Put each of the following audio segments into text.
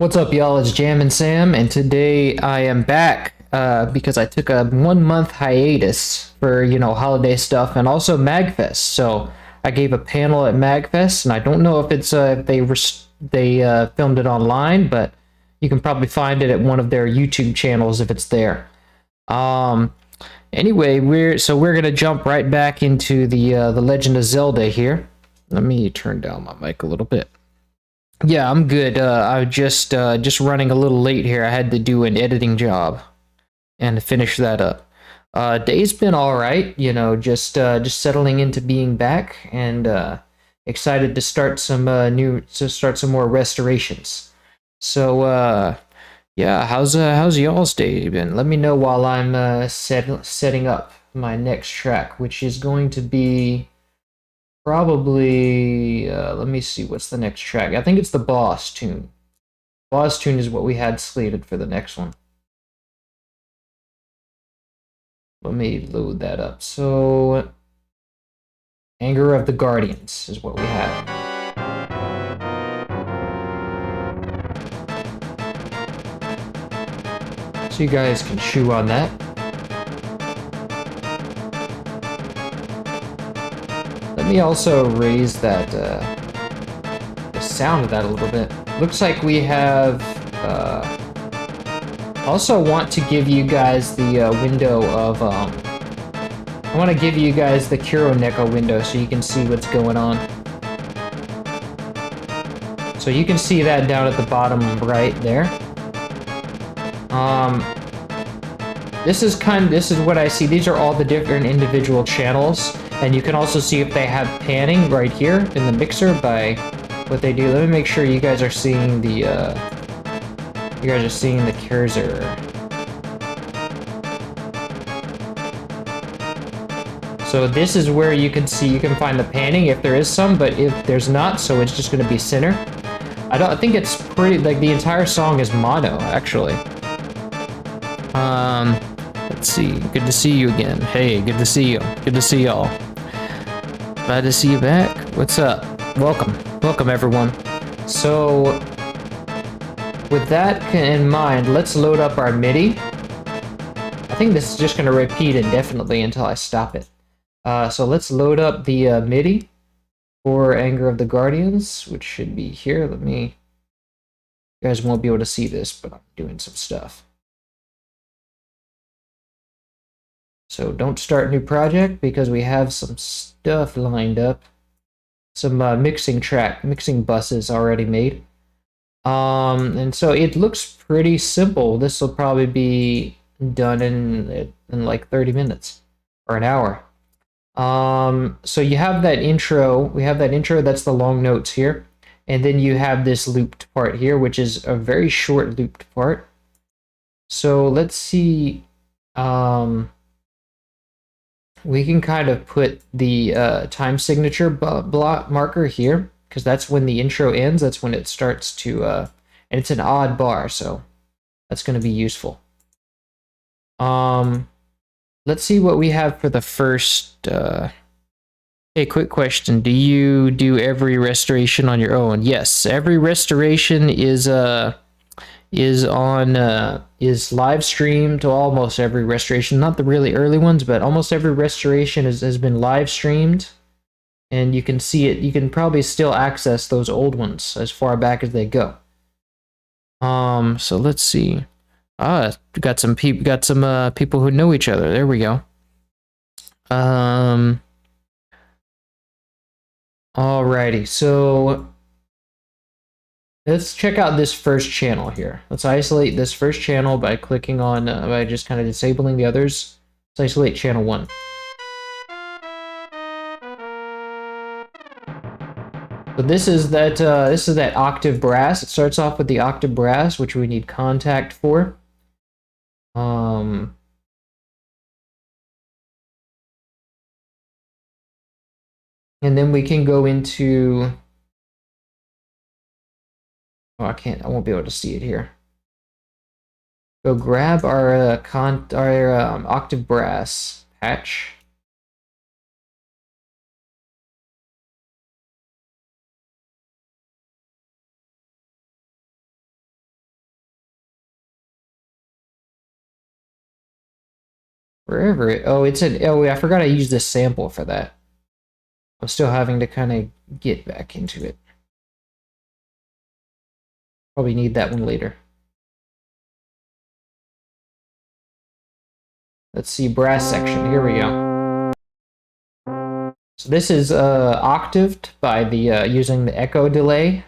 What's up, y'all? It's Jam and Sam, and today I am back because I took a 1 month hiatus for holiday stuff and also Magfest. So I gave a panel at Magfest, and I don't know if it's if they filmed it online, but you can probably find it at one of their YouTube channels if it's there. Um, anyway, we're gonna jump right back into the Legend of Zelda here. Let me turn down my mic a little bit. Yeah, I'm good. I just running a little late here. I had to do an editing job and finish that up. Day's been all right, just settling into being back and excited to start some more restorations. So yeah, how's y'all's day been? Let me know while I'm setting up my next track, which is going to be probably, let me see, what's the next track? I think it's the boss tune. Boss tune is what we had slated for the next one. Let me load that up. So, Anger of the Guardians is what we have. So you guys can chew on that. Let me also raise that, the sound of that a little bit. Looks like we have, also want to give you guys the window of, I want to give you guys the Kuroneko window so you can see what's going on. So you can see that down at the bottom right there. This is what I see. These are all the different individual channels, and you can also see if they have panning right here in the mixer by what they do. Let me make sure you guys are seeing the cursor. So this is where you can find the panning if there is some, but if there's not, so it's just going to be center. I think it's pretty, like, the entire song is mono, actually. Let's see. Good to see you again. Hey, good to see you. Good to see y'all. Glad to see you back. What's up? Welcome. Welcome, everyone. So, with that in mind, let's load up our MIDI. I think this is just going to repeat indefinitely until I stop it. So let's load up the MIDI for Anger of the Guardians, which should be here. You guys won't be able to see this, but I'm doing some stuff. So don't start new project because we have some stuff lined up. Some mixing buses already made. And so it looks pretty simple. This will probably be done in like 30 minutes or an hour. So you have that intro. We have that intro. That's the long notes here. And then you have this looped part here, which is a very short looped part. So let's see. We can kind of put the time signature block marker here, because that's when the intro ends. That's when it starts to, and it's an odd bar, so that's going to be useful. Let's see what we have for the first. Hey, quick question: do you do every restoration on your own? Yes, every restoration is live streamed to almost every restoration. Not the really early ones, but almost every restoration has been live streamed, and you can see it. You can probably still access those old ones as far back as they go. So let's see. Got some people who know each other. There we go. Alrighty, so let's check out this first channel here. Let's isolate this first channel by clicking on, by just kind of disabling the others. Let's isolate channel 1. So this is that octave brass. It starts off with the octave brass, which we need contact for. And then we can go into, oh, I won't be able to see it here. Go grab our octave brass patch. Wherever it, oh, it's an, oh, I forgot I used this sample for that. I'm still having to kind of get back into it. Probably need that one later. Let's see, brass section, here we go. So this is octaved by the using the echo delay,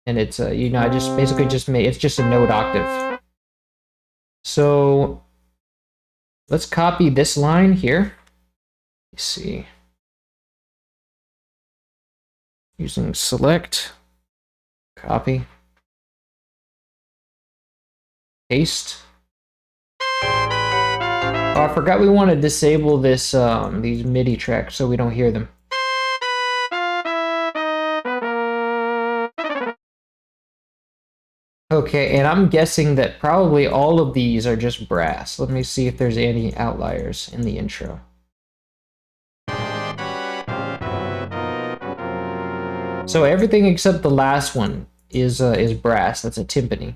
and it's you know, I just basically just made, it's just a note octave. So let's copy this line here. Let's see. Using select, copy, paste. Oh, I forgot we want to disable this these MIDI tracks so we don't hear them. Okay, and I'm guessing that probably all of these are just brass. Let me see if there's any outliers in the intro. So everything except the last one is brass. That's a timpani.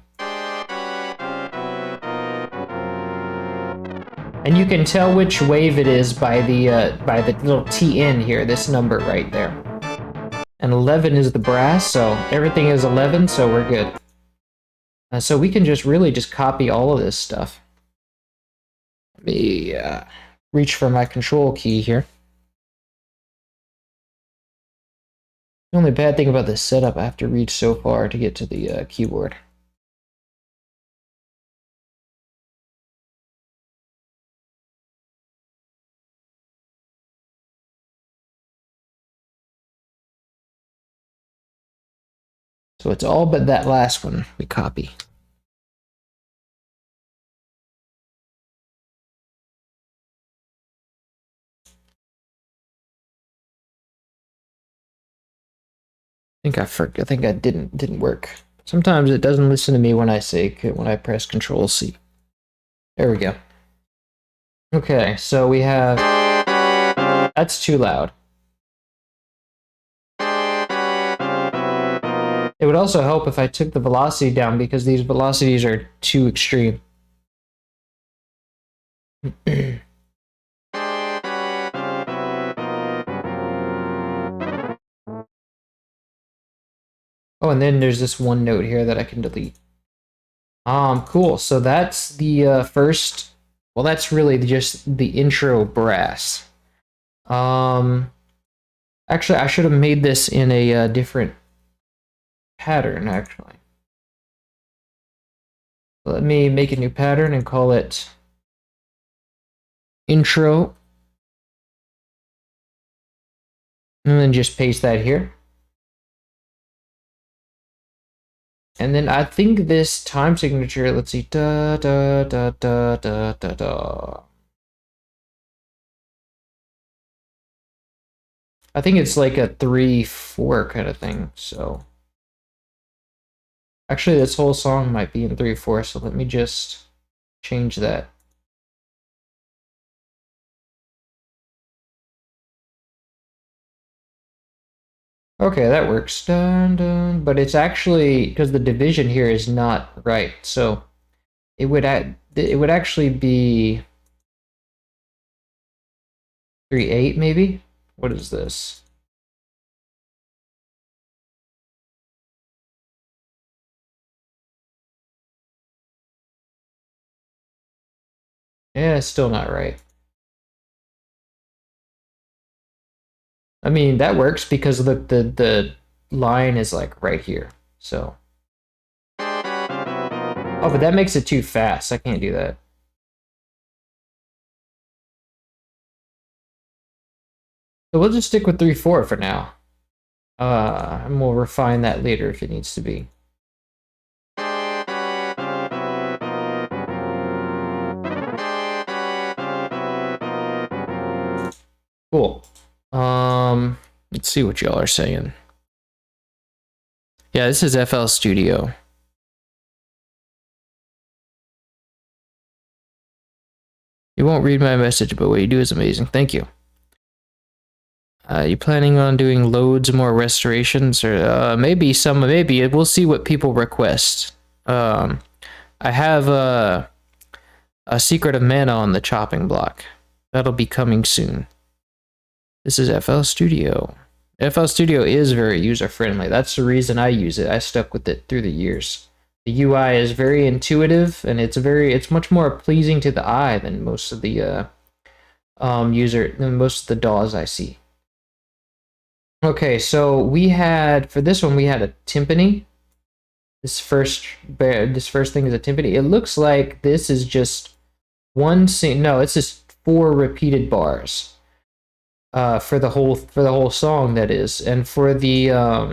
And you can tell which wave it is by the little TN here, this number right there. And 11 is the brass, so everything is 11, so we're good. So we can just really just copy all of this stuff. Let me reach for my control key here. The only bad thing about this setup, I have to reach so far to get to the keyboard. So it's all but that last one we copy. I think I didn't work. Sometimes it doesn't listen to me when I press Control C. There we go. Okay, so we have, that's too loud. It would also help if I took the velocity down because these velocities are too extreme. Oh, and then there's this one note here that I can delete. Cool. So that's the first, well, that's really just the intro brass. Actually, I should have made this in a different pattern, actually. Let me make a new pattern and call it intro. And then just paste that here. And then I think this time signature, let's see, da da da da da da da. I think it's like a 3/4 kind of thing, so. Actually, this whole song might be in 3/4, so let me just change that. Okay, that works. Dun, dun. But it's actually, because the division here is not right, so it would actually be 3/8 maybe? What is this? Yeah, it's still not right. I mean, that works because look, the line is like right here. So. Oh, but that makes it too fast. I can't do that. So we'll just stick with 3/4 for now. And we'll refine that later if it needs to be. Cool. Let's see what y'all are saying. Yeah, this is FL Studio. You won't read my message, but what you do is amazing. Thank you. You planning on doing loads more restorations, or maybe we'll see what people request. I have a Secret of Mana on the chopping block. That'll be coming soon. This is FL Studio. FL Studio is very user-friendly. That's the reason I use it. I stuck with it through the years. The UI is very intuitive, and it's much more pleasing to the eye than most of the most of the DAWs I see. Okay, so for this one we had a timpani. This first thing is a timpani. It looks like this is just no, it's just 4 repeated bars. For the whole song, that is. And for the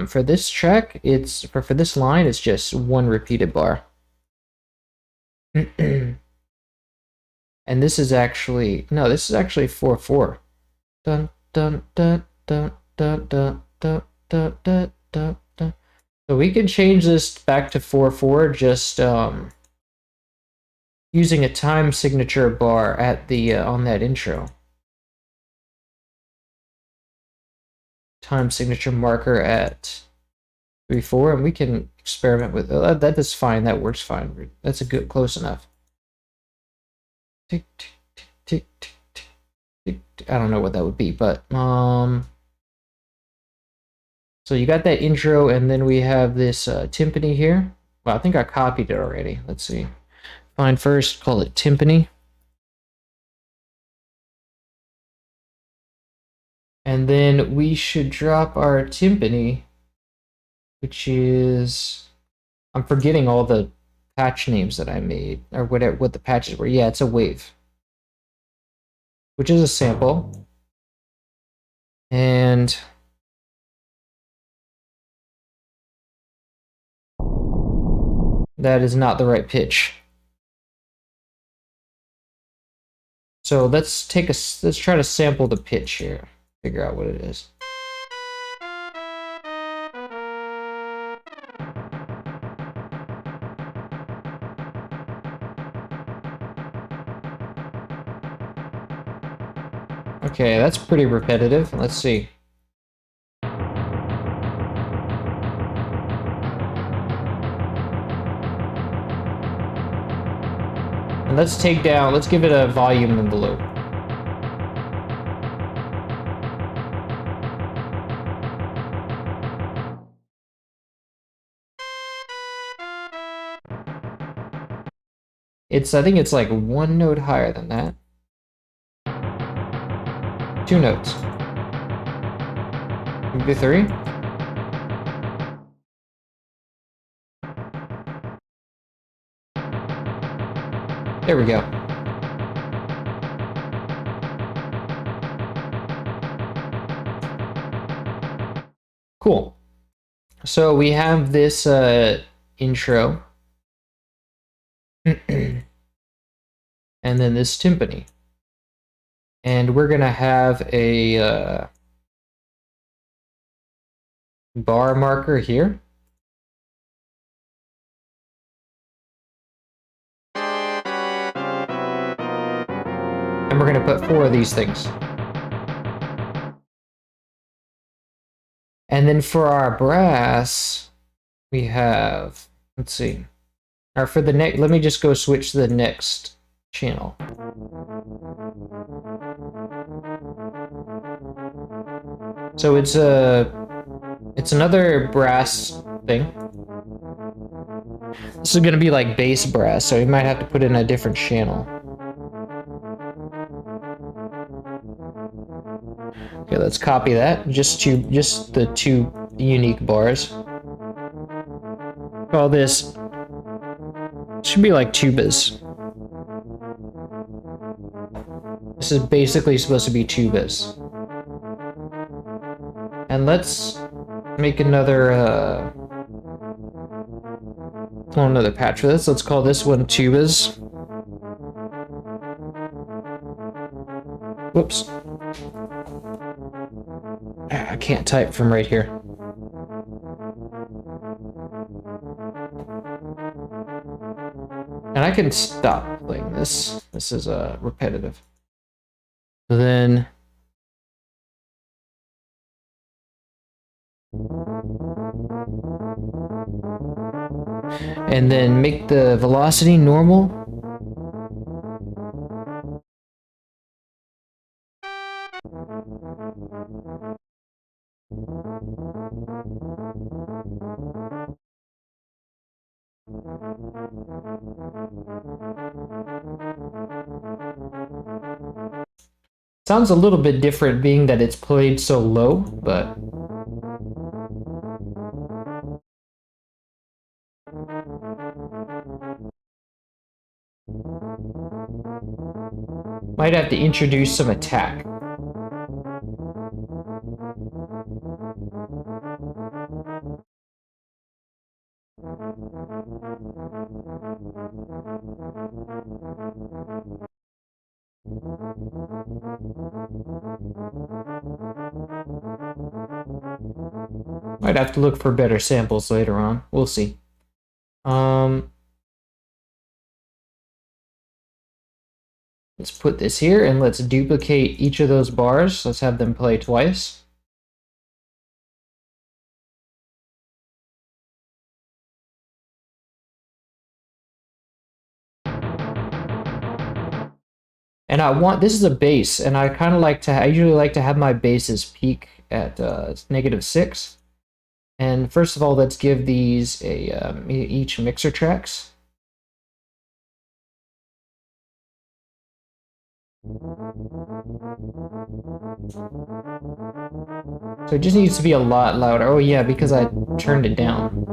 for this track, for this line, it's just 1 repeated bar. And this is actually 4/4. Dun dun dun dun dun dun dun dun dun dun dun. So we can change this back to 4/4 just using a time signature bar at the on that intro. Time signature marker at 3/4, and we can experiment with that. Is fine. That works fine. That's a good close enough. Tick, tick, tick, tick, tick, tick, tick. I don't know what that would be, but so you got that intro, and then we have this timpani here. Well, I think I copied it already. Let's see. Find first, call it timpani. And then we should drop our timpani, which is, I'm forgetting all the patch names that I made, or whatever, what the patches were. Yeah, it's a wave, which is a sample. And that is not the right pitch. So let's try to sample the pitch here. Figure out what it is. Okay, that's pretty repetitive. Let's see. And let's give it a volume envelope. I think it's like 1 note higher than that. 2 notes. Maybe 3? There we go. Cool. So we have this intro. And then this timpani. And we're gonna have a bar marker here. And we're gonna put 4 of these things. And then for our brass, we have, let's see. Or for the next, let me just go switch to the next channel. So it's another brass thing. This is gonna be like bass brass, so you might have to put in a different channel. Okay, let's copy that. Just the 2 unique bars. Call this, should be like tubas. This is basically supposed to be tubas. And let's make another patch for this. Let's call this one tubas. Whoops. I can't type from right here. And I can stop playing this. This is repetitive. Then and then make the velocity normal. Sounds a little bit different being that it's played so low, but might have to introduce some attack. Might have to look for better samples later on. We'll see. Let's put this here and let's duplicate each of those bars. Let's have them play twice. And I want, this is a bass, and I kind of like to, I usually like to have my basses peak at -6. And first of all, let's give these a each mixer tracks. So it just needs to be a lot louder. Oh yeah, because I turned it down.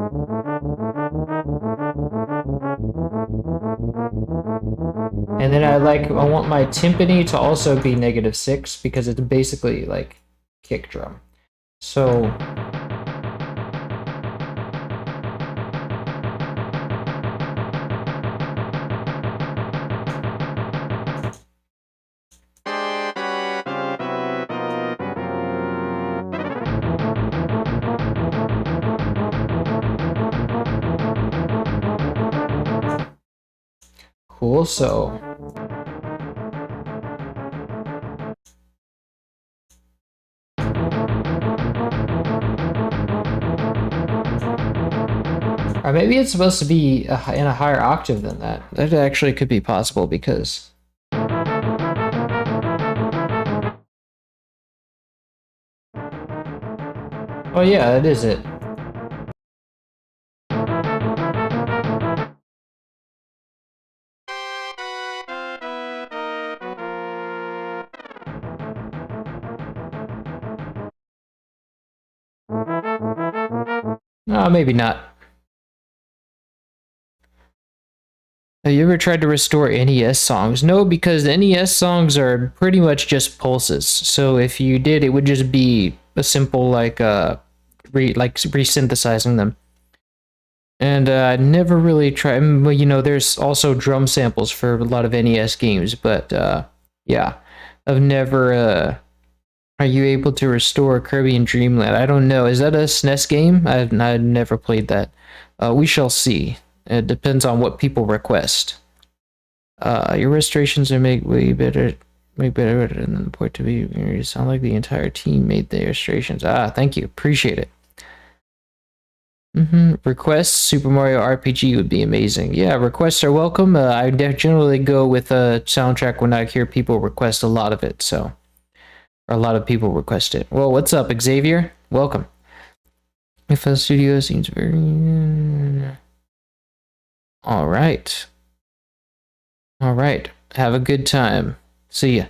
And then I want my timpani to also be -6 because it's basically like kick drum. So cool, so or maybe it's supposed to be in a higher octave than that. That actually could be possible because oh yeah, that is it. Maybe not. Have you ever tried to restore NES songs? No, because the NES songs are pretty much just pulses. So if you did, it would just be a simple resynthesizing them. And I never really tried. Well, you know, there's also drum samples for a lot of NES games, but yeah, I've never. Are you able to restore Kirby and Dreamland? I don't know. Is that a SNES game? I've never played that. We shall see. It depends on what people request. Your restorations are make better than the port to be. You sound like the entire team made the illustrations. Thank you. Appreciate it. Requests Super Mario RPG would be amazing. Yeah, requests are welcome. I generally go with a soundtrack when I hear people request a lot of it, so. Or a lot of people request it. Well, what's up, Xavier? Welcome. FL Studio seems very... Alright. Alright. Have a good time. See ya.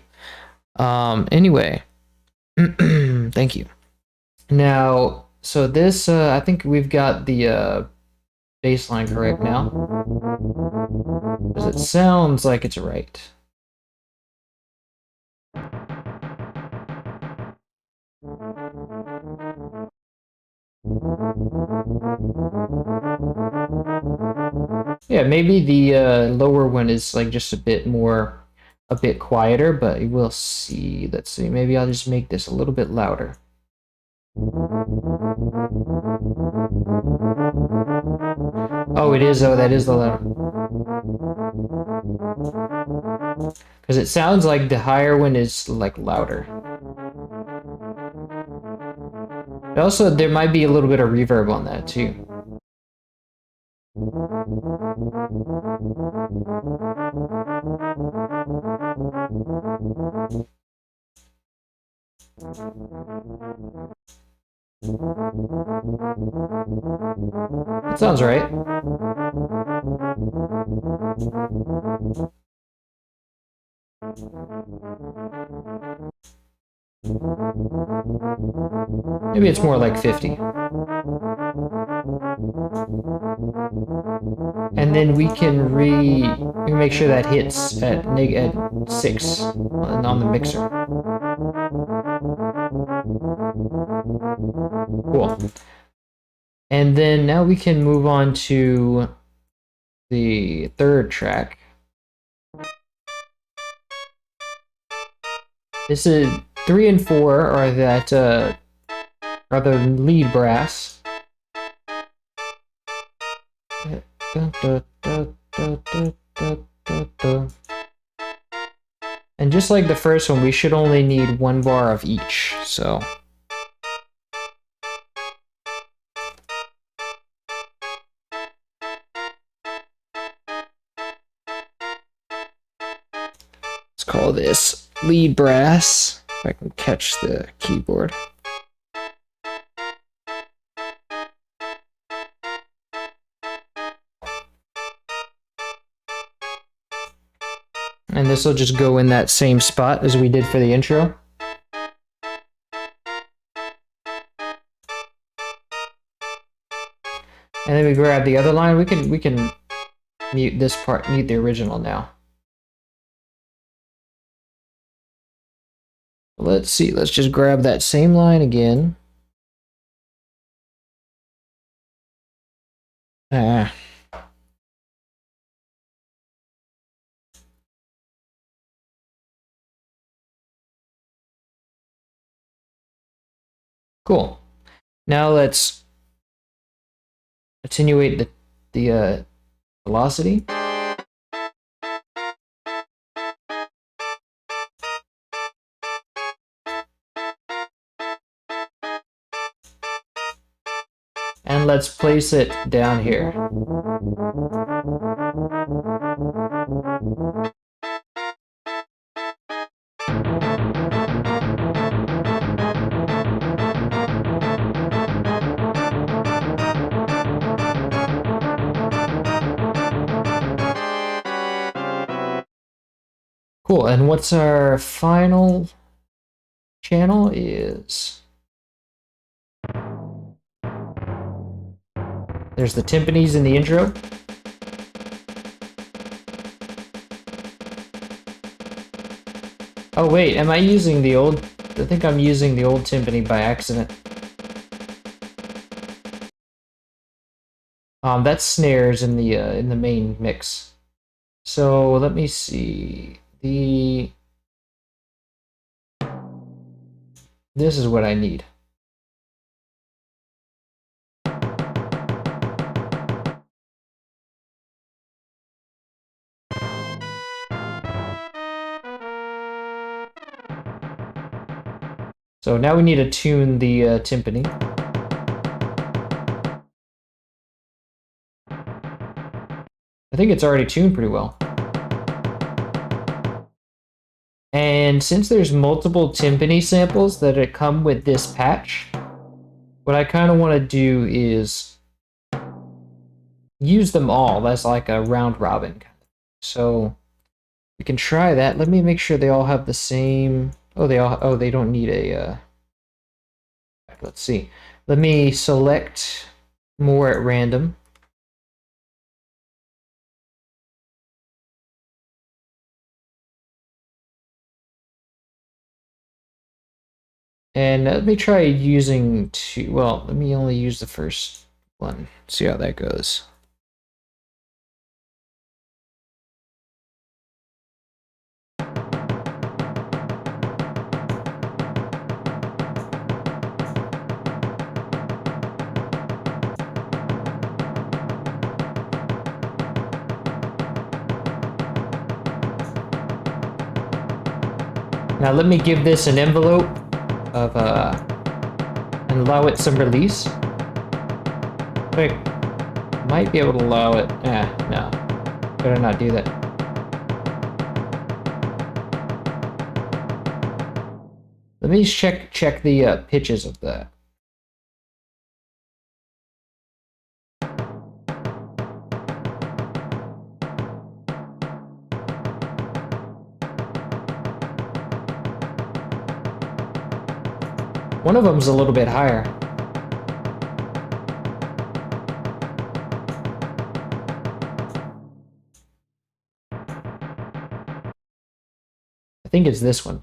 Anyway. Thank you. Now, so this, I think we've got the bass line correct now. Because it sounds like it's right. Yeah, maybe the lower one is like just a bit quieter, but we'll see. Let's see. Maybe I'll just make this a little bit louder. Oh, it is. Oh, that is the louder. Because it sounds like the higher one is like louder. But also, there might be a little bit of reverb on that too. That sounds right. Maybe it's more like 50. And then we can make sure that hits at 6 on the mixer. Cool. And then now we can move on to the third track. This is 3 and 4 are the lead brass. And just like the first one, we should only need 1 bar of each, so. Let's call this lead brass, if I can catch the keyboard. And this will just go in that same spot as we did for the intro. And then we grab the other line. We can mute this part, mute the original now. Let's see, let's just grab that same line again. Cool. Now let's attenuate the velocity. And let's place it down here. Cool, and what's our final channel is... There's the timpanis in the intro. Oh wait, am I using the old... I think I'm using the old timpani by accident. That's snares in the main mix. So let me see. This is what I need. So now we need to tune the timpani. I think it's already tuned pretty well. And since there's multiple timpani samples that come with this patch, what I kind of want to do is use them all as like a round robin. So we can try that. Let me make sure they all have the same... Oh, they don't need a... Let's see. Let me select more at random. And let me try using two. Well, let me only use the first one. See how that goes. Now let me give this an envelope of and allow it some release. Wait, might be able to allow it. No, better not do that. Let me check the pitches of that. One of them's a little bit higher. I think it's this one.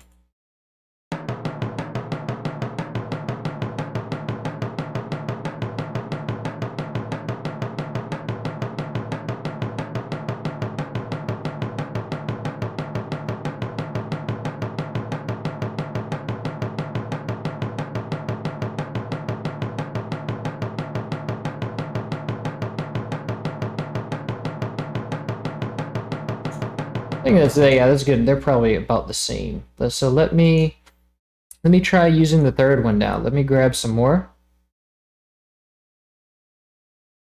I think that's yeah, that's good. They're probably about the same. So let me try using the third one now. Let me grab some more.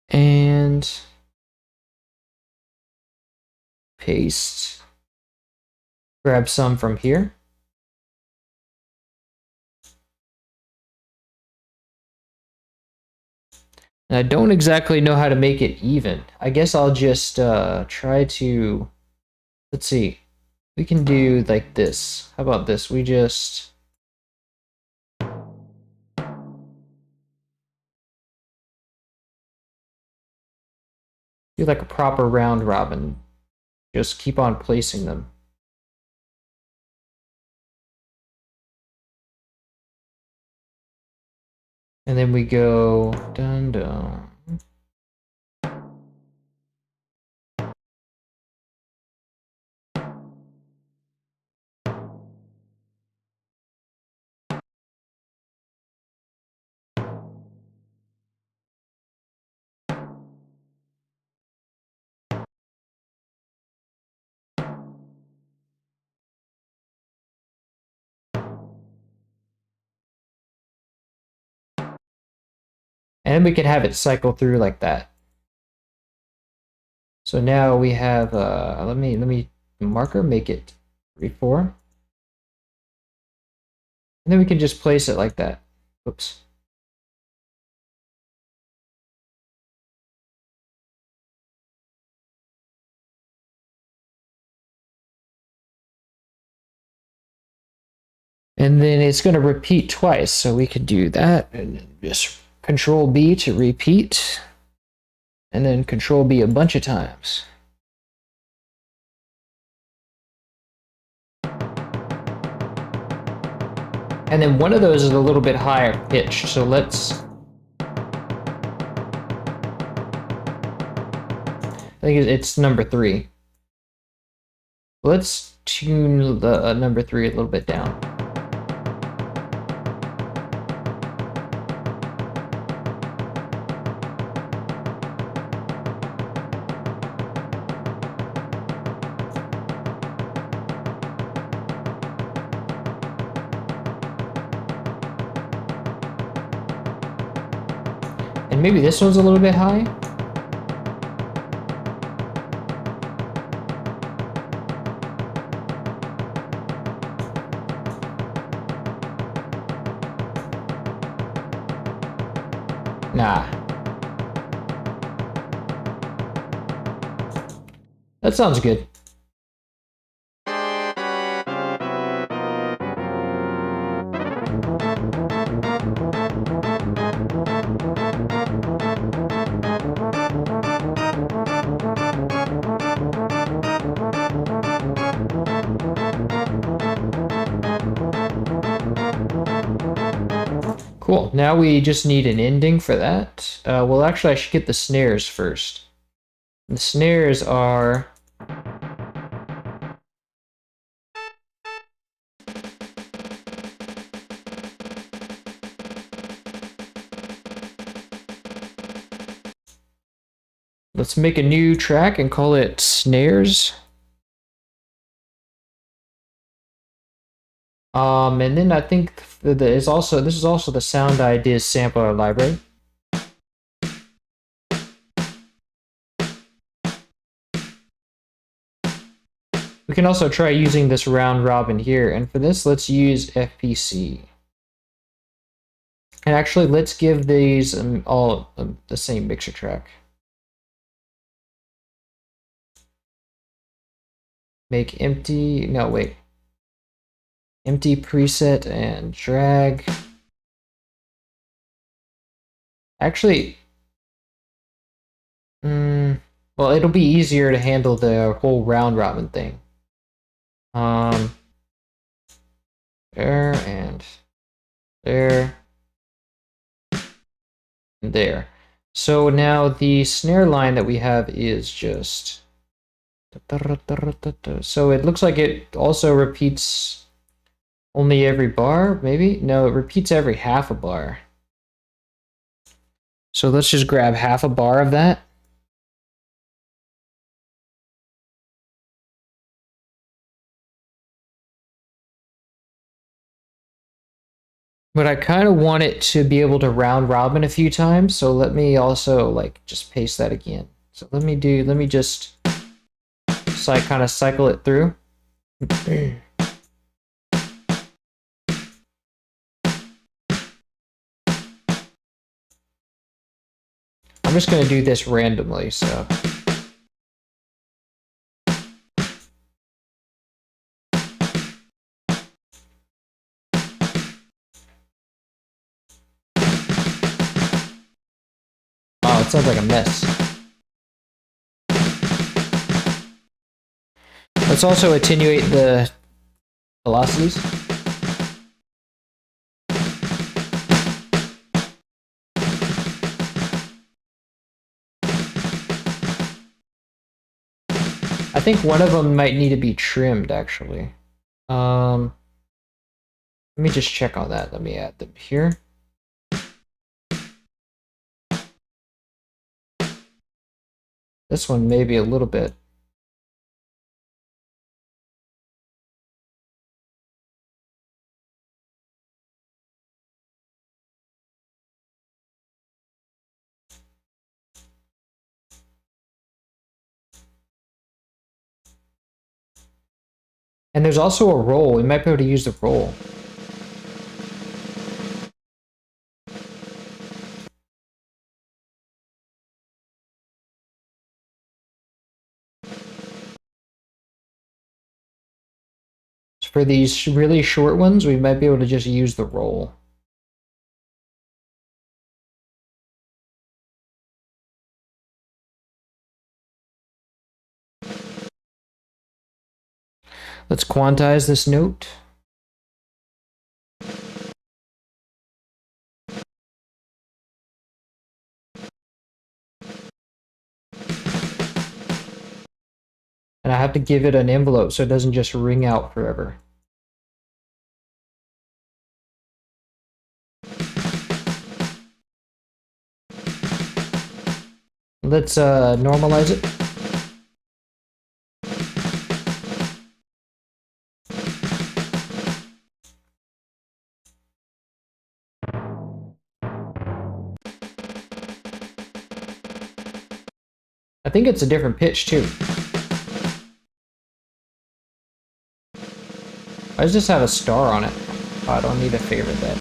And paste. Grab some from here. And I don't exactly know how to make it even. I guess I'll just try to, let's see. We can do like this. How about this? We just do like a proper round robin. Just keep on placing them. And then we go dun dun. And then we can have it cycle through like that. So now we have let me marker, make it 3-4. And then we can just place it like that. Oops. And then it's going to repeat twice, so we could do that and just Control B to repeat, and then Control B a bunch of times. And then one of those is a little bit higher pitched, so let's... I think it's number 3. Let's tune the number 3 a little bit down. And maybe this one's a little bit high. Nah. That sounds good. Cool. Now we just need an ending for that. Well, actually, I should get the snares first. The snares are... Let's make a new track and call it snares. And then I think this is also the Sound Ideas sampler library. We can also try using this round robin here, and for this, let's use FPC. And actually, let's give these all the same mixer track. Make empty, no, wait. Empty preset and drag. Actually, well, it'll be easier to handle the whole round robin thing. There and there and there. So now the snare line that we have is just... So it looks like it also repeats only every bar, maybe? No, it repeats every half a bar. So let's just grab half a bar of that. But I kind of want it to be able to round robin a few times, so let me also like just paste that again. So let me just kind of cycle it through. I'm just going to do this randomly, so. Wow, it sounds like a mess. Let's also attenuate the velocities. I think one of them might need to be trimmed, actually. Let me just check on that. Let me add them here. This one maybe a little bit. And there's also a roll. We might be able to use the roll. For these really short ones, we might be able to just use the roll. Let's quantize this note. And I have to give it an envelope so it doesn't just ring out forever. Let's normalize it. I think it's a different pitch too. I just have a star on it. Oh, I don't need to favorite that.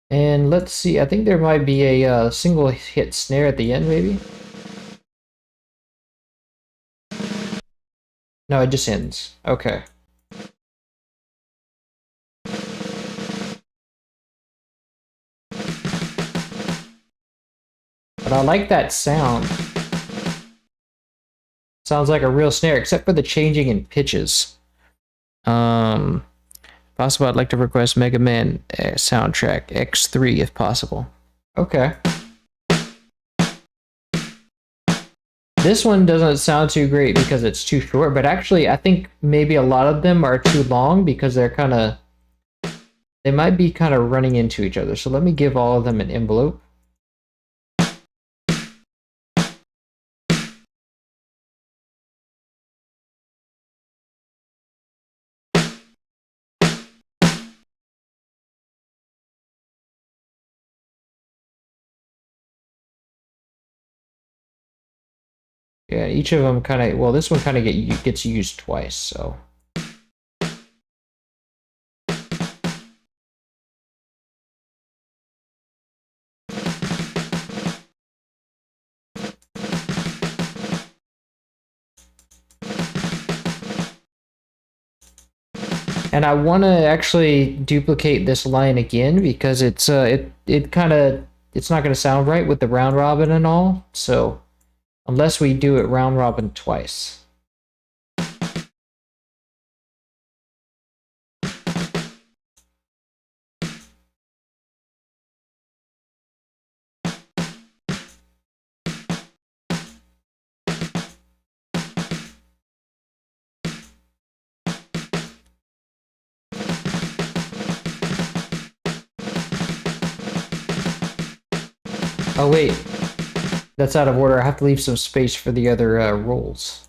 And let's see, I think there might be a single hit snare at the end, maybe? No, it just ends. Okay. But I like that sound. Sounds like a real snare, except for the changing in pitches. Possible, I'd like to request Mega Man soundtrack X3 if possible. Okay. This one doesn't sound too great because it's too short, but actually I think maybe a lot of them are too long because they're kind of... They might be kind of running into each other. So let me give all of them an envelope. Yeah, each of them kind of, well, this one kind of gets used twice, so. And I want to actually duplicate this line again because it kind of it's not going to sound right with the round robin and all. So unless we do it round robin twice. Oh wait, that's out of order. I have to leave some space for the other rolls.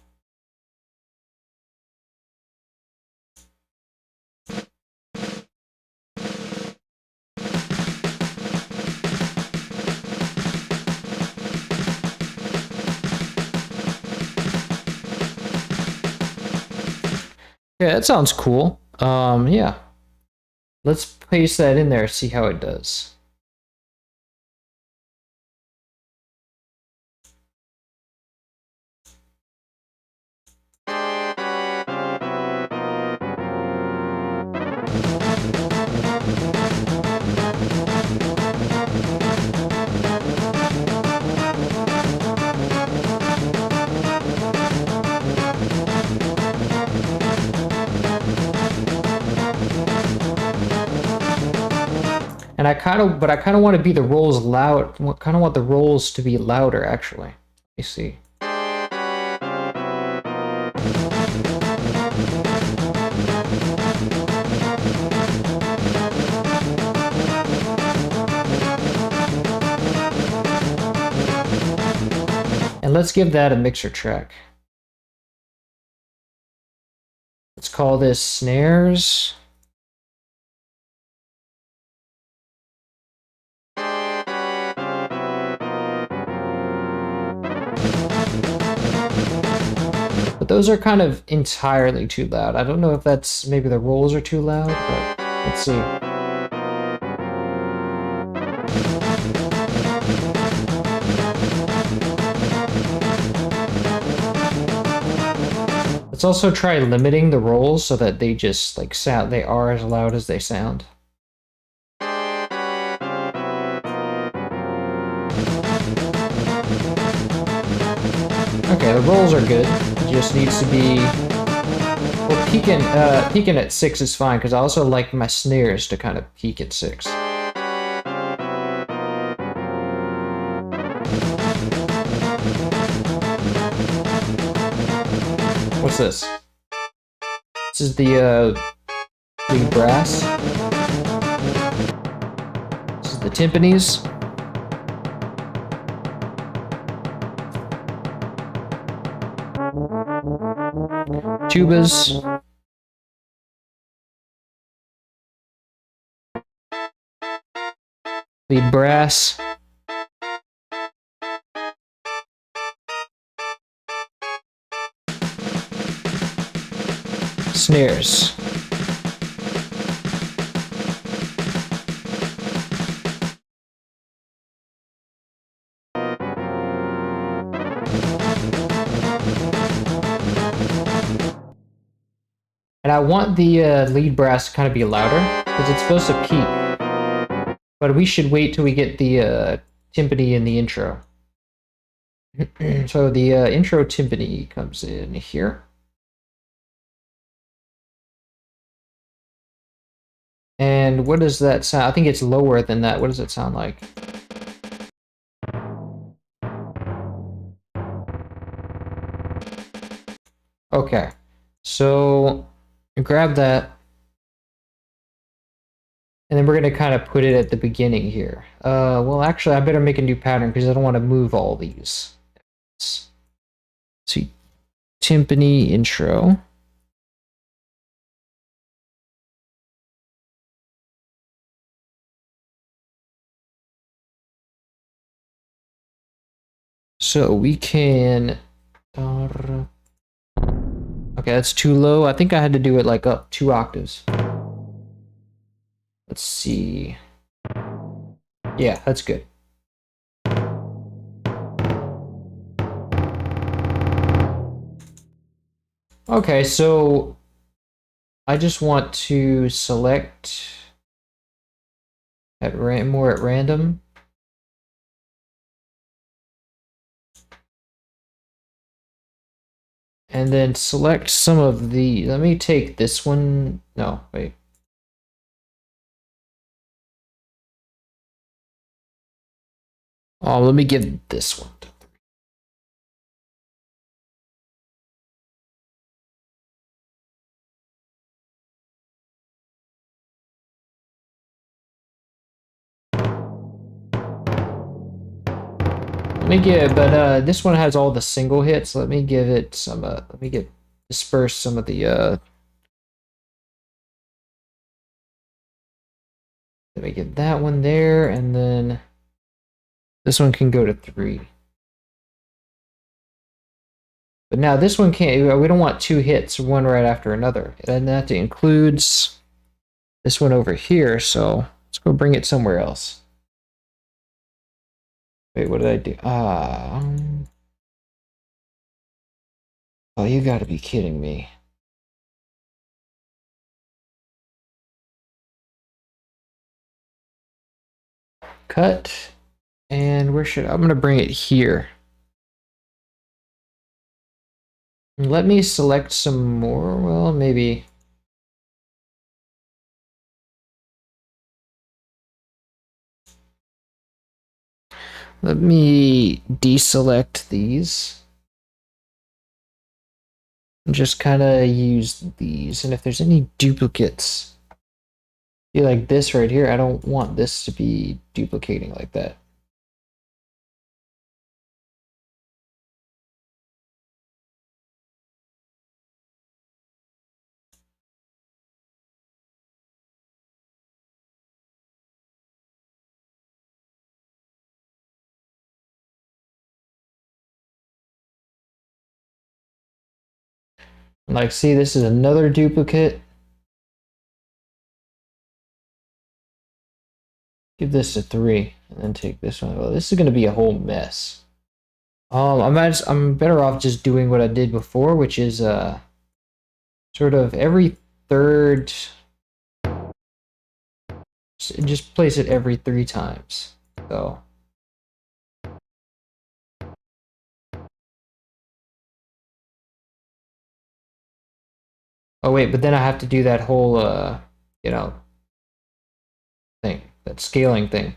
Yeah, that sounds cool. Yeah. Let's paste that in there, see how it does. And I kind of want to be the rolls loud. Kind of want the rolls to be louder, actually. Let me see. And let's give that a mixer track. Let's call this snares. But those are kind of entirely too loud. I don't know if that's maybe the rolls are too loud, but let's see. Let's also try limiting the rolls so that they just like sound, they are as loud as they sound. Okay, the rolls are good. It just needs to be, well, peaking at 6 is fine because I also like my snares to kind of peak at 6. What's this? This is the lead brass. This is the timpanis. Tubas. Lead brass. Snares. And I want the lead brass to kind of be louder because it's supposed to peak. But we should wait till we get the timpani in the intro. So the intro timpani comes in here. And what does that sound? I think it's lower than that. What does it sound like? Okay, so grab that. And then we're going to kind of put it at the beginning here. Well, actually, I better make a new pattern because I don't want to move all these. Let's see, timpani intro. So we can Okay, that's too low. I think I had to do it like up 2 octaves. Let's see. Yeah, that's good. Okay, so I just want to select more at random. And then select some of the, let me take this one. No, wait. Oh, let me give this one. Let me give, but this one has all the single hits. Let me give it some, let me disperse some of the, let me get that one there, and then this one can go to 3. But now this one can't, we don't want 2 hits, one right after another. And that includes this one over here, so let's go bring it somewhere else. Wait, what did I do? Oh, you gotta be kidding me. Cut, and I'm gonna bring it here. Let me select some more, well, maybe. Let me deselect these. And just kind of use these, and if there's any duplicates, see like this right here, I don't want this to be duplicating like that. Like, see, this is another duplicate. Give this a 3, and then take this one. Well, this is going to be a whole mess. I'm better off just doing what I did before, which is sort of every third. Just place it every 3 times. So. Oh wait, but then I have to do that whole you know, thing, that scaling thing.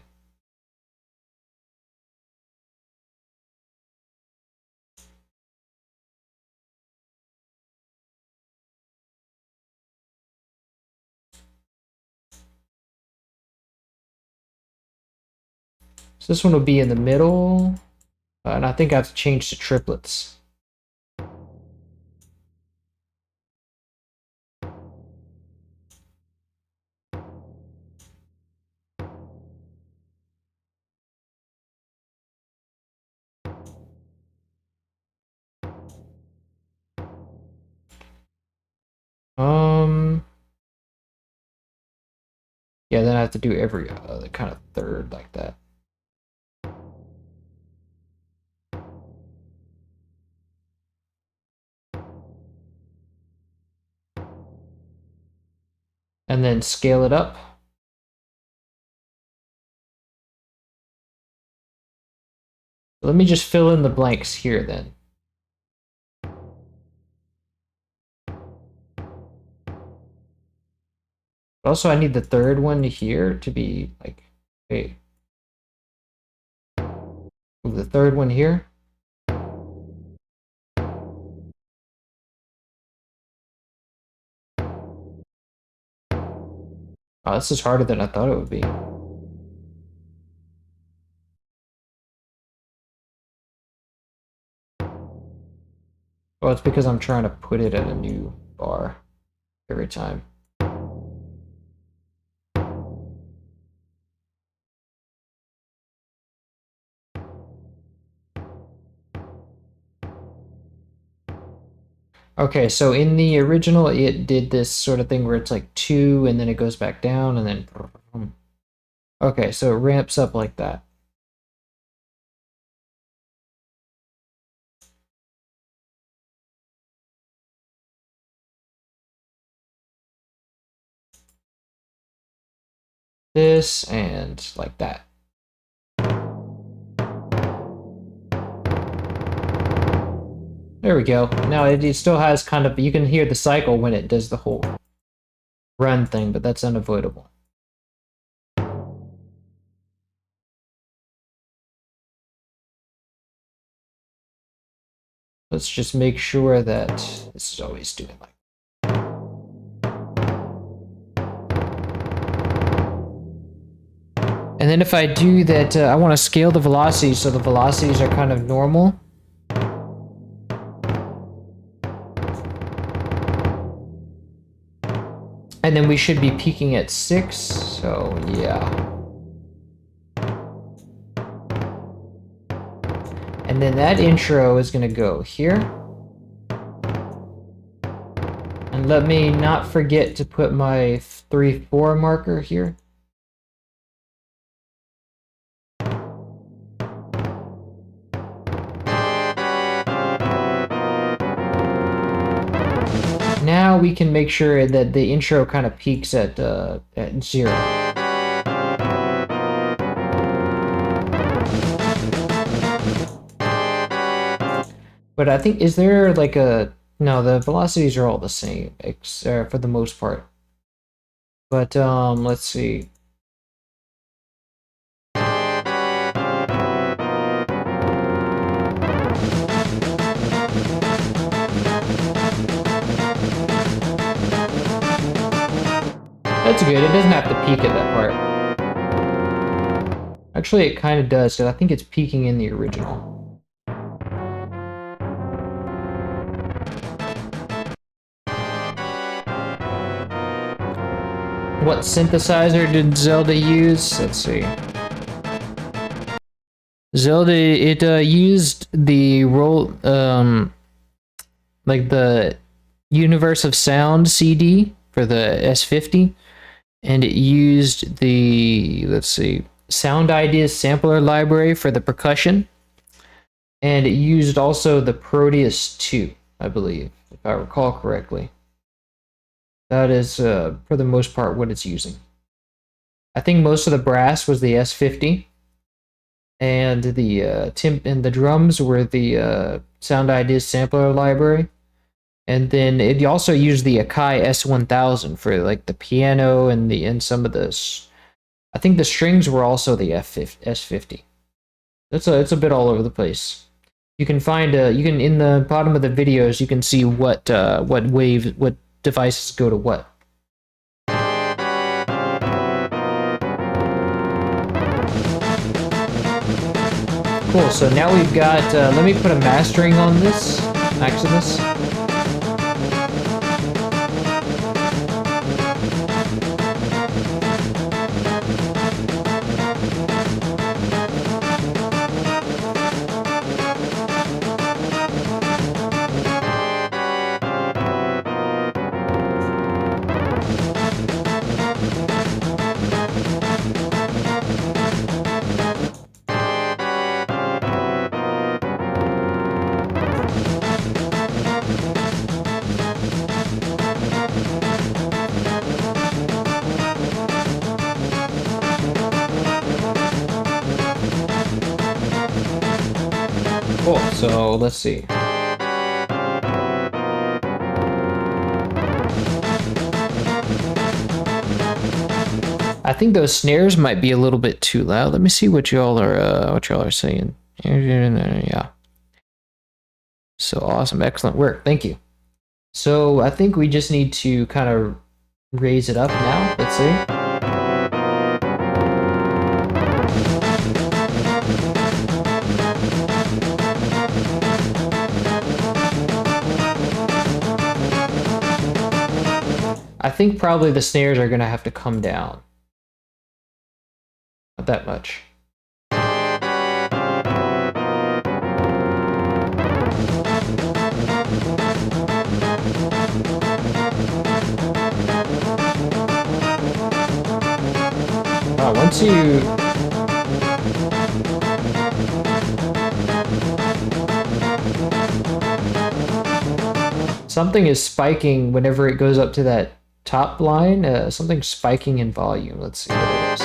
So this one will be in the middle, and I think I have to change to triplets. Yeah, then I have to do every other kind of third like that. And then scale it up. Let me just fill in the blanks here then. Also, I need the third one here to be like, wait. Move the third one here. Oh, this is harder than I thought it would be. Well, it's because I'm trying to put it at a new bar every time. Okay, so in the original, it did this sort of thing where it's like 2 and then it goes back down and then. Okay, so it ramps up like that. This and like that. There we go. Now it still has kind of, you can hear the cycle when it does the whole run thing, but that's unavoidable. Let's just make sure that this is always doing like. And then if I do that, I want to scale the velocities so the velocities are kind of normal. And then we should be peaking at 6, so yeah. And then that intro is going to go here. And let me not forget to put my 3-4 marker here. Now we can make sure that the intro kind of peaks at 0. But I think, is there like a... No, the velocities are all the same, for the most part. But, let's see. That's good, it doesn't have to peak at that part. Actually, it kind of does, because I think it's peaking in the original. What synthesizer did Zelda use? Let's see. Zelda, it used the like the Universe of Sound CD for the S50, and it used the, let's see, Sound Ideas sampler library for the percussion, and it used also the Proteus 2, I believe, if I recall correctly. That is, for the most part, what it's using. I think most of the brass was the S50, and the drums were the Sound Ideas sampler library, and then it also used the Akai S1000 for like the piano and some of this. I think the strings were also the S50. It's a bit all over the place. You can find you can, in the bottom of the videos, you can see what devices go to what. Cool, so now we've got, let me put a mastering on this, Maximus. Cool, so let's see. I think those snares might be a little bit too loud. Let me see what y'all are saying. Yeah. So awesome, excellent work. Thank you. So I think we just need to kind of raise it up now. Let's see. I think probably the snares are going to have to come down. Not that much. to... Something is spiking whenever it goes up to that top line. Something's spiking in volume. Let's see what it is.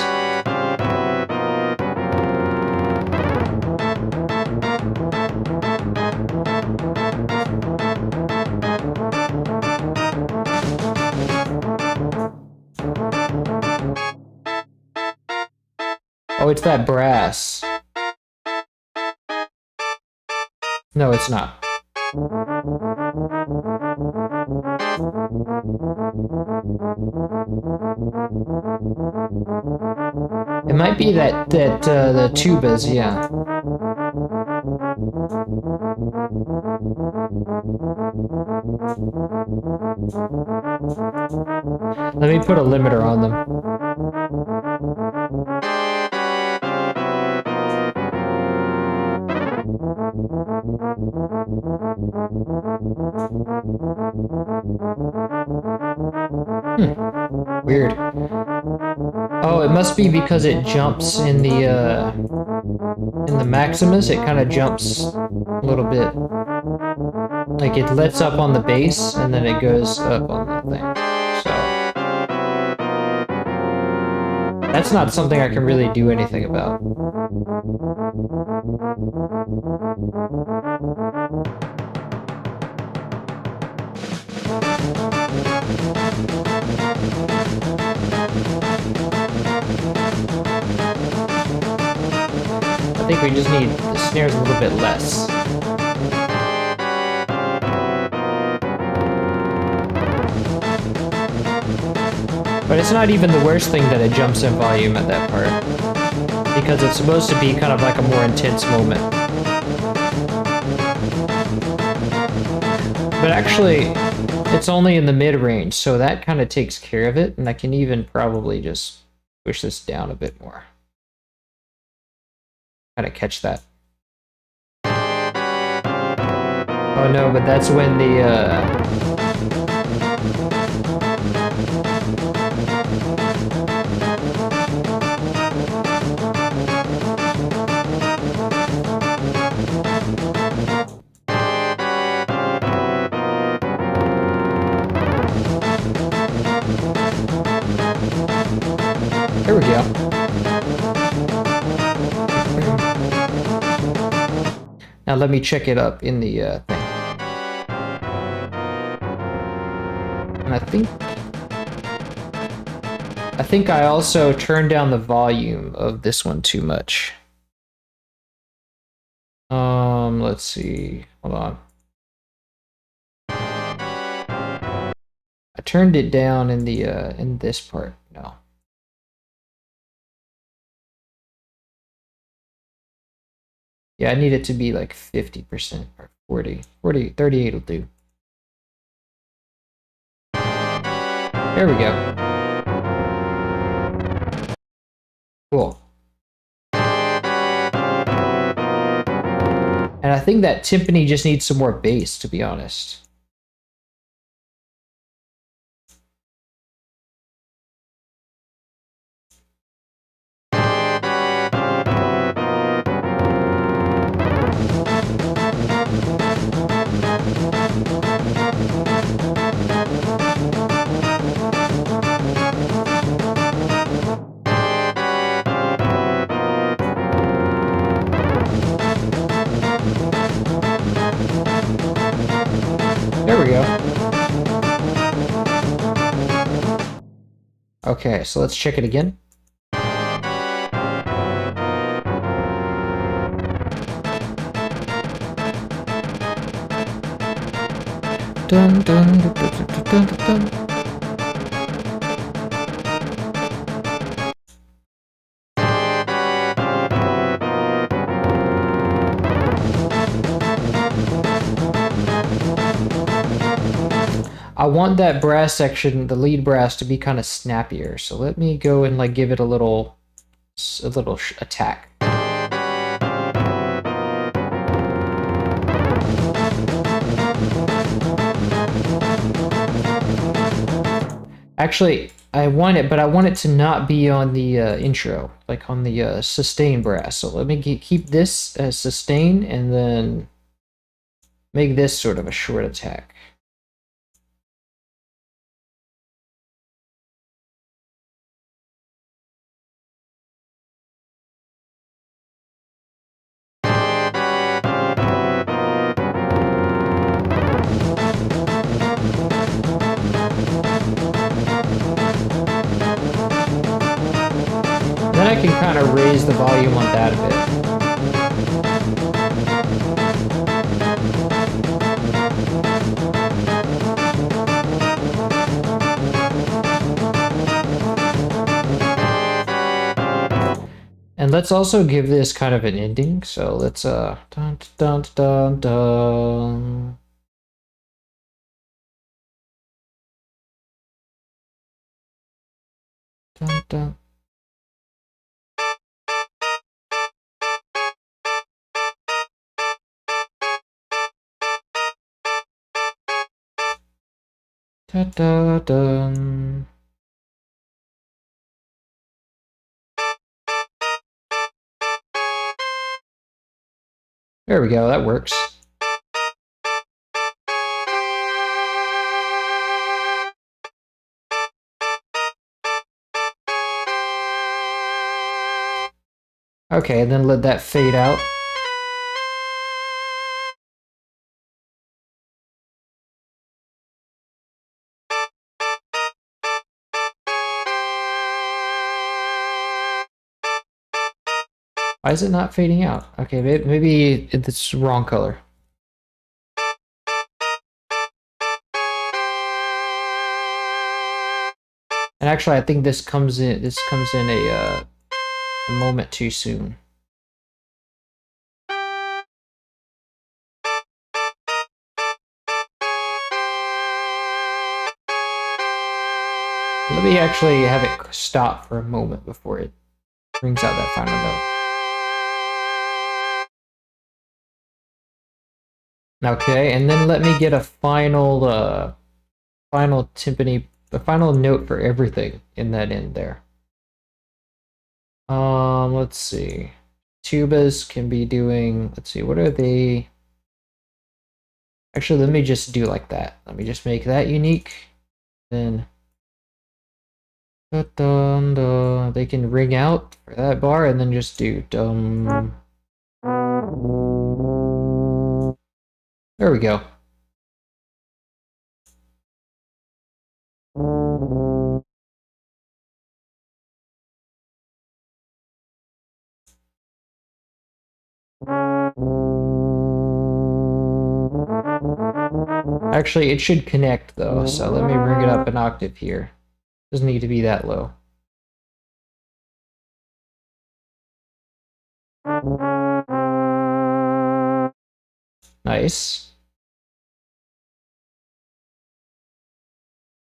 Oh, it's that brass. No, it's not. It might be that the tubas, yeah. Let me put a limiter on them. Weird. Oh, it must be because it jumps in the Maximus. It kind of jumps a little bit. Like it lets up on the bass and then it goes up on the thing. So that's not something I can really do anything about. I think we just need the snares a little bit less. But it's not even the worst thing that it jumps in volume at that part, because it's supposed to be kind of like a more intense moment. But actually, it's only in the mid-range, so that kind of takes care of it, and I can even probably just push this down a bit more. Kind of catch that. Oh no, but that's when the there we go. Now let me check it up in the thing. And I think I also turned down the volume of this one too much. Let's see. Hold on. I turned it down in the in this part. No. Yeah, I need it to be like 50% or 40, 38 will do. There we go. Cool. And I think that timpani just needs some more bass, to be honest. There we go. Okay, so let's check it again. Dun, dun, dun, dun, dun, dun, dun. I want that brass section, the lead brass, to be kind of snappier. So let me go and like give it a little attack. Actually, I want it, but I want it to not be on the intro, like on the sustain brass. So let me keep this as sustain and then make this sort of a short attack. Then I can kind of raise the volume on that a bit. And let's also give this kind of an ending. So let's dun dun dun dun. Dun dun. Dun dun dun. There we go, that works. Okay, and then let that fade out. Why is it not fading out? Okay, maybe it's the wrong color. And actually, I think this comes in a moment too soon. Let me actually have it stop for a moment before it brings out that final note. Okay, and then let me get a final timpani, the final note for everything in that end there. Let's see. Tubas can be doing, let's see, what are they? Actually, let me just do like that. Let me just make that unique. Then dun, dun, they can ring out for that bar and then just do dum. There we go. Actually, it should connect though, so let me bring it up an octave here. Doesn't need to be that low. Nice.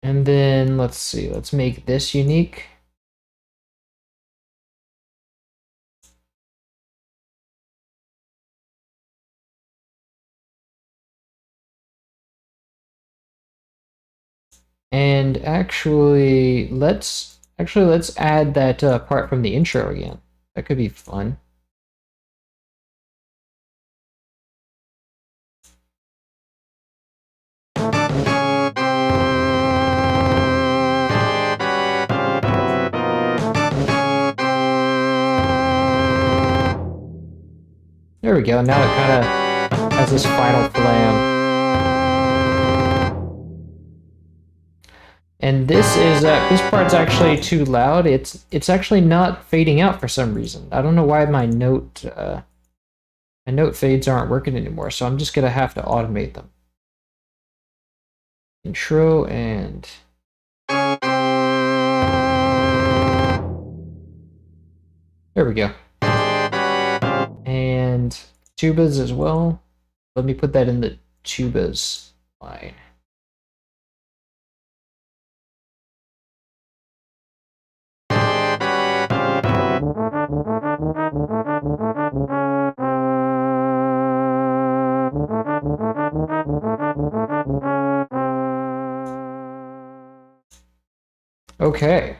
And then let's see, let's make this unique. And actually, let's add that part from the intro again. That could be fun. There we go. Now it kind of has this final flam. And this part's actually too loud. It's actually not fading out for some reason. I don't know why my note fades aren't working anymore. So I'm just gonna have to automate them. Intro and there we go. And tubas as well. Let me put that in the tubas line. Okay.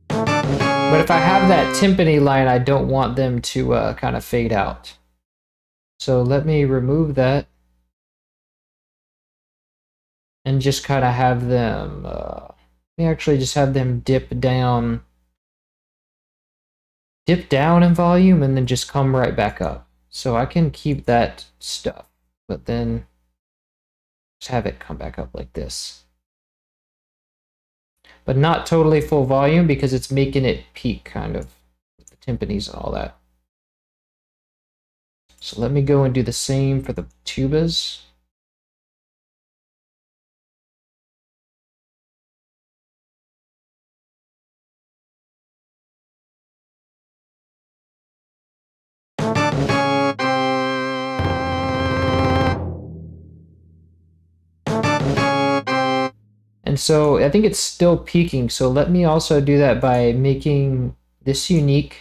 But if I have that timpani line, I don't want them to kind of fade out. So let me remove that and just kind of have them, let me actually just have them dip down in volume and then just come right back up. So I can keep that stuff, but then just have it come back up like this. But not totally full volume because it's making it peak kind of with the timpanis and all that. So let me go and do the same for the tubas. And so I think it's still peaking. So let me also do that by making this unique.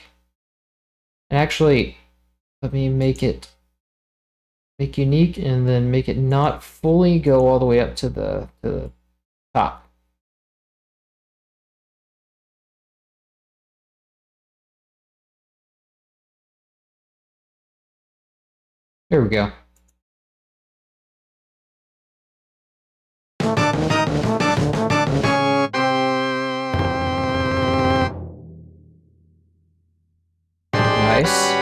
And actually, let me make unique and then make it not fully go all the way up to the top. There we go. Nice.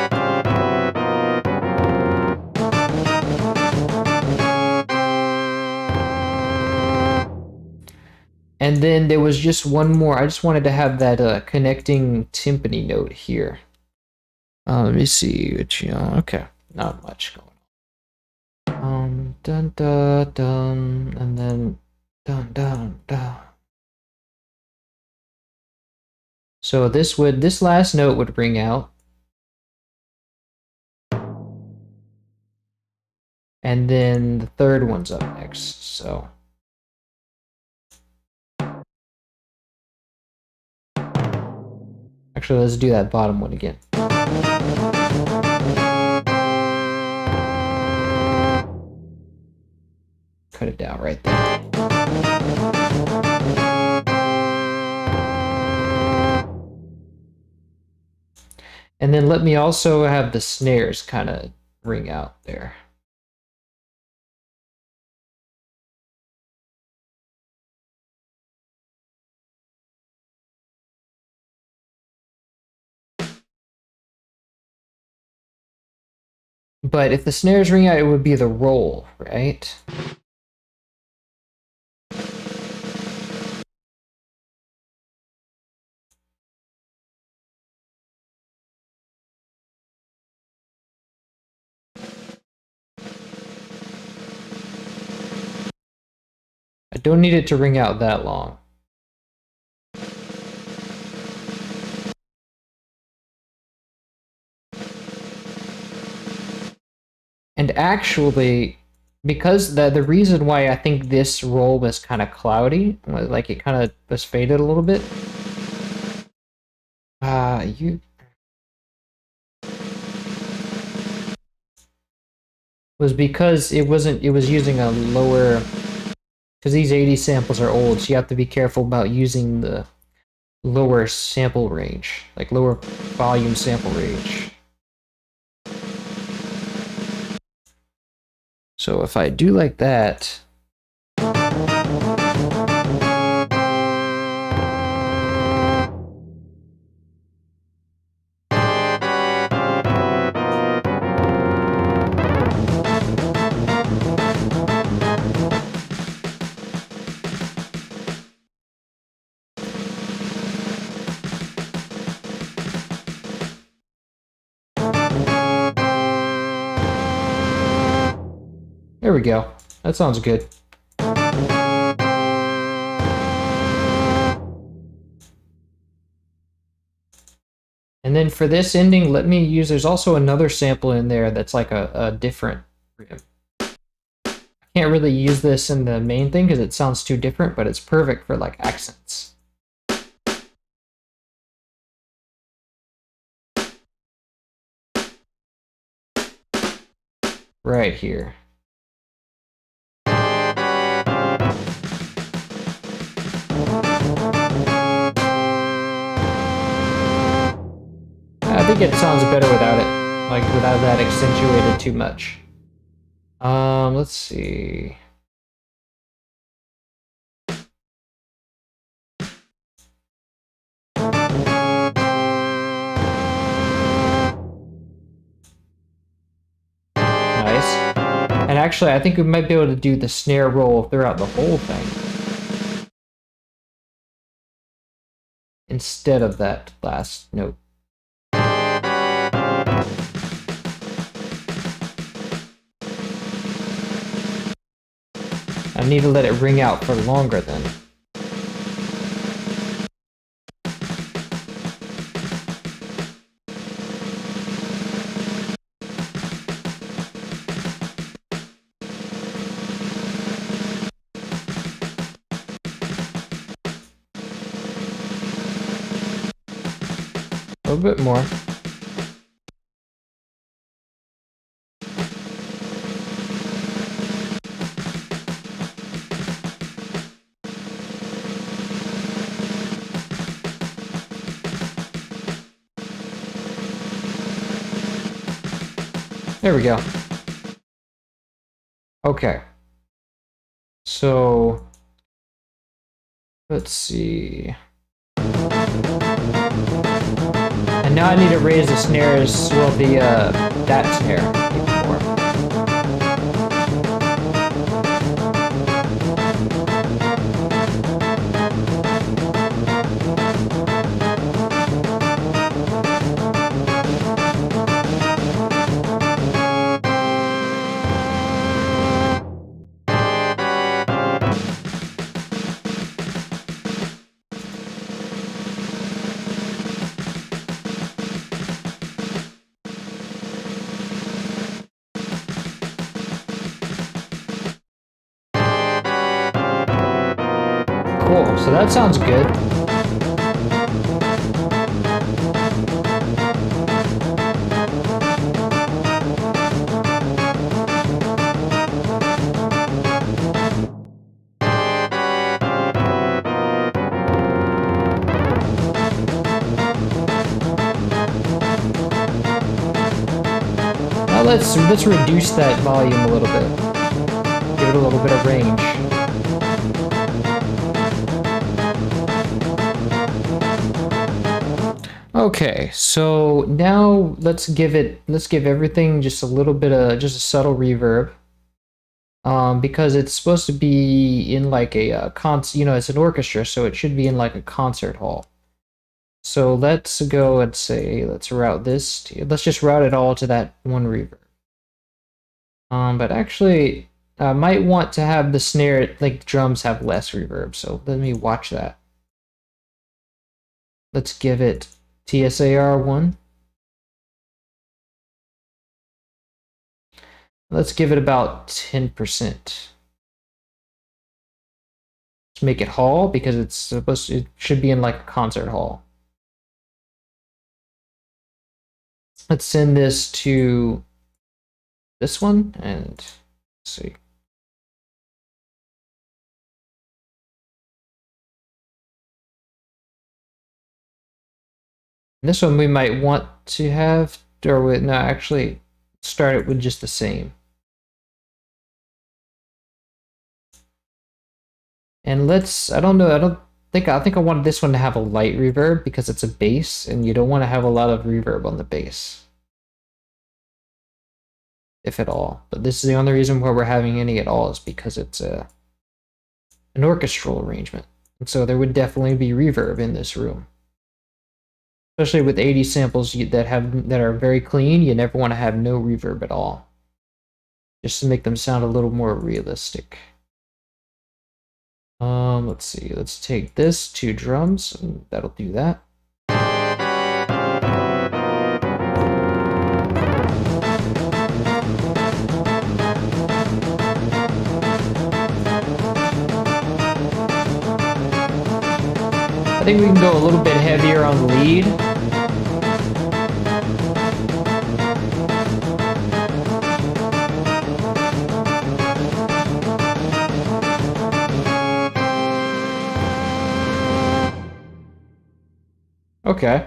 And then there was just one more. I just wanted to have that connecting timpani note here. Let me see. Okay, not much going on. Dun dun dun, and then dun dun dun. So this last note would ring out, and then the third one's up next. So. Actually, let's do that bottom one again. Cut it down right there. And then let me also have the snares kind of ring out there. But if the snares ring out, it would be the roll, right? I don't need it to ring out that long. And actually, because the reason why I think this roll was kind of cloudy, like it kind of was faded a little bit. Was because it was using a lower, because these 80 samples are old, so you have to be careful about using the lower sample range, like lower volume sample range. So if I do like that, there we go. That sounds good. And then for this ending, let me use, there's also another sample in there that's like a different rhythm. I can't really use this in the main thing because it sounds too different, but it's perfect for like accents. Right here. think it sounds better without it, like without that accentuated too much. Let's see. Nice. And actually, I think we might be able to do the snare roll throughout the whole thing, instead of that last note. I need to let it ring out for longer then. A little bit more. There we go. Okay. So, let's see. And now I need to raise the snares, well, that snare even more. Cool, so that sounds good. Now let's reduce that volume a little bit. Give it a little bit of range. Okay, so now let's give everything just a little bit of just a subtle reverb. Because it's supposed to be in like a it's an orchestra, so it should be in like a concert hall. So let's go and say, let's just route it all to that one reverb. But actually, I might want to have the snare, like drums, have less reverb, so let me watch that. Let's give it TSAR 1. Let's give it about 10%. Let's make it hall, because it should be in like a concert hall. Let's send this to this one, and let's see. This one we might want to have, no, actually start it with just the same. And I think I wanted this one to have a light reverb because it's a bass, and you don't want to have a lot of reverb on the bass, if at all. But this is the only reason why we're having any at all, is because it's an orchestral arrangement, and so there would definitely be reverb in this room. Especially with 80 samples that are very clean, you never want to have no reverb at all, just to make them sound a little more realistic. Let's see. Let's take this to drums, and that'll do that. I think we can go a little bit heavier on the lead. Okay.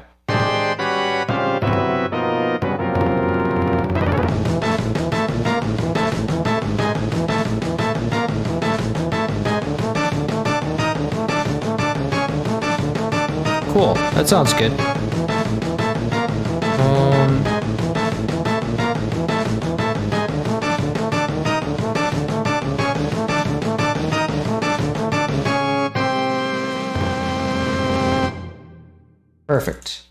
Cool. That sounds good. Perfect.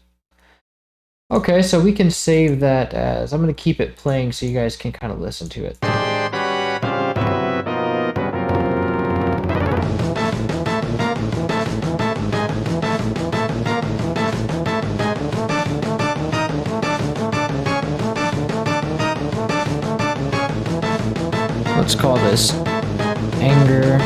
Okay, so we can save that as... I'm going to keep it playing so you guys can kind of listen to it. Let's call this anger.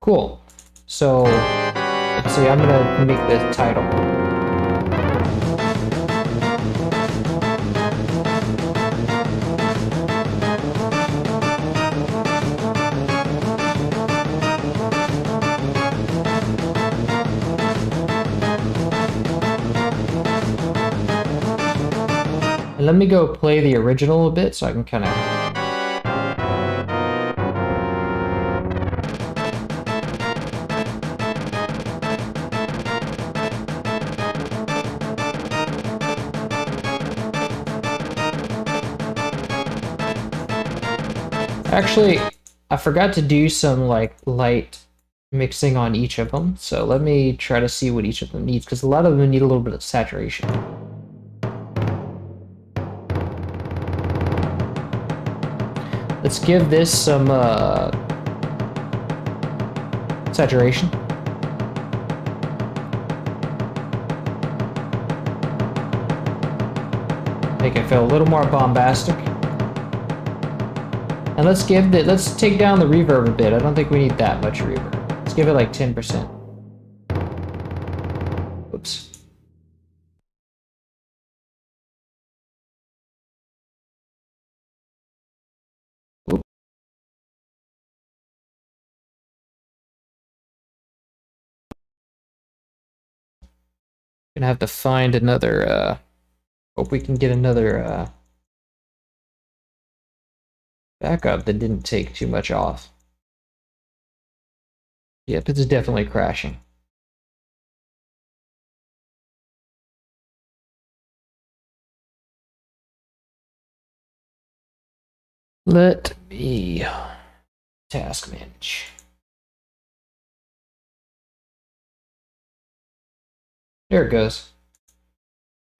Cool. So, let's see, I'm gonna make the title. And let me go play the original a bit so I can kind of... Actually, I forgot to do some like light mixing on each of them, so let me try to see what each of them needs, because a lot of them need a little bit of saturation. Let's give this some saturation. Make it feel a little more bombastic. And let's take down the reverb a bit. I don't think we need that much reverb. Let's give it like 10%. Oops. Oop. Gonna have to find another, hope we can get another, backup that didn't take too much off. Yep, it's definitely crashing. Let me task manage. There it goes.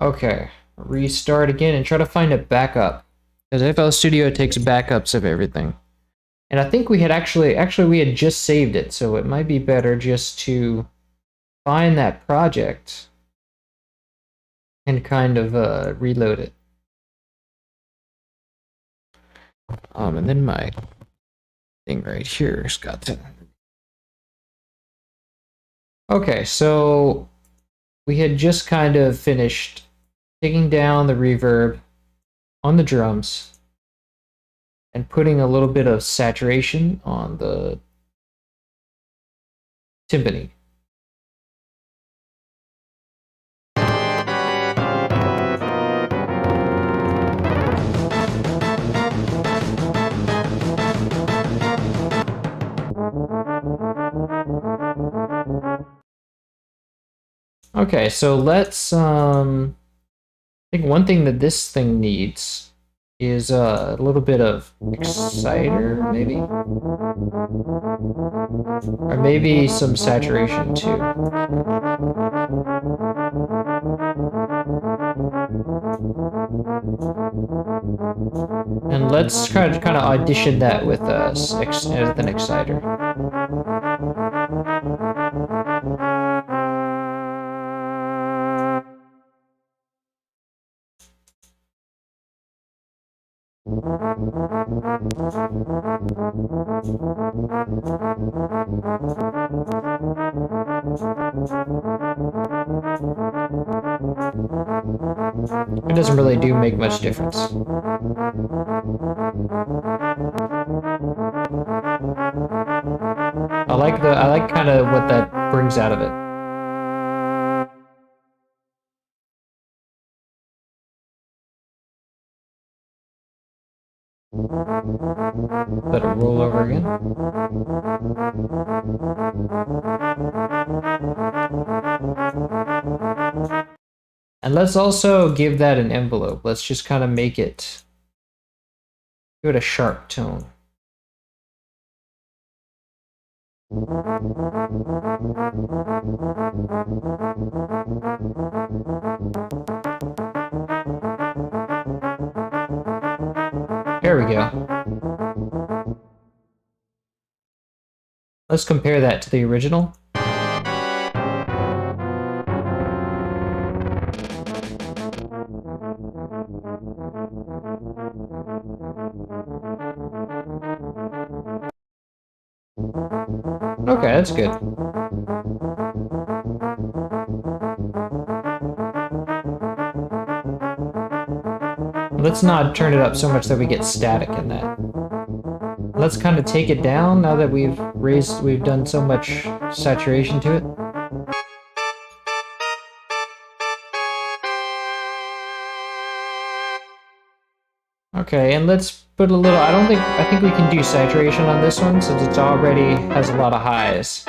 Okay, restart again and try to find a backup. Because FL Studio takes backups of everything. And I think we had actually we had just saved it, so it might be better just to find that project and kind of reload it. And then my thing right here's got to... Okay, so we had just kind of finished taking down the reverb on the drums and putting a little bit of saturation on the timpani. Okay, so let's I think one thing that this thing needs is a little bit of exciter, maybe? Or maybe some saturation too. And let's kind of audition that with an exciter. It doesn't really make much difference. I like kind of what that brings out of it. Let it roll over again. And let's also give that an envelope. Let's just kind of make it, give it a sharp tone. There we go. Let's compare that to the original. Okay, that's good. Let's not turn it up so much that we get static in that. Let's kind of take it down now that we've done so much saturation to it. Okay, and let's put a little, I think we can do saturation on this one since it's already has a lot of highs.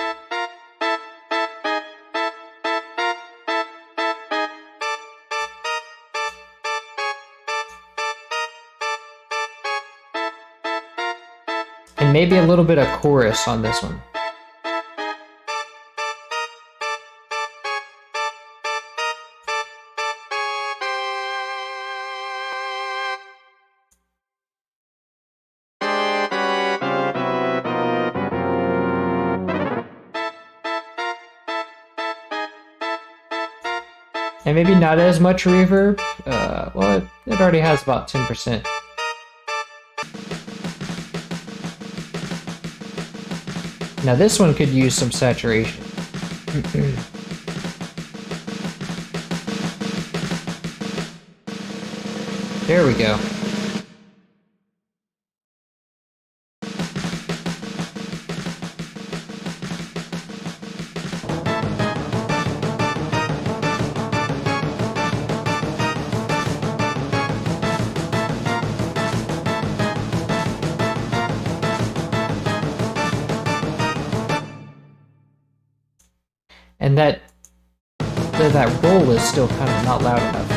And maybe a little bit of chorus on this one. And maybe not as much reverb. Well, it already has about 10%. Now this one could use some saturation. There we go. And that roll is still kind of not loud enough.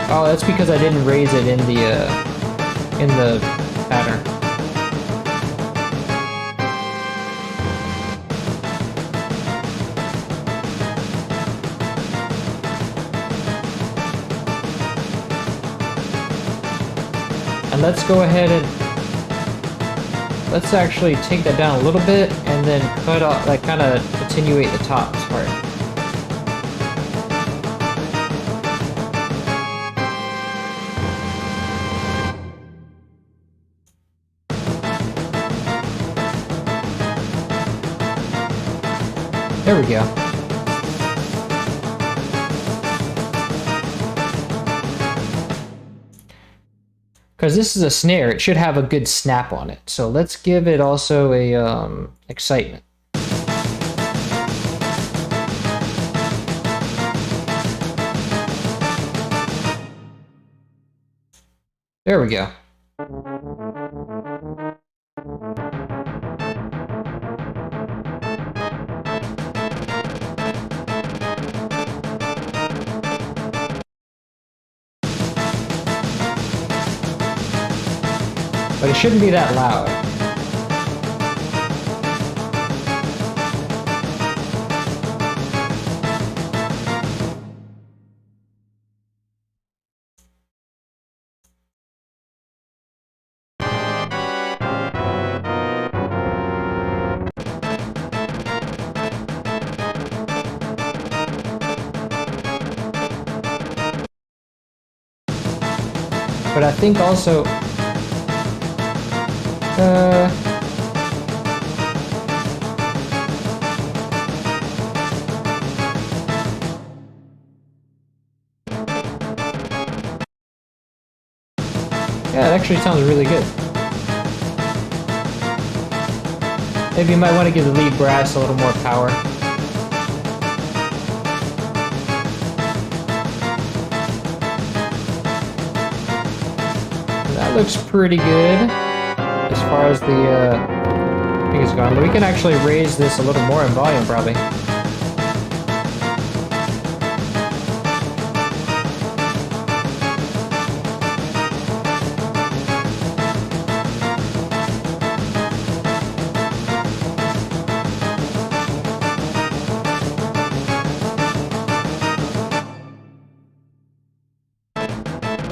Oh, that's because I didn't raise it in the pattern. And let's go ahead and let's actually take that down a little bit and then cut off, like kind of attenuate the top part. There we go. Because this is a snare, it should have a good snap on it. So let's give it also a excitement. There we go. But it shouldn't be that loud. But I think also actually sounds really good. Maybe you might want to give the lead brass a little more power. That looks pretty good as far as the thing is gone. But we can actually raise this a little more in volume, probably.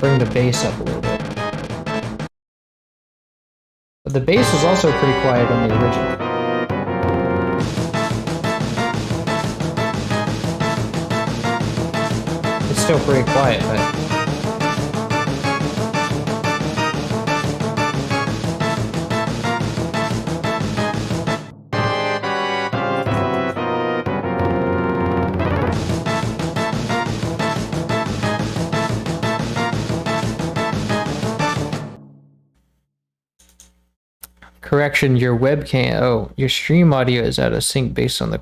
Bring the bass up a little bit. But the bass was also pretty quiet in the original. It's still pretty quiet, but... Correction, your webcam, oh, your stream audio is out of sync based on the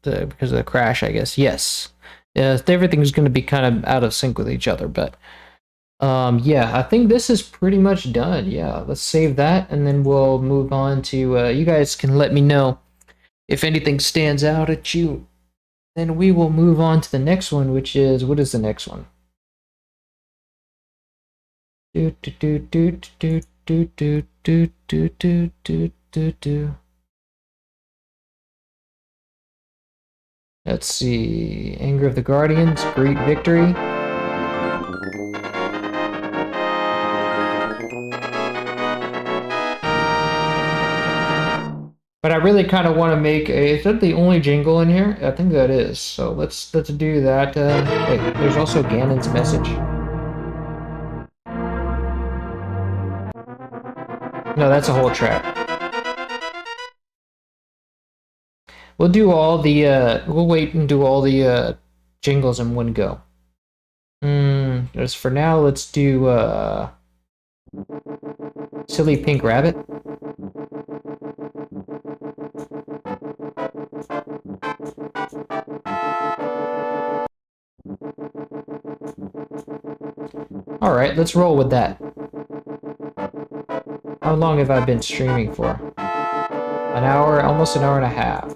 because of the crash, I guess. Yes. Everything's going to be kind of out of sync with each other, but yeah, I think this is pretty much done. Yeah, let's save that, and then we'll move on to, you guys can let me know if anything stands out at you. Then we will move on to the next one, which is, what is the next one? Do do do do do do do do do do do do do. Let's see. Anger of the Guardians, Great Victory. But I really kind of want to make a, is that the only jingle in here? I think that is. So let's do that. Wait, there's also Ganon's message. No, that's a whole track. We'll do all the, we'll wait and do all the jingles in one go. As for now, let's do Silly Pink Rabbit. Alright, let's roll with that. How long have I been streaming for? An hour, almost an hour and a half.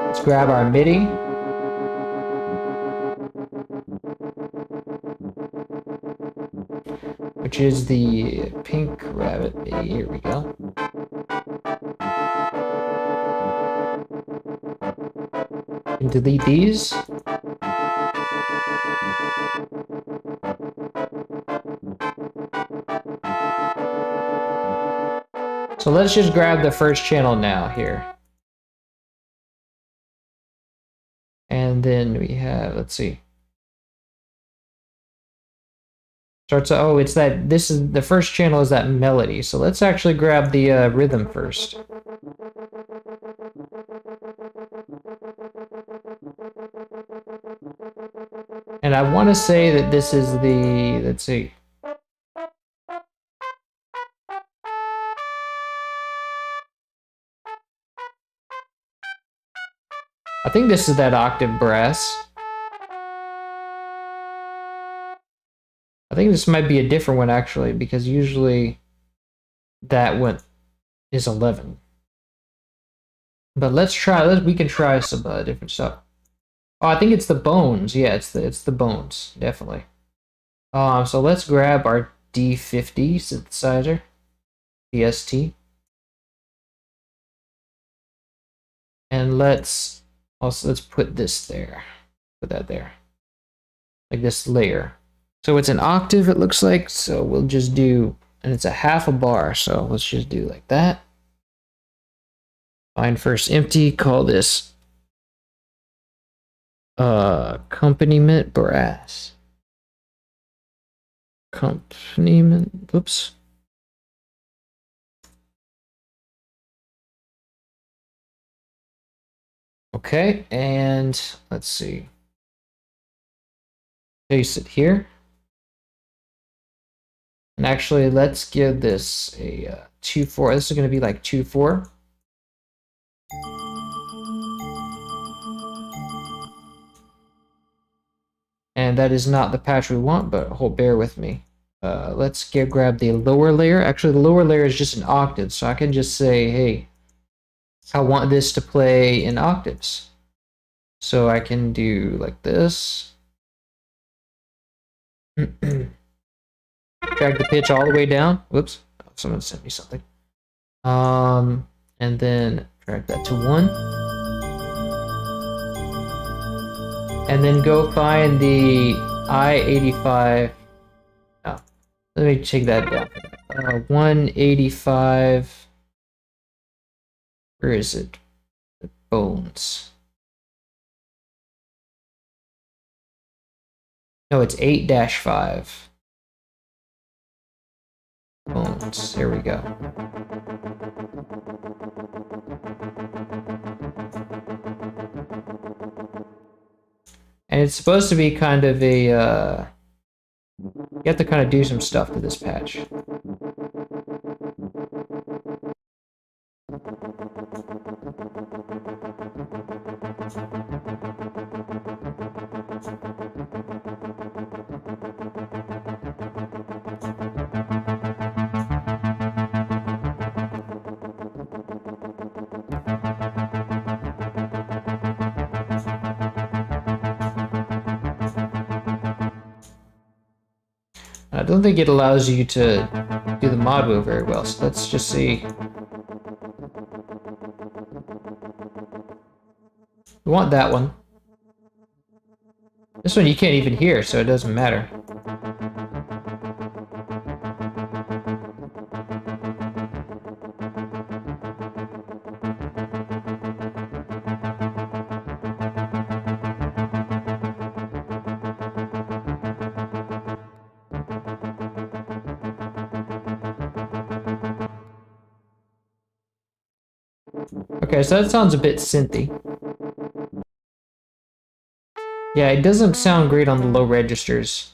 Let's grab our MIDI. Which is the Pink Rabbit MIDI. Here we go. And delete these. So let's just grab the first channel now here. And then we have, let's see. Starts, oh, it's that, this is, the first channel is that melody. So let's actually grab the rhythm first. And I want to say that this is the, let's see. I think this is that octave brass. I think this might be a different one actually, because usually that one is 11. But let's try, we can try some different stuff. Oh, I think it's the bones. Yeah, it's the bones, definitely. So let's grab our D50 synthesizer, DST. And let's put this there. Put that there. Like this layer. So it's an octave, it looks like. So we'll just do, and it's a half a bar. So let's just do like that. Find first empty, call this accompaniment brass. Accompaniment, whoops. Okay, and let's see. Paste it here. And actually, let's give this a 2-4. This is going to be like 2-4. And that is not the patch we want, but bear with me. Let's grab the lower layer. Actually, the lower layer is just an octave, so I can just say, hey, I want this to play in octaves. So I can do like this. Drag the pitch all the way down. Whoops, someone sent me something. And then drag that to 1. And then go find the I-85. Oh, let me take that down. 185. Where is it? The bones. No, it's 8-5. Bones. There we go. And it's supposed to be kind of a, you have to kind of do some stuff to this patch. I don't think it allows you to do the mod wheel very well, so let's just see. We want that one. This one you can't even hear, so it doesn't matter. Okay, so that sounds a bit synthy. Yeah, it doesn't sound great on the low registers.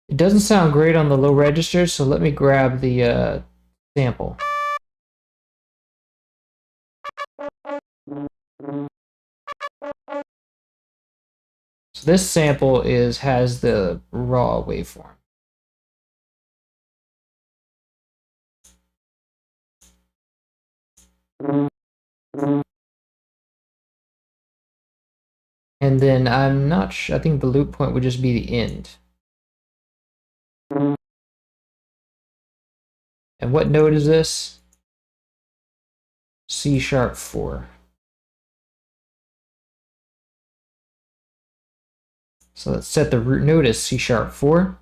It doesn't sound great on the low registers, so let me grab the sample. So this sample has the raw waveform. And then I'm not sure, I think the loop point would just be the end. And what note is this? C#4. So let's set the root note as C#4.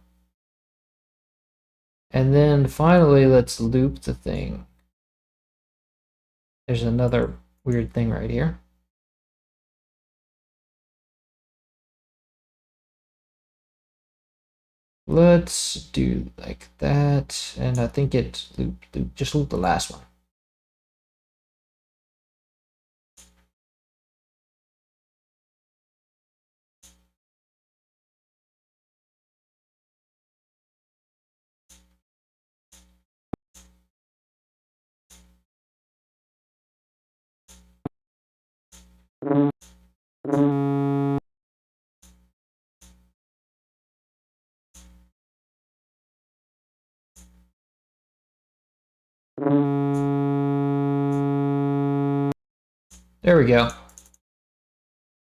And then finally, let's loop the thing. There's another weird thing right here. Let's do like that, and I think it just loop the last one. There we go.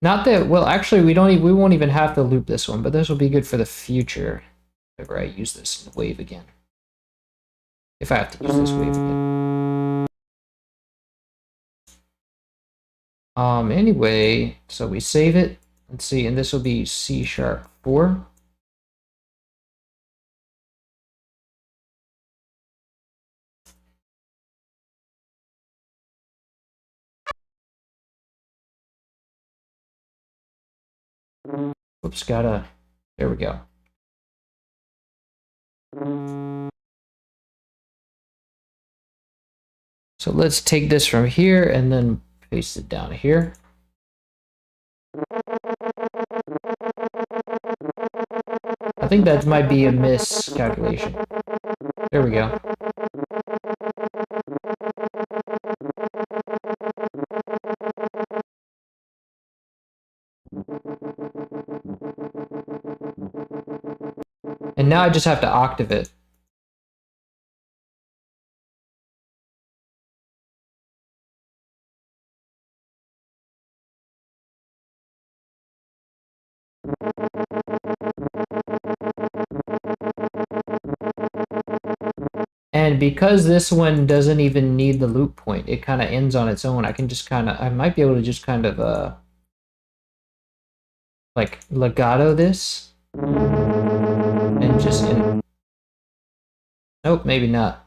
Not that, well, actually, we won't even have to loop this one, but this will be good for the future. Whenever I use this wave again. If I have to use this wave again. Anyway, so we save it. Let's see, and this will be C#4. Oops, there we go. So let's take this from here and then paste it down here. I think that might be a miscalculation. There we go. And now I just have to octave it. And because this one doesn't even need the loop point, it kind of ends on its own. I can just I might be able to just kind of, like legato this. And just nope, maybe not.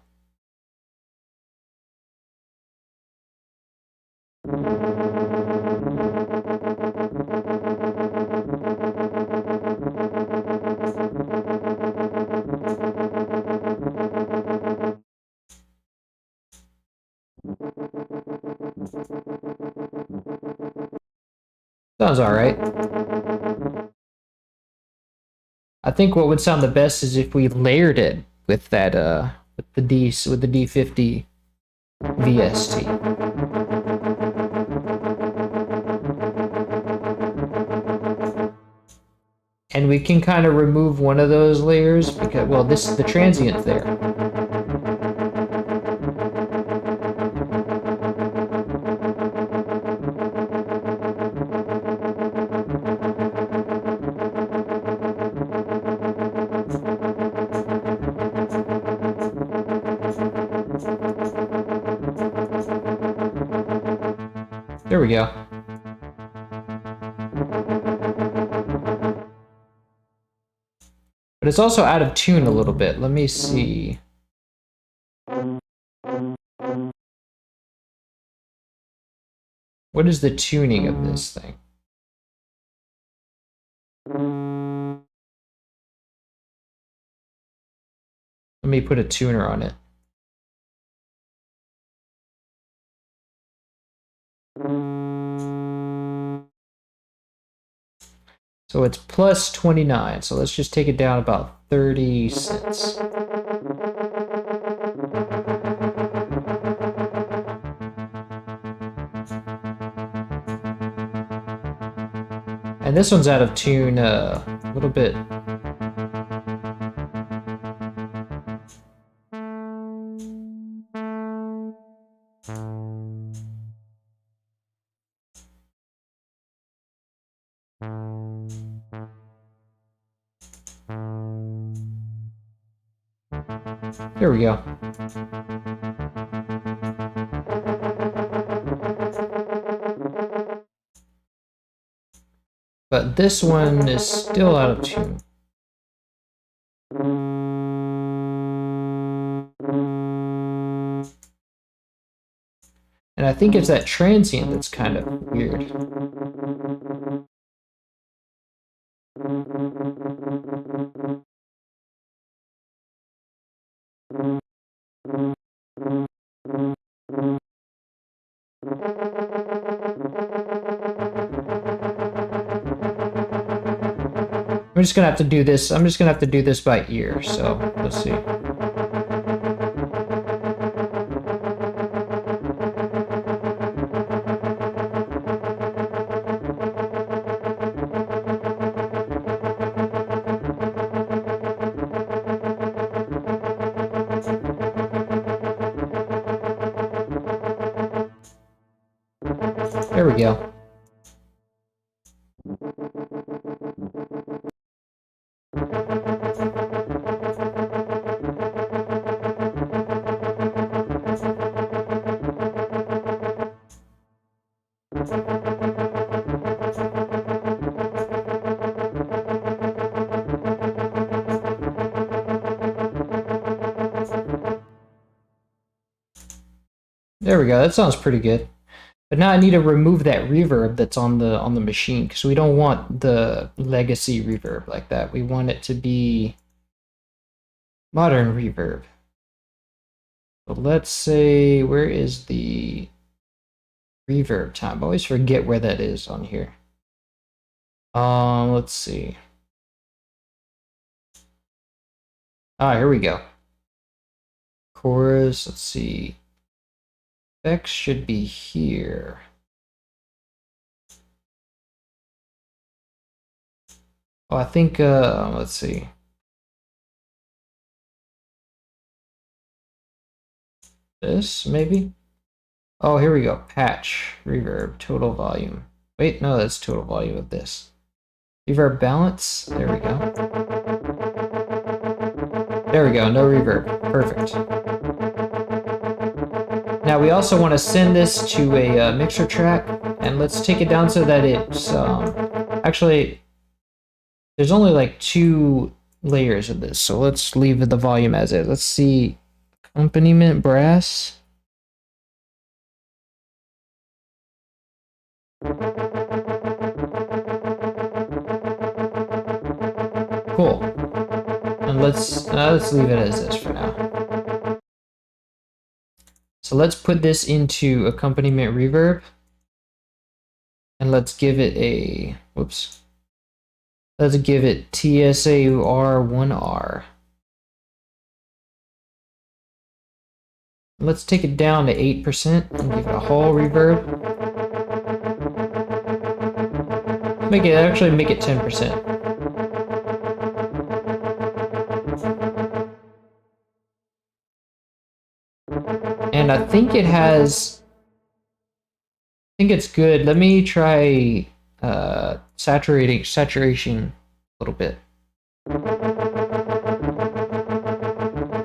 Sounds all right. I think what would sound the best is if we layered it with that with the D50 VST. And we can kind of remove one of those layers because, well, the transient's there. There we go. But it's also out of tune a little bit. Let me see. What is the tuning of this thing? Let me put a tuner on it. So it's plus 29. So let's just take it down about 30 cents. And this one's out of tune a little bit. There we go. But this one is still out of tune. And I think it's that transient that's kind of weird. I'm just gonna have to do this. I'm just gonna have to do this by ear. So let's see. There we go. There we go. That sounds pretty good. But now I need to remove that reverb that's on the machine because we don't want the legacy reverb like that. We want it to be modern reverb. So let's say, where is the reverb time? I always forget where that is on here. Let's see. Ah, here we go. Chorus, let's see. Effects should be here. Oh, I think, let's see. This, maybe? Oh, here we go. Patch, reverb, total volume. Wait, no, that's total volume of this. Reverb balance, there we go. There we go, no reverb, perfect. Now we also want to send this to a mixer track, and let's take it down so that it's, actually, there's only like 2 layers of this, so let's leave the volume as is. Let's see, accompaniment brass. Cool. And let's leave it as this for now. So let's put this into accompaniment reverb, and let's give it a, whoops. Let's give it TSAR1R. Let's take it down to 8% and give it a whole reverb. Make it 10%. And I think it has, I think it's good. Let me try saturation a little bit.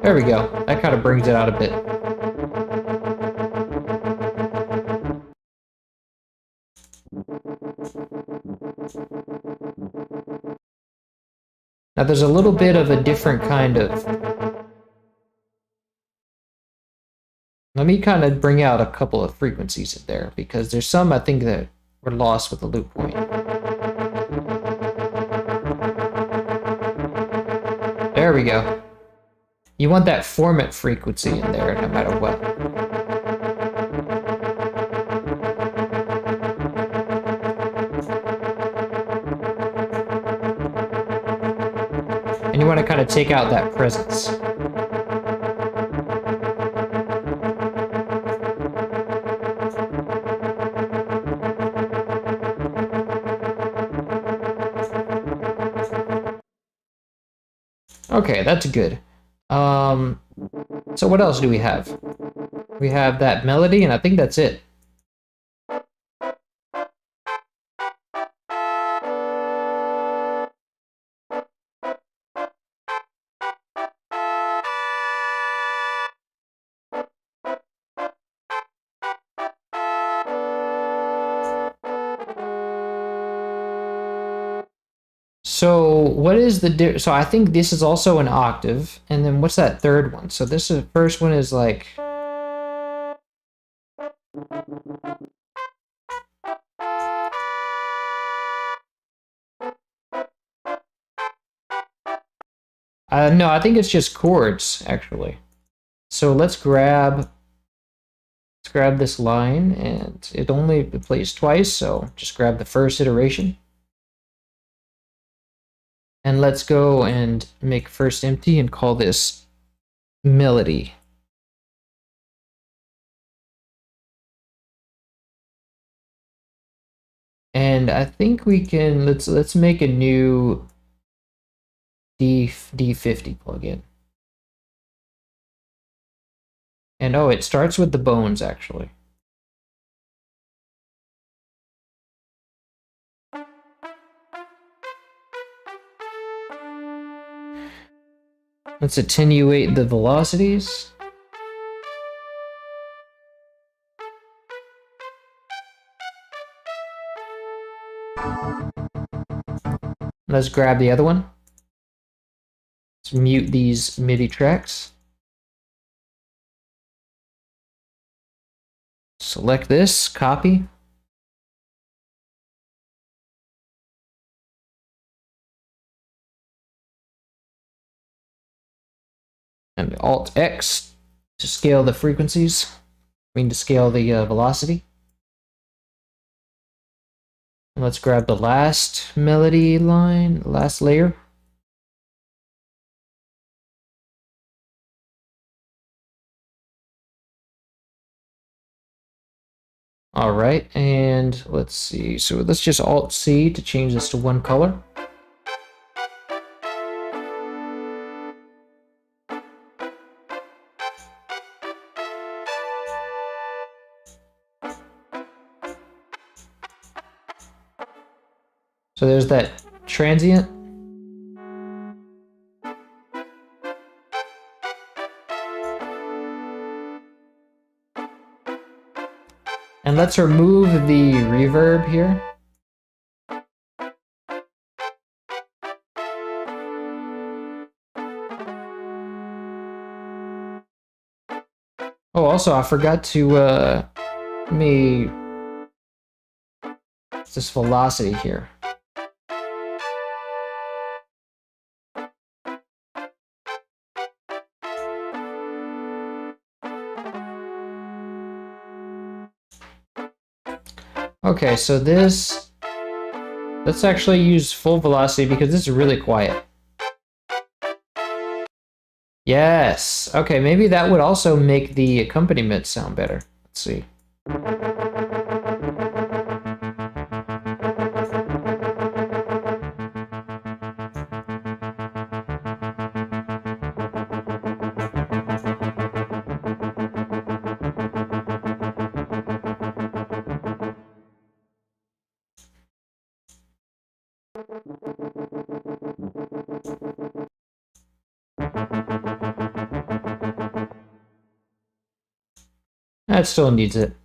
There we go. That kind of brings it out a bit. Now there's a little bit of a different kind of... Let me kind of bring out a couple of frequencies in there, because there's some I think that were lost with the loop point. There we go. You want that format frequency in there no matter what. And you want to kind of take out that presence. Okay, that's good. So what else do we have? We have that melody, and I think that's it. So what is the so I think this is also an octave, and then what's that third one? So this is first one is like no, I think it's just chords actually. So let's grab this line, and it only plays twice, so just grab the first iteration. And let's go and make first empty and call this melody. And I think we can let's make a new D50 plugin. And oh, it starts with the bones actually. Let's attenuate the velocities. Let's grab the other one. Let's mute these MIDI tracks. select this, copy. And Alt-X to scale the frequencies. I mean, to scale the velocity. And let's grab the last melody line, last layer. All right, and let's see. So let's just Alt-C to change this to one color. So there's that transient. And let's remove the reverb here. Oh, also, I forgot to, this velocity here. Okay, so let's actually use full velocity because this is really quiet. Yes. Okay, maybe that would also make the accompaniment sound better. Let's see. That still needs it.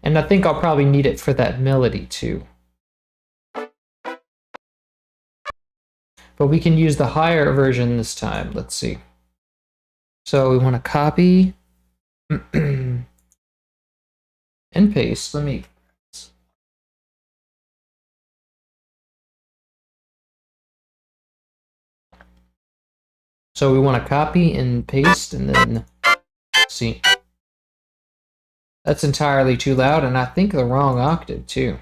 And I think I'll probably need it for that melody too. But we can use the higher version this time. Let's see. So we want to copy and paste. So we want to copy and paste and then see. That's entirely too loud, and I think the wrong octave too.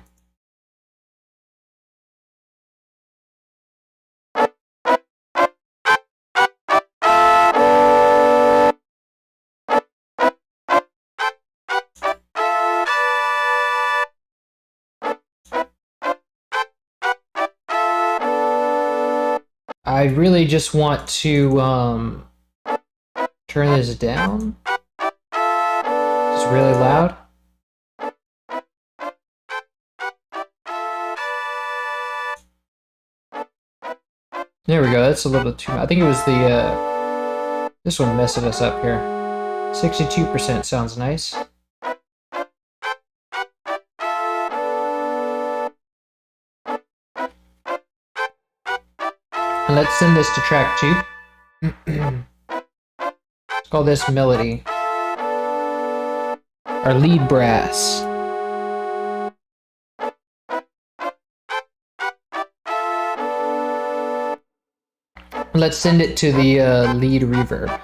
I really just want to turn this down. It's really loud. There we go. That's a little bit too. I think it was the this one messing us up here. 62% sounds nice. And let's send this to track 2. Let's call this melody. Our lead brass. Let's send it to the lead reverb.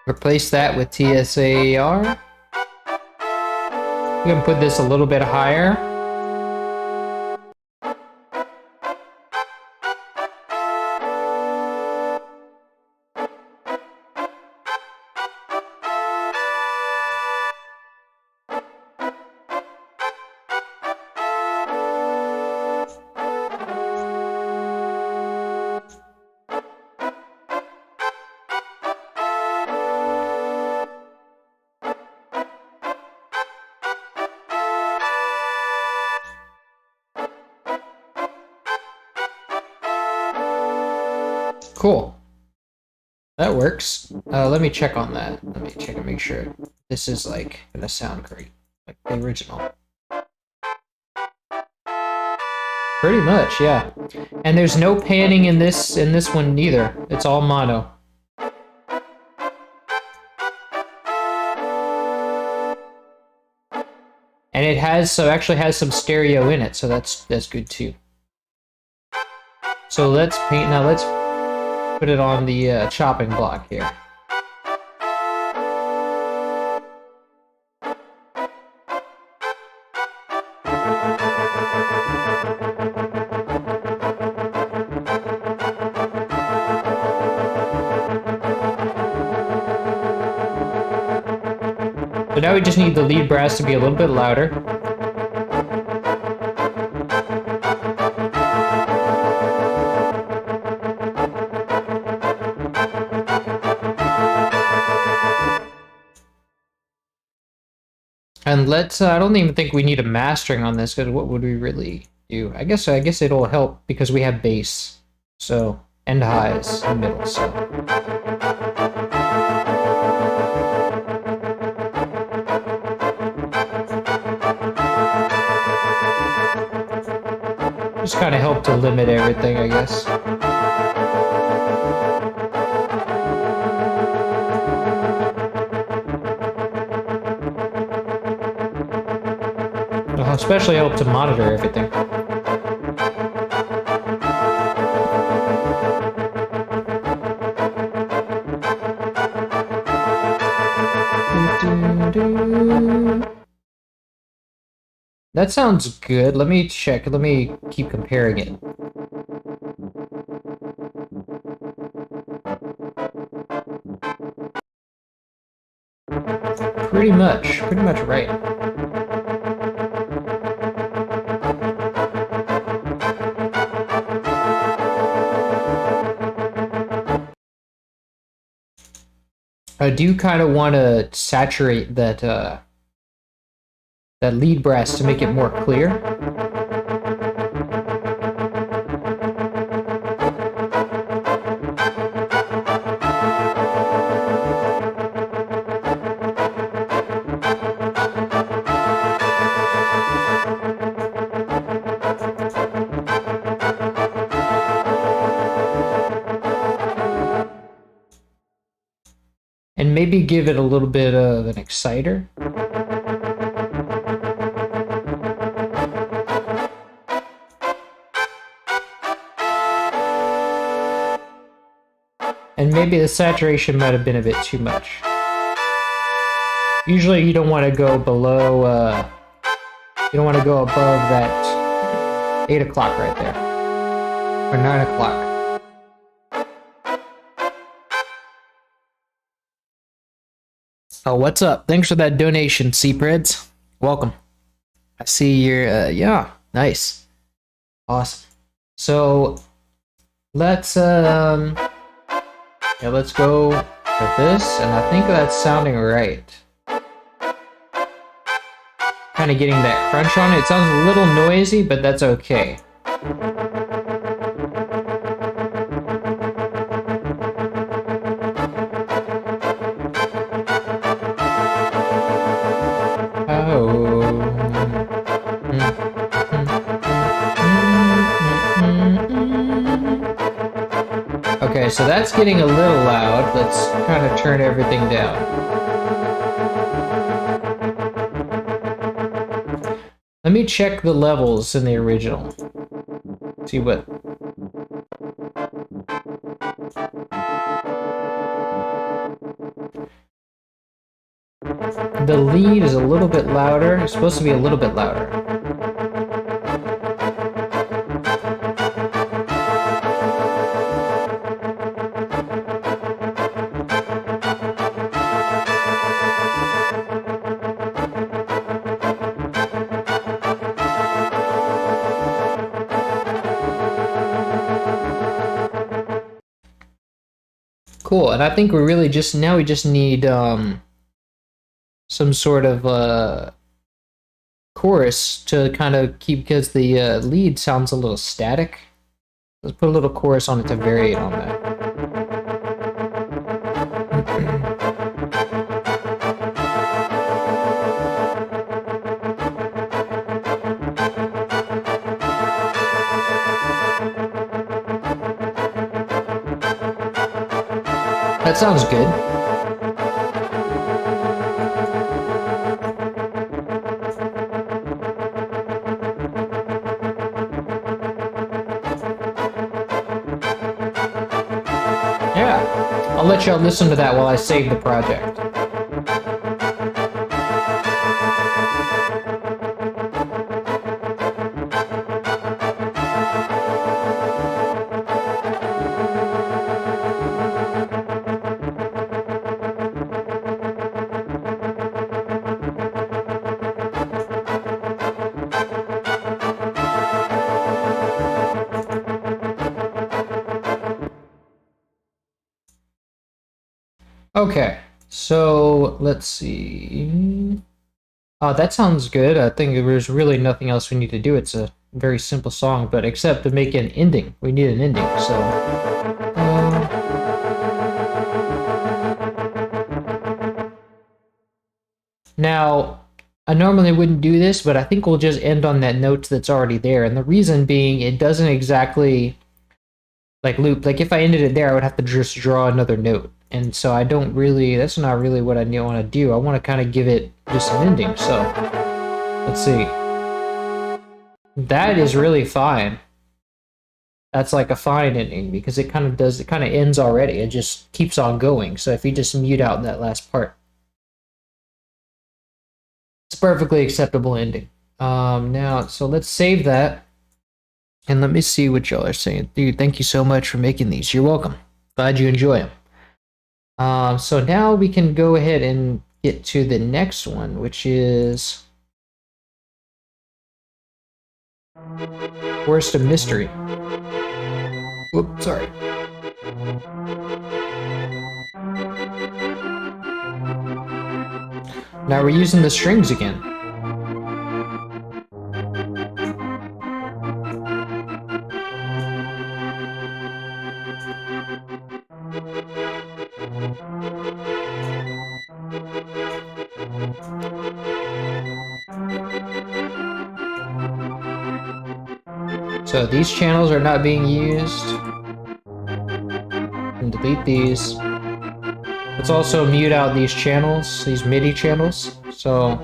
Replace that with TSAR. We can put this a little bit higher. Cool. That works. Let me check on that. Let me check and make sure this is like gonna sound great, like the original. Pretty much, yeah. And there's no panning in this one neither. It's all mono. And it actually has some stereo in it, so that's good too. So let's put it on the chopping block here. So now we just need the lead brass to be a little bit louder. And I don't even think we need a mastering on this, because what would we really do? I guess it'll help because we have bass. So, and highs in the middle, so. Just kind of help to limit everything, I guess. It'll especially help to monitor everything. That sounds good. Let me check. Let me keep comparing it. Pretty much right. I do kind of want to saturate that that lead brass to make it more clear. And maybe give it a little bit of an exciter. And maybe the saturation might have been a bit too much. Usually you don't want to go below, you don't want to go above that 8 o'clock right there. Or 9 o'clock. Oh, what's up? Thanks for that donation, Seapreds. Welcome. I see you're, yeah, nice. Awesome. So, let's go with this, and I think that's sounding right. Kind of getting that crunch on it. It sounds a little noisy, but that's okay. Okay, so that's getting a little loud. Let's kind of turn everything down. Let me check the levels in the original. See what... The lead is a little bit louder. It's supposed to be a little bit louder. Cool, and I think we really just need some sort of chorus to kind of keep, because the lead sounds a little static. Let's put a little chorus on it to vary it on that. that sounds good. Yeah, I'll let y'all listen to that while I save the project. Okay, so let's see. That sounds good. I think there's really nothing else we need to do. It's a very simple song, but except to make an ending. We need an ending, so... Now, I normally wouldn't do this, but I think we'll just end on that note that's already there. And the reason being, it doesn't exactly like loop. Like if I ended it there, I would have to just draw another note. And so I don't really, that's not really what I want to do. I want to kind of give it just an ending. So let's see. That is really fine. That's like a fine ending because it kind of ends already. It just keeps on going. So if you just mute out that last part, it's a perfectly acceptable ending. Now, so let's save that. And let me see what y'all are saying. Dude, thank you so much for making these. You're welcome. Glad you enjoy them. So now we can go ahead and get to the next one, which is Worst of Mystery. Whoops, sorry. Now we're using the strings again. So these channels are not being used. And delete these. Let's also mute out these channels, these MIDI channels. So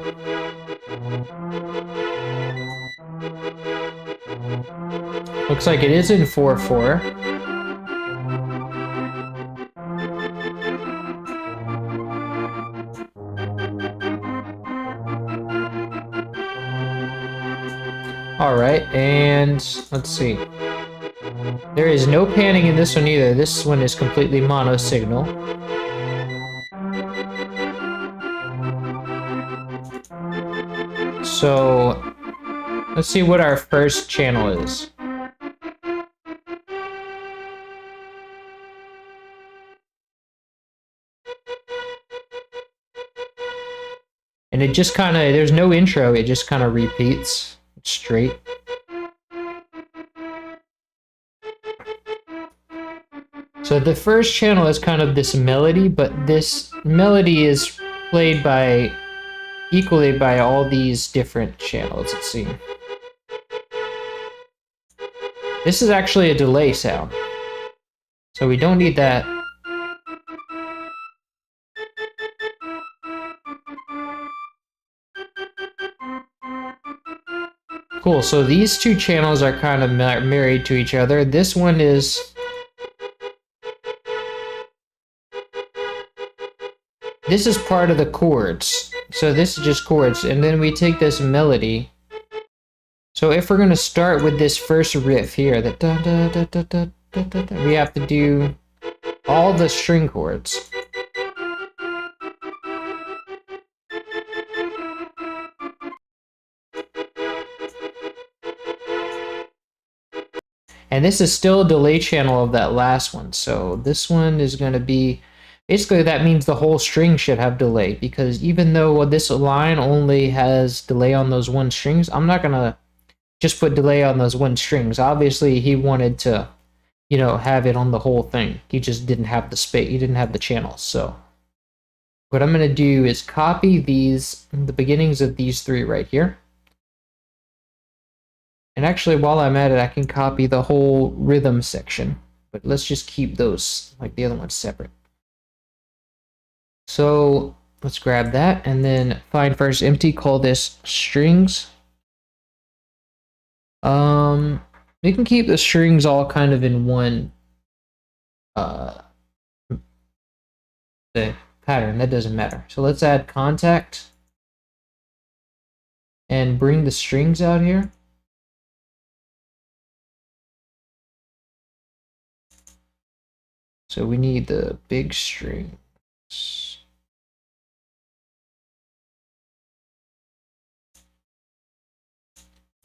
looks like it is in 4/4. Alright, and let's see. There is no panning in this one either. This one is completely mono signal. So let's see what our first channel is. And it just kind of, there's no intro, it just kind of repeats straight. So the first channel is kind of this melody, but this melody is played by equally by all these different channels. Let's see. This is actually a delay sound, so we don't need that. Cool, so these two channels are kind of married to each other. This one is... This is part of the chords. So this is just chords, and then we take this melody. So if we're going to start with this first riff here, that da da da da da da da da, we have to do all the string chords. And this is still a delay channel of that last one. So this one is going to be, basically that means the whole string should have delay, because even though this line only has delay on those one strings, I'm not going to just put delay on those one strings. Obviously he wanted to, you know, have it on the whole thing. He just didn't have the space, he didn't have the channels. So what I'm going to do is copy these, the beginnings of these three right here. And actually, while I'm at it, I can copy the whole rhythm section. But let's just keep those, like the other ones, separate. So let's grab that and then find first empty, call this strings. We can keep the strings all kind of in one the pattern, that doesn't matter. So let's add contact and bring the strings out here. So we need the big strings.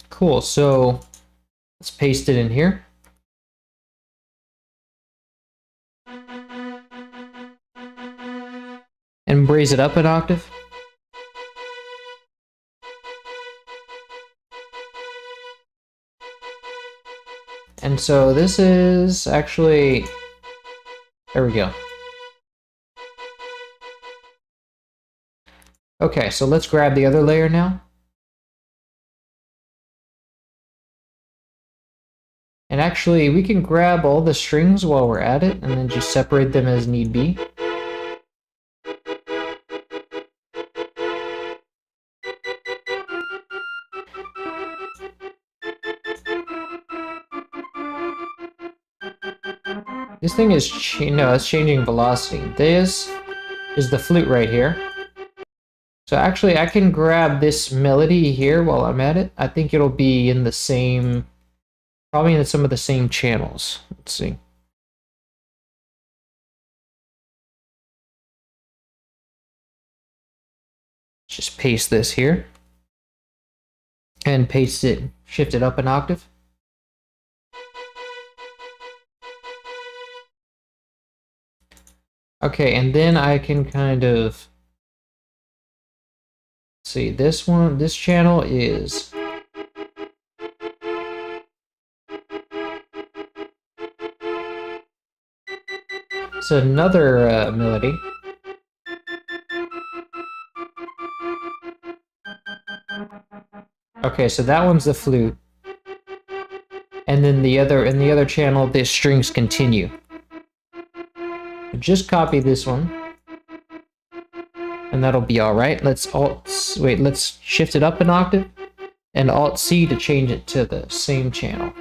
Cool, so let's paste it in here. And raise it up an octave. And so this is actually, there we go. Okay, so let's grab the other layer now. And actually, we can grab all the strings while we're at it, and then just separate them as need be. This thing is, no, it's changing velocity. This is the flute right here. So actually, I can grab this melody here while I'm at it. I think it'll be in the same, probably in some of the same channels. Let's see. Just paste this here. And paste it, shift it up an octave. Okay, and then I can kind of see this one, this channel is it's another melody. Okay, so that one's the flute. And then the other channel, the strings continue. Just copy this one. And that'll be alright. Let's shift it up an octave. And Alt-C to change it to the same channel.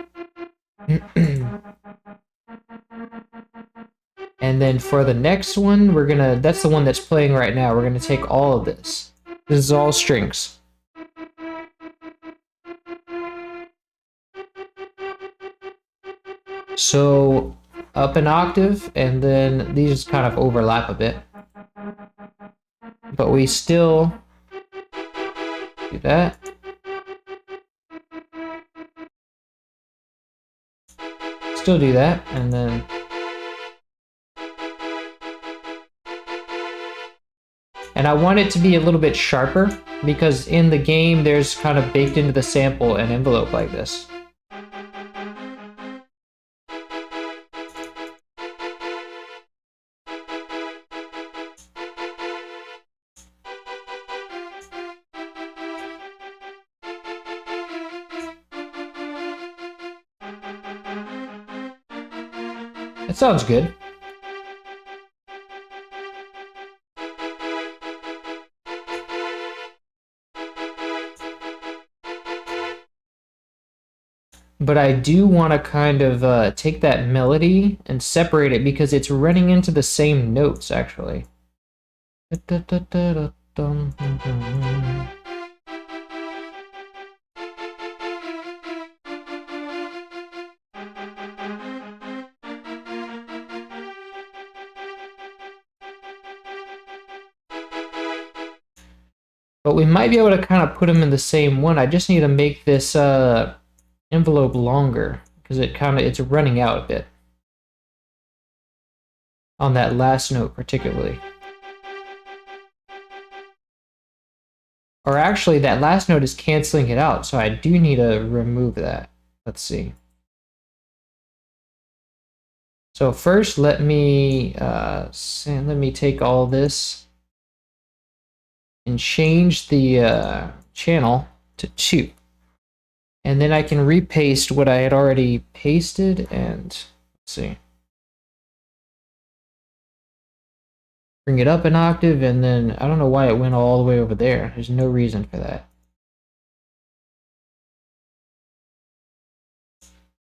And then for the next one, that's the one that's playing right now. We're gonna take all of this. This is all strings. So up an octave, and then these kind of overlap a bit. But we still do that. Still do that, and then and I want it to be a little bit sharper because in the game there's kind of baked into the sample an envelope like this. It sounds good. But I do want to kind of take that melody and separate it because it's running into the same notes, actually. But we might be able to kind of put them in the same one. I just need to make this envelope longer because it's running out a bit on that last note particularly. Or actually that last note is canceling it out, so I do need to remove that. Let's see. So first let me take all this and change the channel to 2. And then I can repaste what I had already pasted, and let's see. bring it up an octave, and then I don't know why it went all the way over there. There's no reason for that.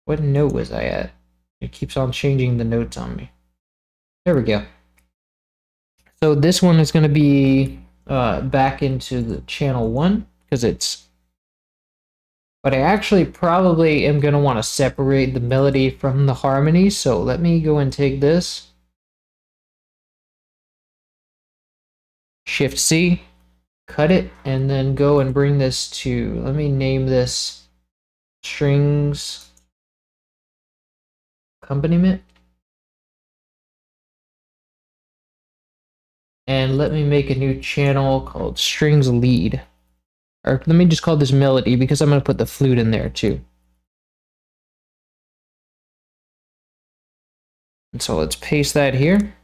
What note was I at? It keeps on changing the notes on me. There we go. So this one is going to be back into the channel 1 because it's... But I actually probably am going to want to separate the melody from the harmony, so let me go and take this. Shift C, cut it, and then go and bring this to... Let me name this strings accompaniment. And let me make a new channel called strings lead. Or let me just call this melody because I'm going to put the flute in there too. And so let's paste that here.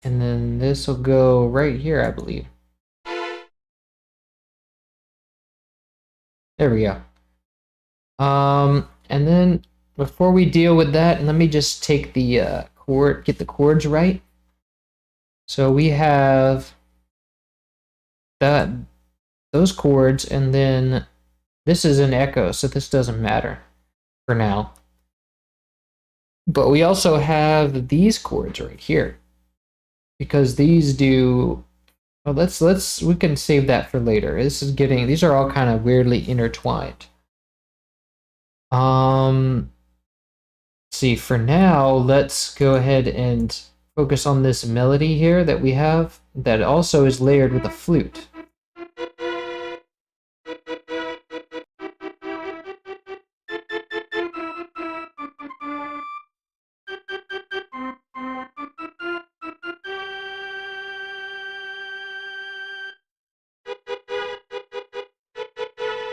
And then this will go right here, I believe. There we go. And then before we deal with that, let me just take the get the chords right. So we have those chords, and then this is an echo, so this doesn't matter for now. But we also have these chords right here, because these do... Well, we can save that for later. These are all kind of weirdly intertwined. See, for now, let's go ahead and focus on this melody here that we have that also is layered with a flute.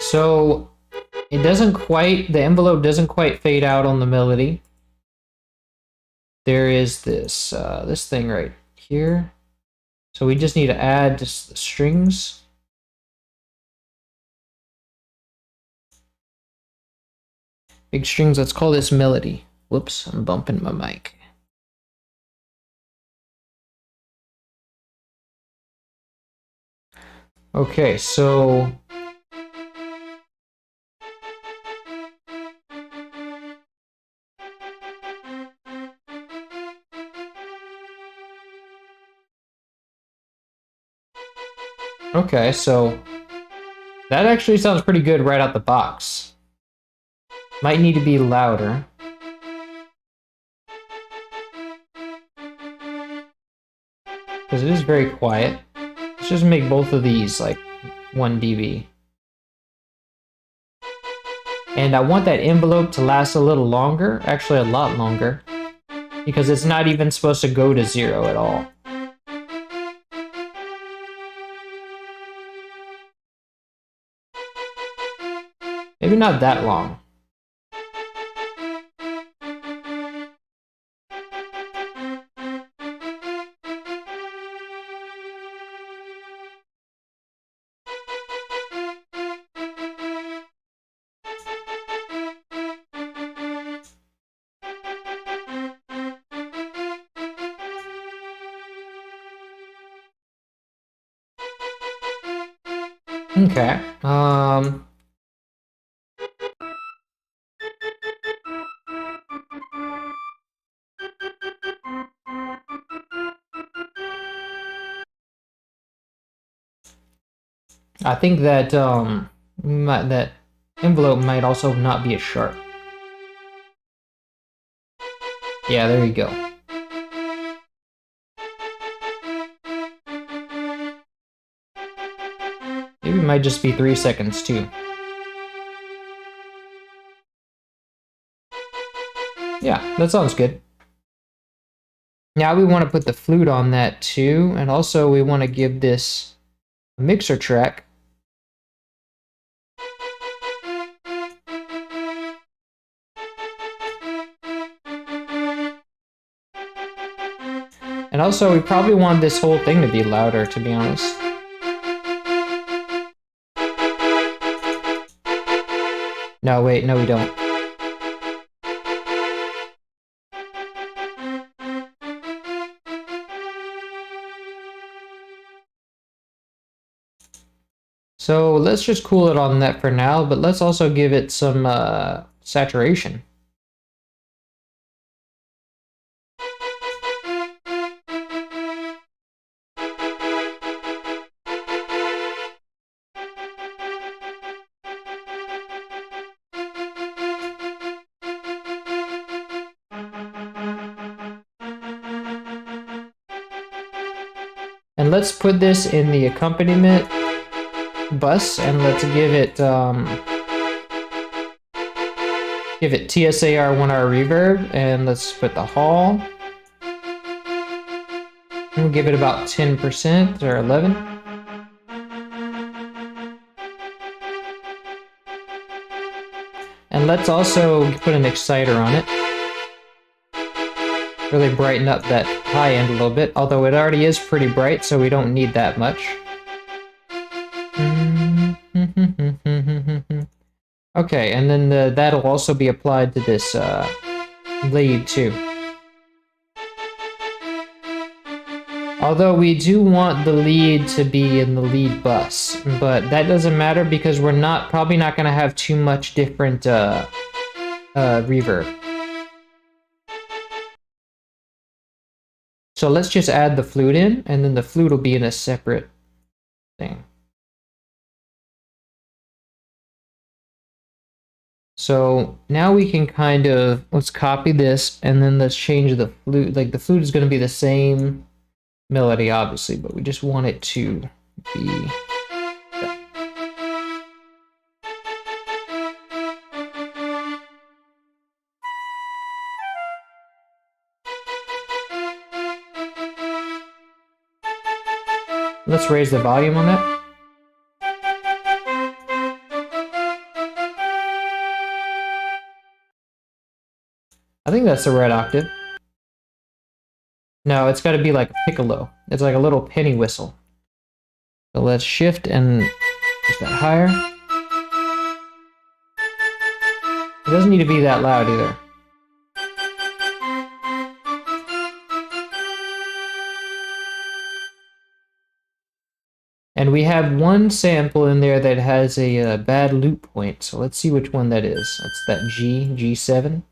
So it doesn't quite, the envelope doesn't quite fade out on the melody. There is this this thing right here. So we just need to add just the strings. Big strings, let's call this melody. Whoops, I'm bumping my mic. Okay, so okay, so that actually sounds pretty good right out the box. Might need to be louder. Because it is very quiet. Let's just make both of these like 1 dB. And I want that envelope to last a little longer, actually a lot longer, because it's not even supposed to go to 0 at all. Maybe not that long. Okay. I think that that envelope might also not be as sharp. Yeah, there you go. Maybe it might just be 3 seconds too. Yeah, that sounds good. Now we want to put the flute on that too, and also we want to give this a mixer track. And also we probably want this whole thing to be louder, to be honest. No, wait, no we don't. So let's just cool it on that for now, but let's also give it some saturation. And let's put this in the accompaniment bus, and let's give it TSAR 1R reverb, and let's put the hall. And we'll give it about 10% or 11. And let's also put an exciter on it. Really brighten up that high end a little bit, although it already is pretty bright, so we don't need that much. Okay, and then that'll also be applied to this lead too. Although we do want the lead to be in the lead bus, but that doesn't matter because we're probably not going to have too much different reverb. So let's just add the flute in, and then the flute will be in a separate thing. So now we can kind of, let's copy this, and then let's change the flute. Like the flute is going to be the same melody, obviously, but we just want it to be... Let's raise the volume on that. I think that's the right octave. No, it's got to be like a piccolo. It's like a little penny whistle. So let's shift and push that higher. It doesn't need to be that loud either. And we have one sample in there that has a bad loop point, so let's see which one that is. That's that G7.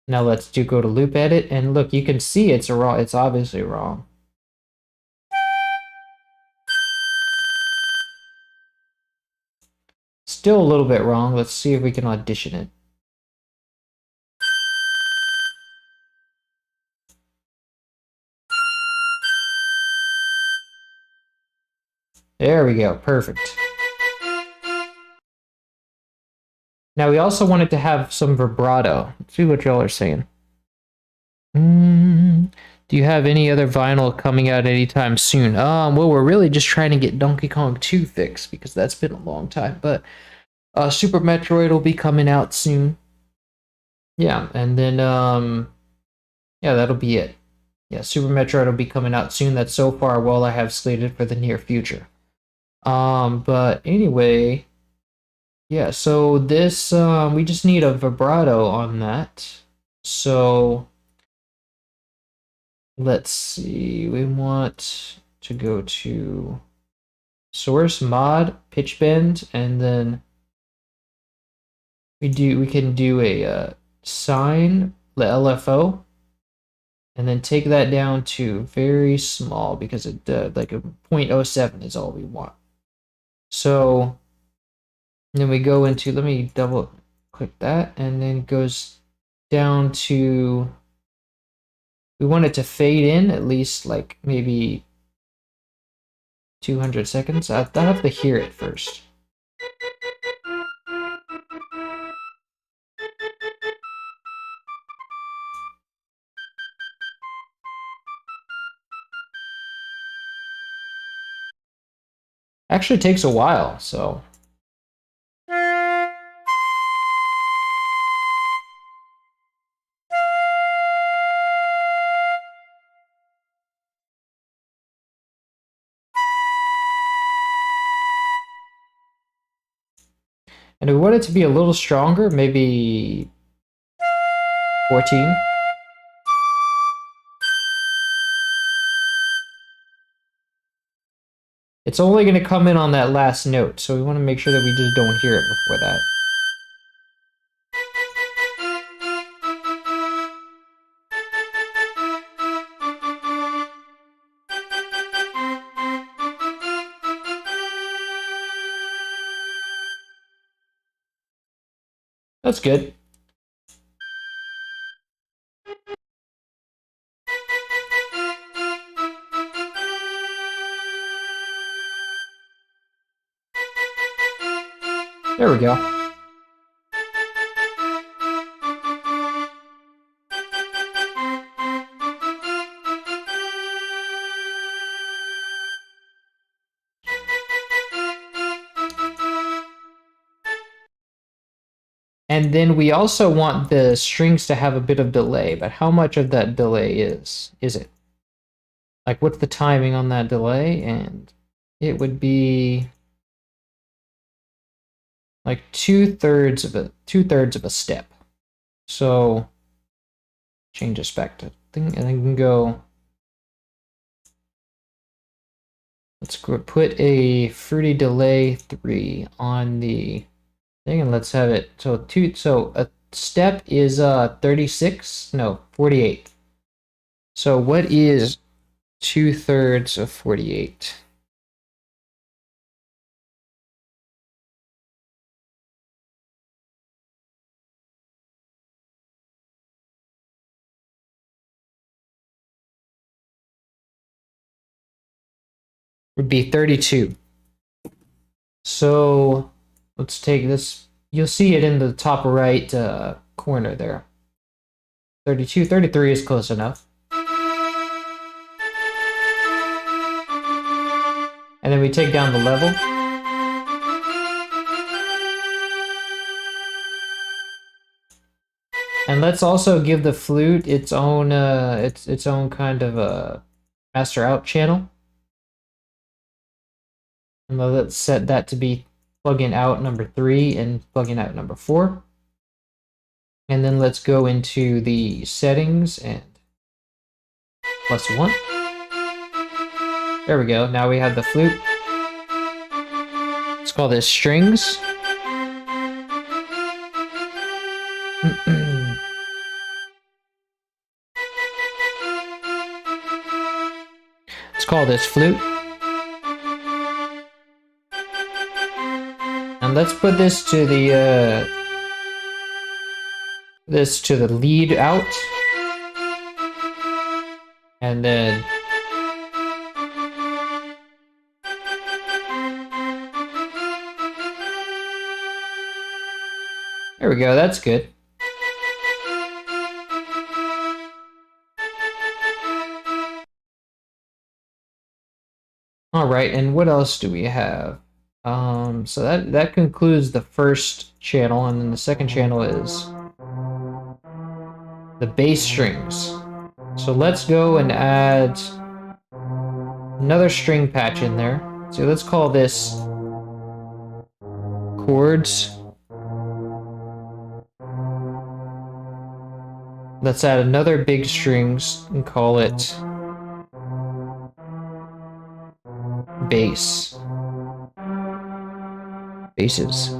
Now let's go to loop edit, and look, you can see it's wrong. It's obviously wrong. Still a little bit wrong. Let's see if we can audition it. There we go, perfect. Now we also wanted to have some vibrato. Let's see what y'all are saying. Do you have any other vinyl coming out anytime soon? Well, we're really just trying to get Donkey Kong 2 fixed because that's been a long time. But Super Metroid will be coming out soon. Yeah, and then yeah, that'll be it. Yeah, Super Metroid will be coming out soon. That's so far well I have slated for the near future. But anyway, yeah, so this we just need a vibrato on that. So let's see, we want to go to source, mod, pitch bend, and then we can do a sine, the LFO, and then take that down to very small because it like a 0.07 is all we want. So then we go into, let me double click that, and then it goes down to, we want it to fade in at least like maybe 200 seconds. I'll have to hear it first. Actually takes a while, so. And we want it to be a little stronger, maybe 14. it's only going to come in on that last note, so we want to make sure that we just don't hear it before that. That's good. There we go. And then we also want the strings to have a bit of delay, but how much of that delay is it? Like, what's the timing on that delay? And it would be like two-thirds of a step. So change this back to thing, and then we can go. Let's put a fruity delay 3 on the thing, and let's have it. So a step is 36, no, 48. So what is 2/3 of 48? Would be 32. So let's take this. You'll see it in the top right corner there. 32, 33 is close enough. And then we take down the level. And let's also give the flute its own its own kind of a master out channel. And let's set that to be plugin out number 3 and plugin out number 4. And then let's go into the settings and +1. There we go. Now we have the flute. Let's call this strings. Let's call this flute. And let's put this to the lead out. And then there we go, that's good. All right, and what else do we have? So that concludes the first channel, and then the second channel is the bass strings. So let's go and add another string patch in there. So let's call this chords. Let's add another big strings and call it bass. Basses.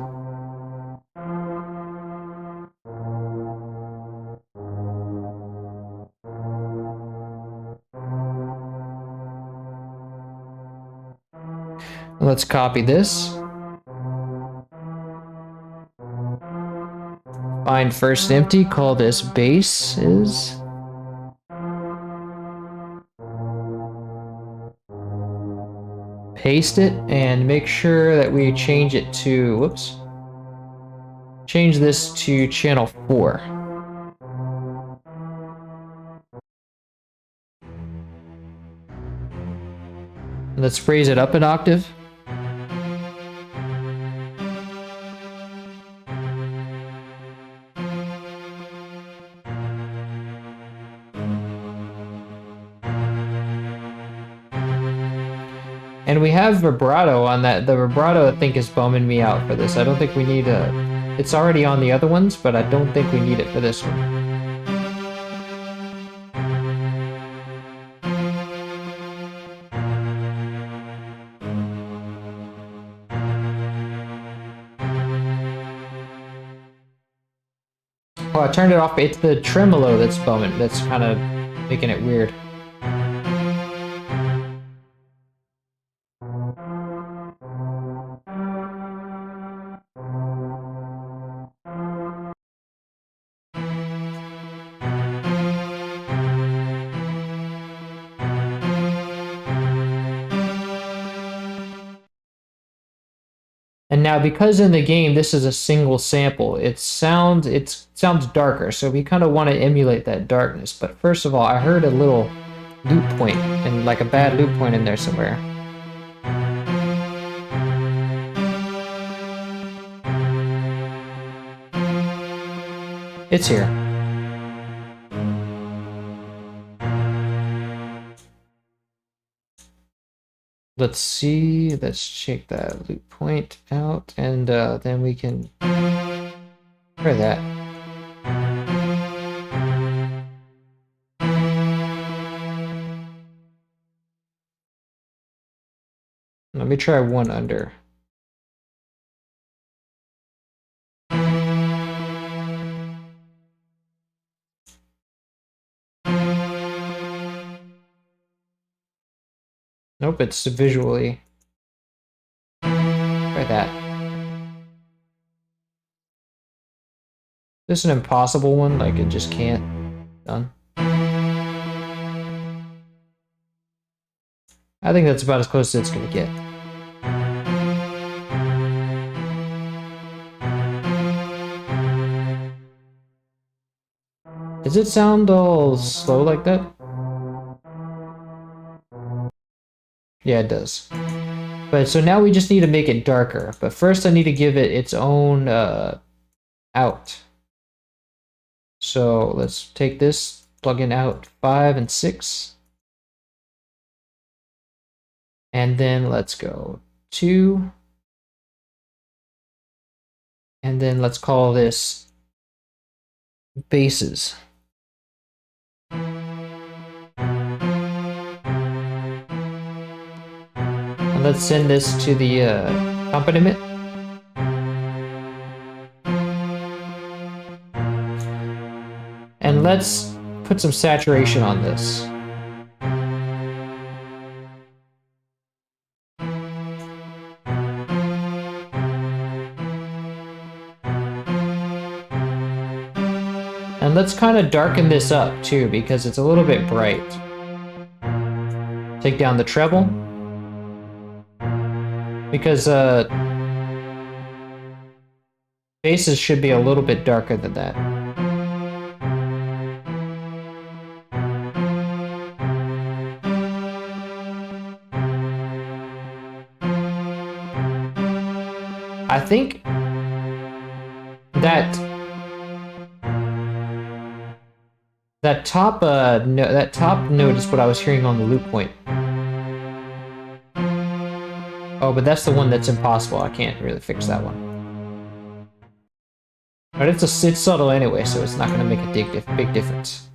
Let's copy this. Find first empty, call this basses. Paste it and make sure that we change it to, whoops. Change this to channel 4. Let's raise it up an octave. And we have vibrato on that. The vibrato, I think, is bumming me out for this. I don't think we need a... It's already on the other ones, but I don't think we need it for this one. Oh, I turned it off. It's the tremolo that's bumming. That's kind of making it weird. And now, because in the game this is a single sample, it sounds darker. So we kind of want to emulate that darkness. But first of all, I heard a little loop point and like a bad loop point in there somewhere. It's here. Let's see. Let's check that loop point out, and then we can try that. Let me try one under. Nope, it's visually. Try that. This is an impossible one, like it just can't. Done. I think that's about as close as it's gonna get. Does it sound all slow like that? Yeah, it does. But so now we just need to make it darker. But first I need to give it its own out. So let's take this, plug in out 5 and 6. And then let's go 2. And then let's call this basses. And let's send this to the accompaniment. And let's put some saturation on this. And let's kind of darken this up too, because it's a little bit bright. Take down the treble. Because basses should be a little bit darker than that. I think that top note is what I was hearing on the loop point. Oh, but that's the one that's impossible. I can't really fix that one. But it's subtle anyway, so it's not going to make a big difference.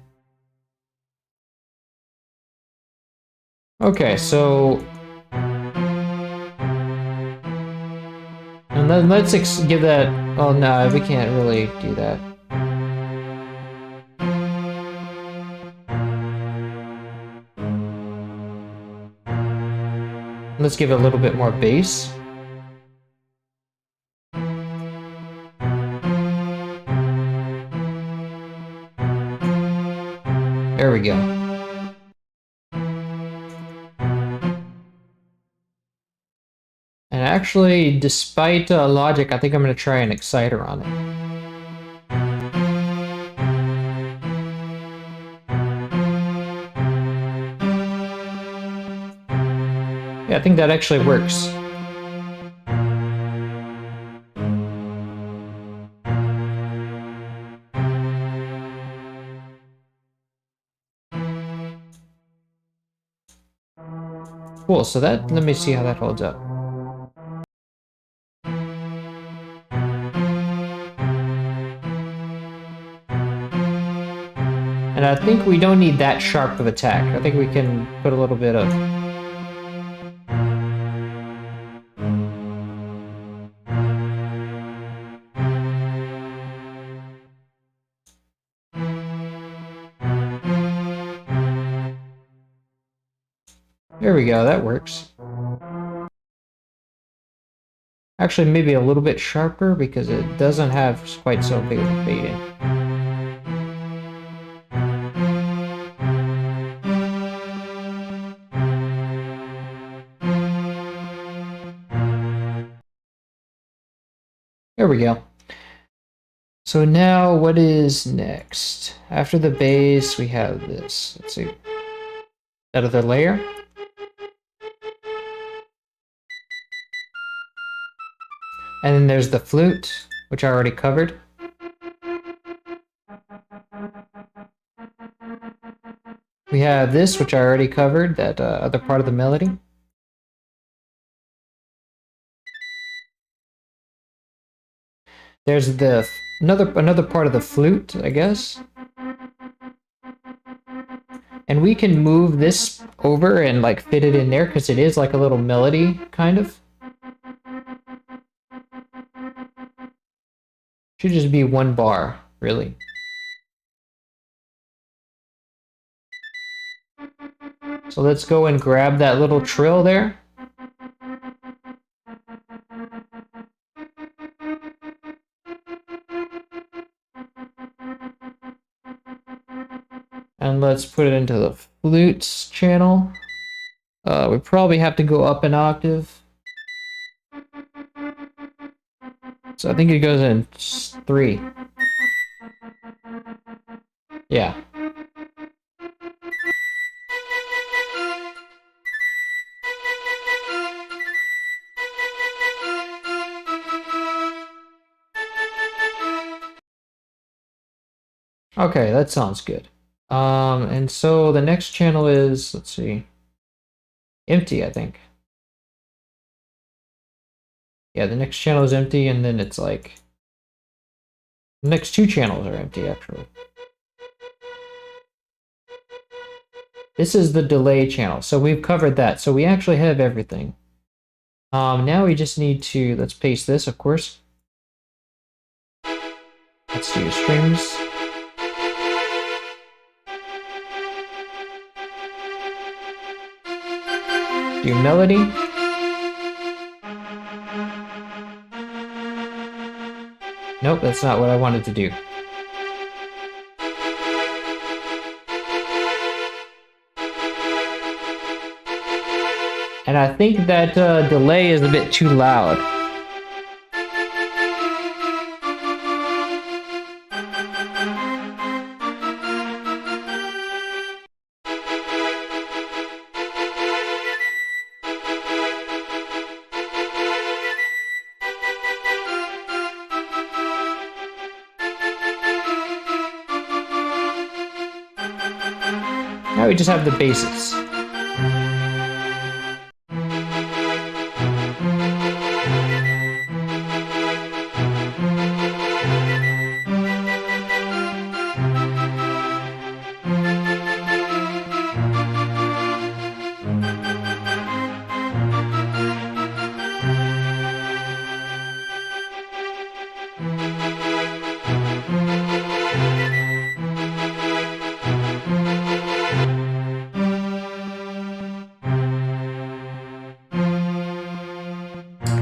Okay, so and then let's give that. Oh no, we can't really do that. Let's give it a little bit more bass. There we go. And actually, despite Logic, I think I'm going to try an exciter on it. Yeah, I think that actually works. Cool, so let me see how that holds up. And I think we don't need that sharp of attack. I think we can put a little bit of... There we go, that works. Actually, maybe a little bit sharper because it doesn't have quite so big of a fade in. There we go. So now what is next? After the bass, we have this. Let's see. That other layer. And then there's the flute, which I already covered. We have this, which I already covered, that other part of the melody. There's the another part of the flute, I guess. And we can move this over and like fit it in there because it is like a little melody, kind of. Should just be one bar, really. So let's go and grab that little trill there. And let's put it into the flutes channel. We probably have to go up an octave. So I think it goes in 3. Yeah. Okay, that sounds good. And so the next channel is, let's see, empty, I think. Yeah, the next channel is empty, and then it's like, the next 2 channels are empty, actually. This is the delay channel, so we've covered that. So we actually have everything. Now we just need to, let's paste this, of course. Let's do strings. Do melody. Nope, that's not what I wanted to do. And I think that delay is a bit too loud. Now we just have the basics.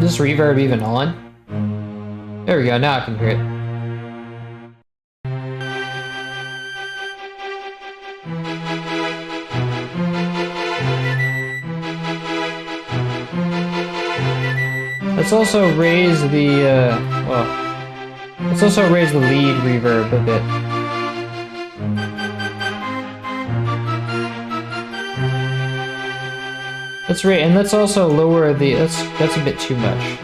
Is this reverb even on? There we go, now I can hear it. Let's also raise the, let's also raise the lead reverb a bit. And let's also lower the, that's a bit too much.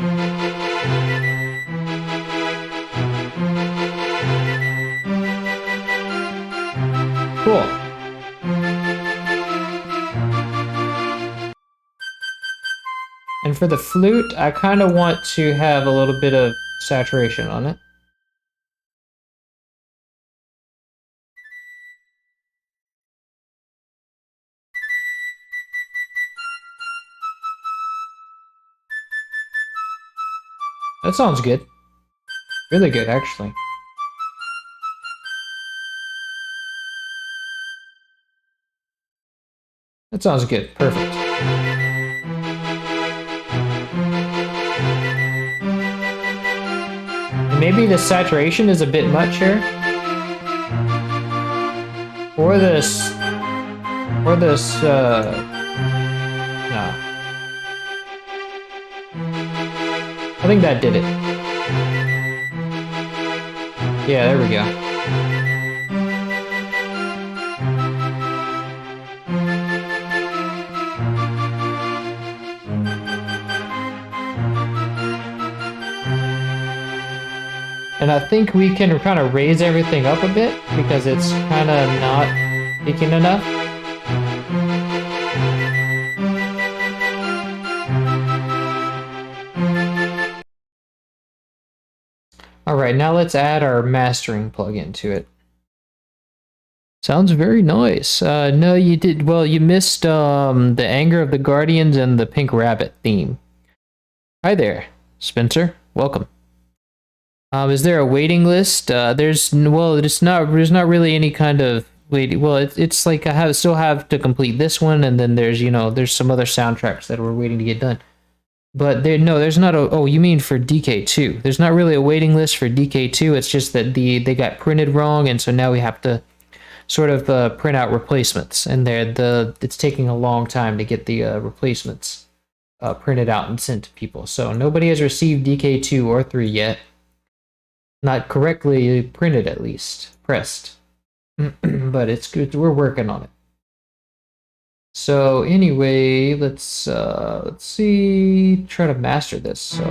Cool. And for the flute, I kind of want to have a little bit of saturation on it. That sounds good. Really good, actually. That sounds good. Perfect. Maybe the saturation is a bit much here. Or this, no. I think that did it. Yeah, there we go. And I think we can kind of raise everything up a bit because it's kind of not peaking enough. All right, now let's add our mastering plugin to it. Sounds very nice. No, you did well. You missed the Anger of the Guardians and the Pink Rabbit theme. Hi there, Spencer. Welcome. Is there a waiting list? There's not really any kind of waiting. Well, it's like I still have to complete this one, and then there's some other soundtracks that we're waiting to get done. But there's not a. Oh, you mean for DK2? There's not really a waiting list for DK2. It's just that they got printed wrong, and so now we have to sort of print out replacements, and it's taking a long time to get the replacements printed out and sent to people. So nobody has received DK2 or 3 yet. Not correctly printed, at least pressed, but it's good. We're working on it. So anyway, let's see. Try to master this. So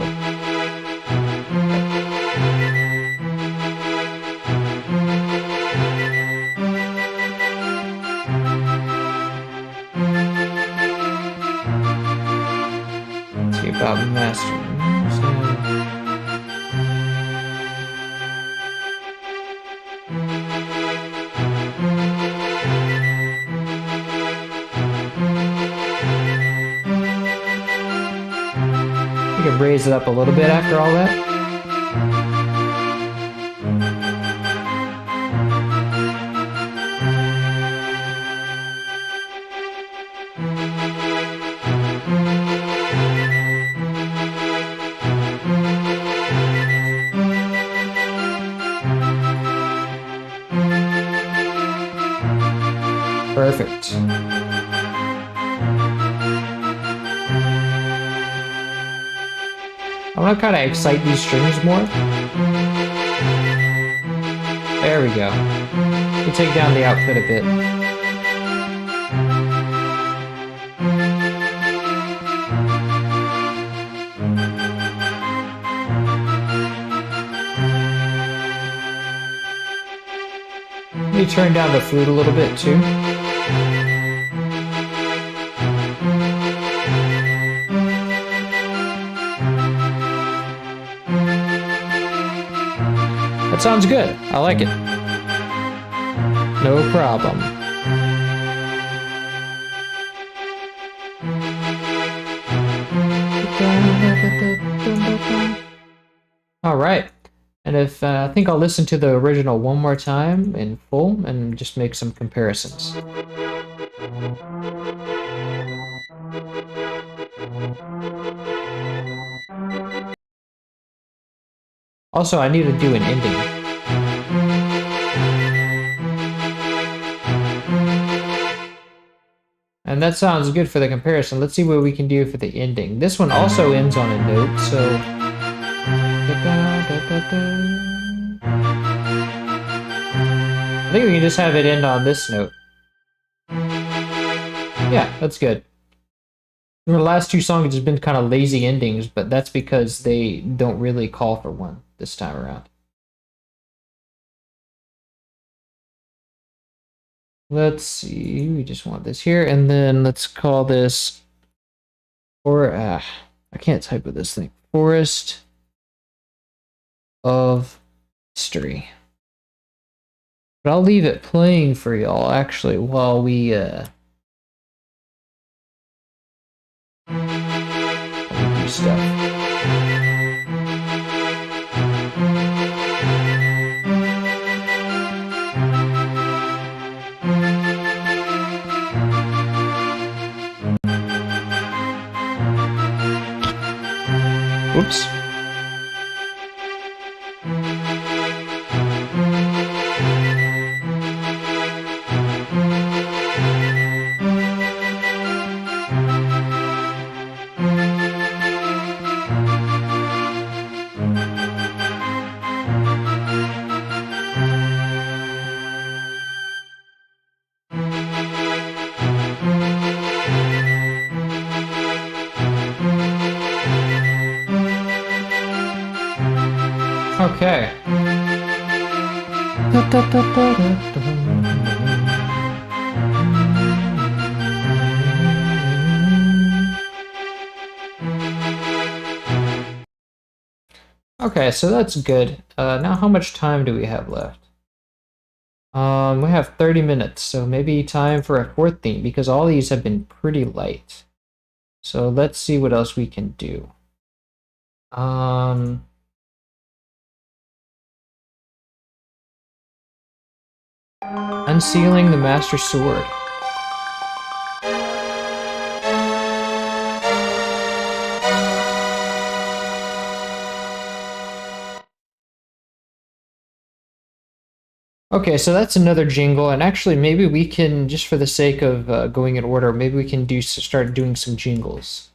let's see about mastering. Raise it up a little bit after all that. Perfect. I want to kind of excite these strings more. There we go. We take down the output a bit. Let me turn down the flute a little bit too. That sounds good. I like it. No problem. All right. And I think I'll listen to the original one more time in full and just make some comparisons. Also, I need to do an ending. And that sounds good for the comparison. Let's see what we can do for the ending. This one also ends on a note, so... I think we can just have it end on this note. Yeah, that's good. The last 2 songs have been kind of lazy endings, but that's because they don't really call for one this time around. Let's see, we just want this here, and then let's call this, I can't type with this thing, Forest of History. But I'll leave it playing for y'all, actually, while we, do stuff. Whoops. Okay. Okay, so that's good. Now how much time do we have left? We have 30 minutes, so maybe time for a fourth theme, because all these have been pretty light. So let's see what else we can do. Unsealing the Master Sword. Okay, so that's another jingle, and actually maybe we can, just for the sake of going in order, maybe we can start doing some jingles.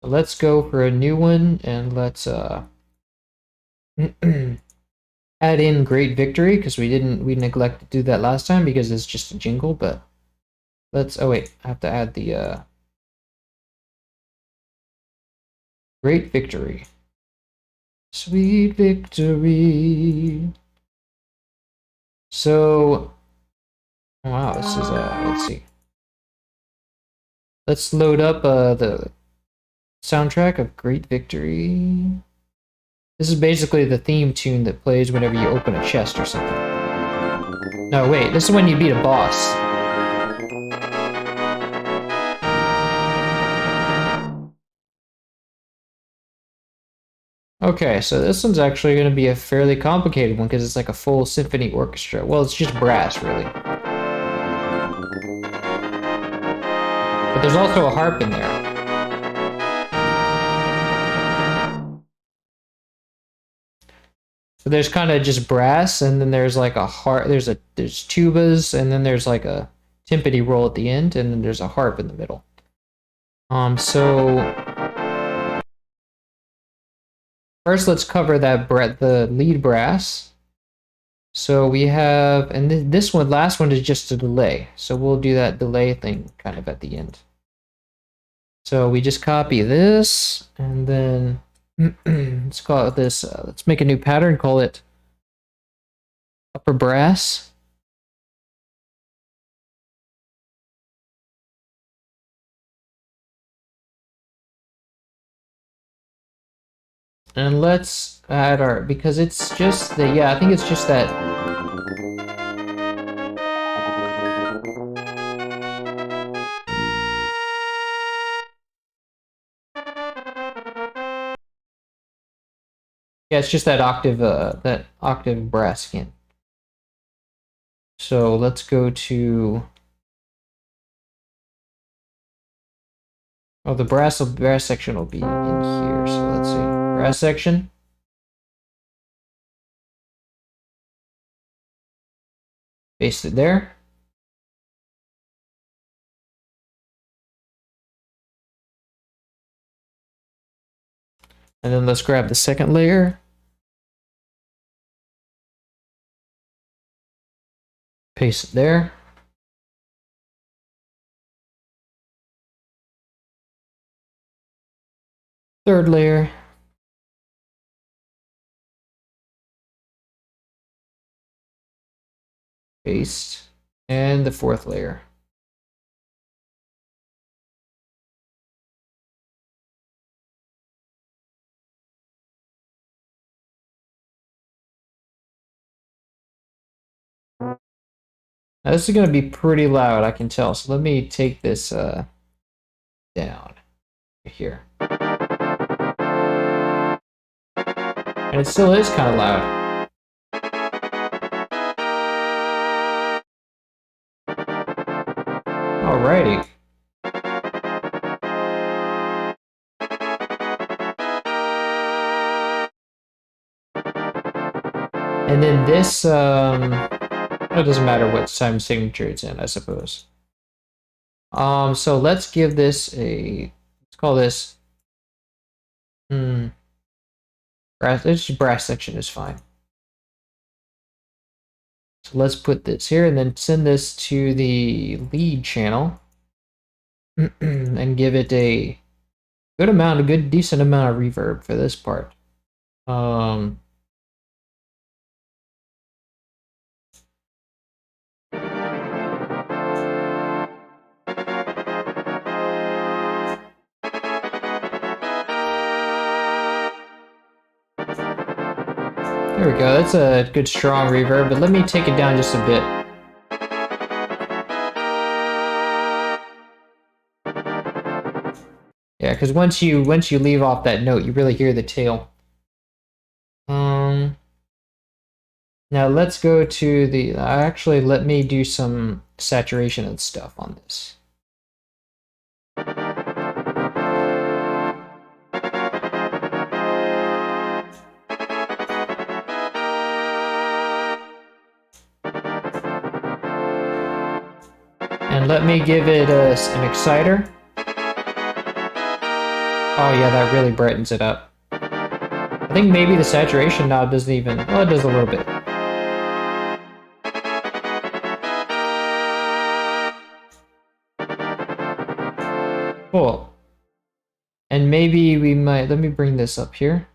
So let's go for a new one, and let's add in Great Victory, because we neglected to do that last time because it's just a jingle, but let's, oh wait, I have to add the Great Victory. Sweet victory. So, wow, this is, let's see. Let's load up the soundtrack of Great Victory. This is basically the theme tune that plays whenever you open a chest or something. No, wait, this is when you beat a boss. Okay, so this one's actually going to be a fairly complicated one because it's like a full symphony orchestra. Well, it's just brass, really. But there's also a harp in there. So there's kind of just brass, and then there's like a harp. There's tubas, and then there's like a timpani roll at the end, and then there's a harp in the middle. So first, let's cover the lead brass. So we have, and this one, last one is just a delay. So we'll do that delay thing kind of at the end. So we just copy this, and then let's call it this. Let's make a new pattern, call it upper brass. And let's add our, because it's just the, yeah, I think it's just that. Yeah, it's just that octave brass again. So let's go to, oh, the brass section will be in here. So let's see, brass section. Paste it there. And then let's grab the second layer. Paste it there. Third layer. Paste. And the fourth layer. Now this is going to be pretty loud, I can tell. So let me take this down here. And it still is kind of loud. Alrighty. And then this, it doesn't matter what time signature it's in, I suppose. So let's give this let's call this, brass section is fine. So let's put this here and then send this to the lead channel and give it a decent amount of reverb for this part. There we go, that's a good strong reverb, but let me take it down just a bit. Yeah, because once you leave off that note, you really hear the tail. Now let's go to the, actually let me do some saturation and stuff on this. And let me give it an exciter. Oh yeah, that really brightens it up. I think maybe the saturation knob doesn't even, well, it does a little bit. Cool. And maybe we might, let me bring this up here.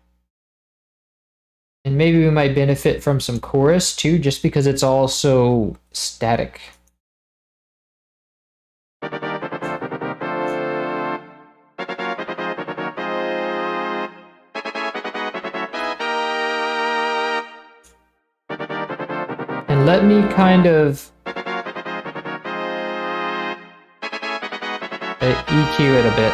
And maybe we might benefit from some chorus too, just because it's all so static. And let me kind of EQ it a bit.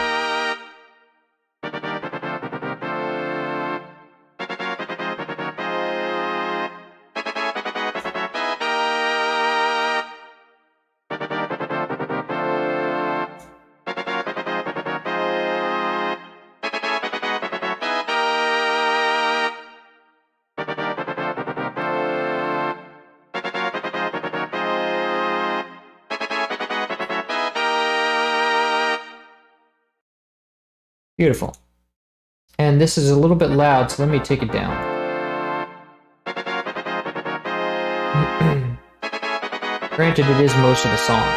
Beautiful. And this is a little bit loud, so let me take it down. Granted, it is most of the song.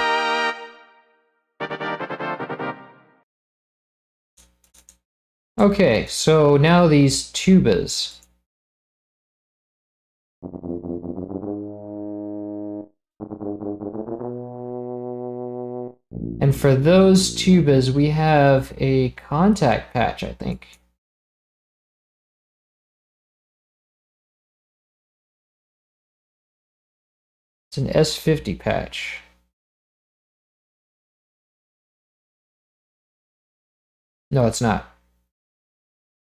Okay, so now these tubas. And for those tubas, we have a contact patch, I think. It's an S50 patch. No, it's not.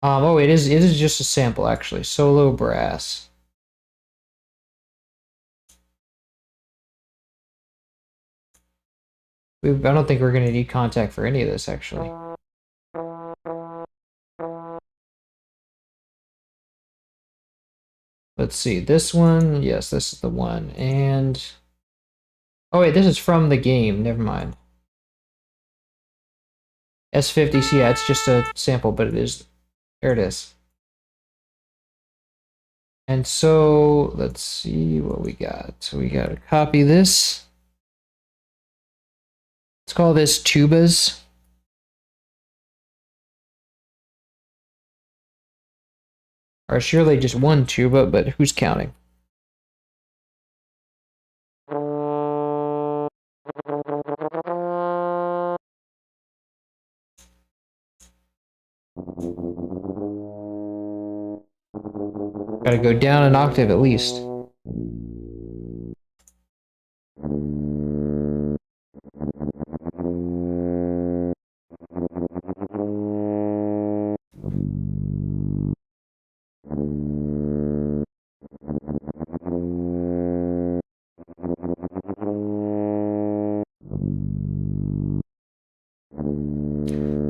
Oh, it is just a sample, actually. Solo brass. I don't think we're going to need contact for any of this, actually. Let's see, this one, yes, this is the one, and... Oh wait, this is from the game, never mind. S50, yeah, it's just a sample, but it is... There it is. And so, let's see what we got. So we gotta copy this. Let's call this tubas. Or surely just one tuba, but who's counting? Gotta go down an octave at least.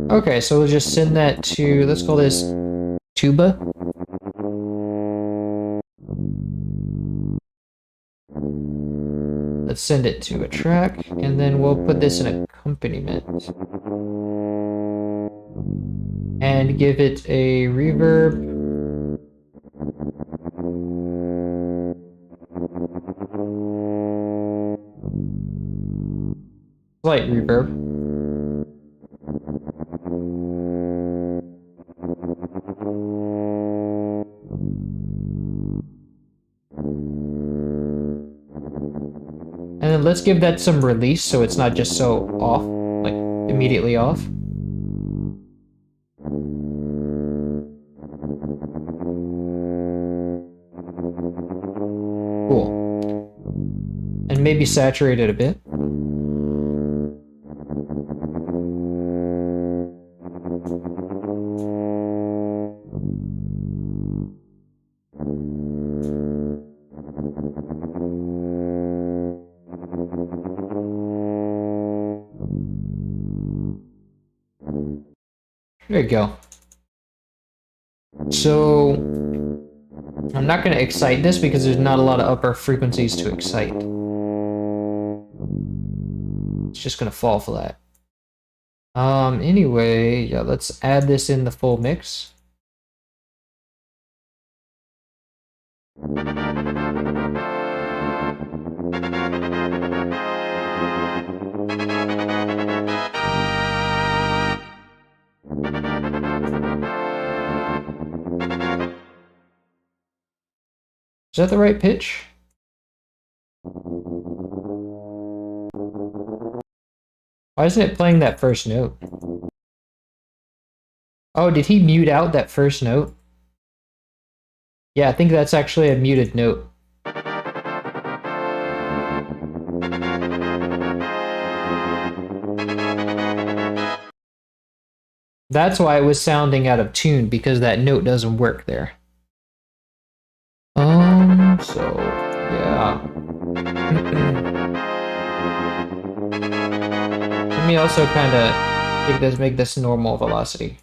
Okay, so we'll just send that to, let's call this tuba. Let's send it to a track, and then we'll put this in accompaniment. And give it a reverb. Slight reverb. And then let's give that some release so it's not just so off, like immediately off. Cool. And maybe saturate it a bit. There you go. So, I'm not going to excite this because there's not a lot of upper frequencies to excite. It's just going to fall flat. Anyway, yeah, let's add this in the full mix. Is that the right pitch? Why isn't it playing that first note? Oh, did he mute out that first note? Yeah, I think that's actually a muted note. That's why it was sounding out of tune, because that note doesn't work there. So, yeah. Let me also kind of make this normal velocity.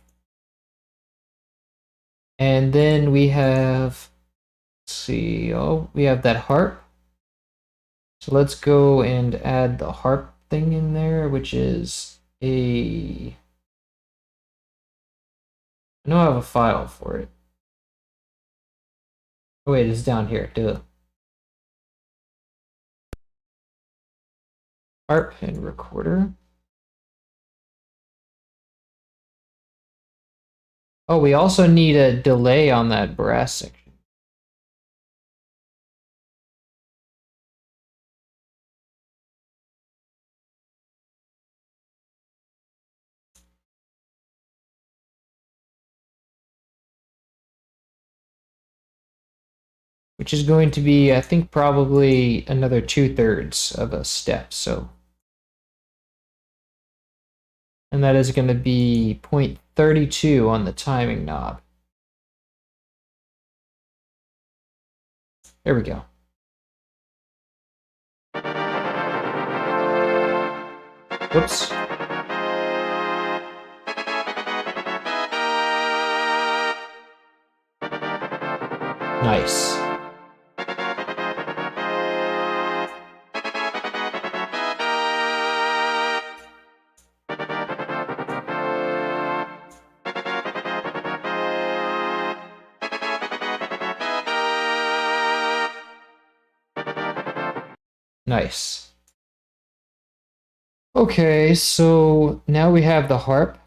And then we have, let's see, oh, we have that harp. So let's go and add the harp thing in there, which is I know I have a file for it. Oh wait, it's down here, duh. Harp and recorder. Oh, we also need a delay on that brass section. Which is going to be, I think, probably another 2/3 of a step, so. And that is going to be 0.32 on the timing knob. There we go. Whoops. Nice. Nice. Okay, so now we have the harp.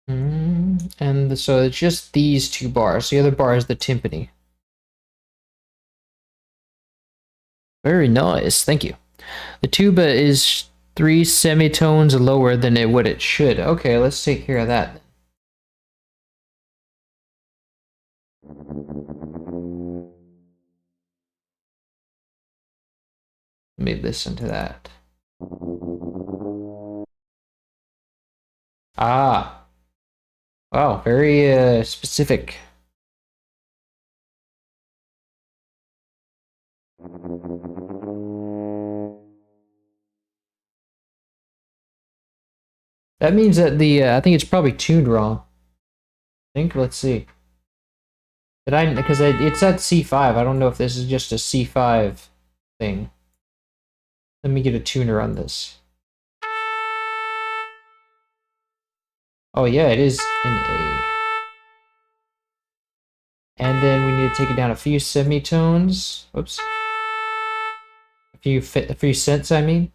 And so it's just these two bars. The other bar is the timpani. Very nice, thank you. The tuba is 3 semitones lower than what it should. Okay, let's take care of that. Let me listen to that. Ah. Wow, very specific. That means that I think it's probably tuned wrong. I think, let's see. Because it's at C5. I don't know if this is just a C5 thing. Let me get a tuner on this. Oh yeah, it is an A. And then we need to take it down a few semitones. Whoops. A few cents, I mean.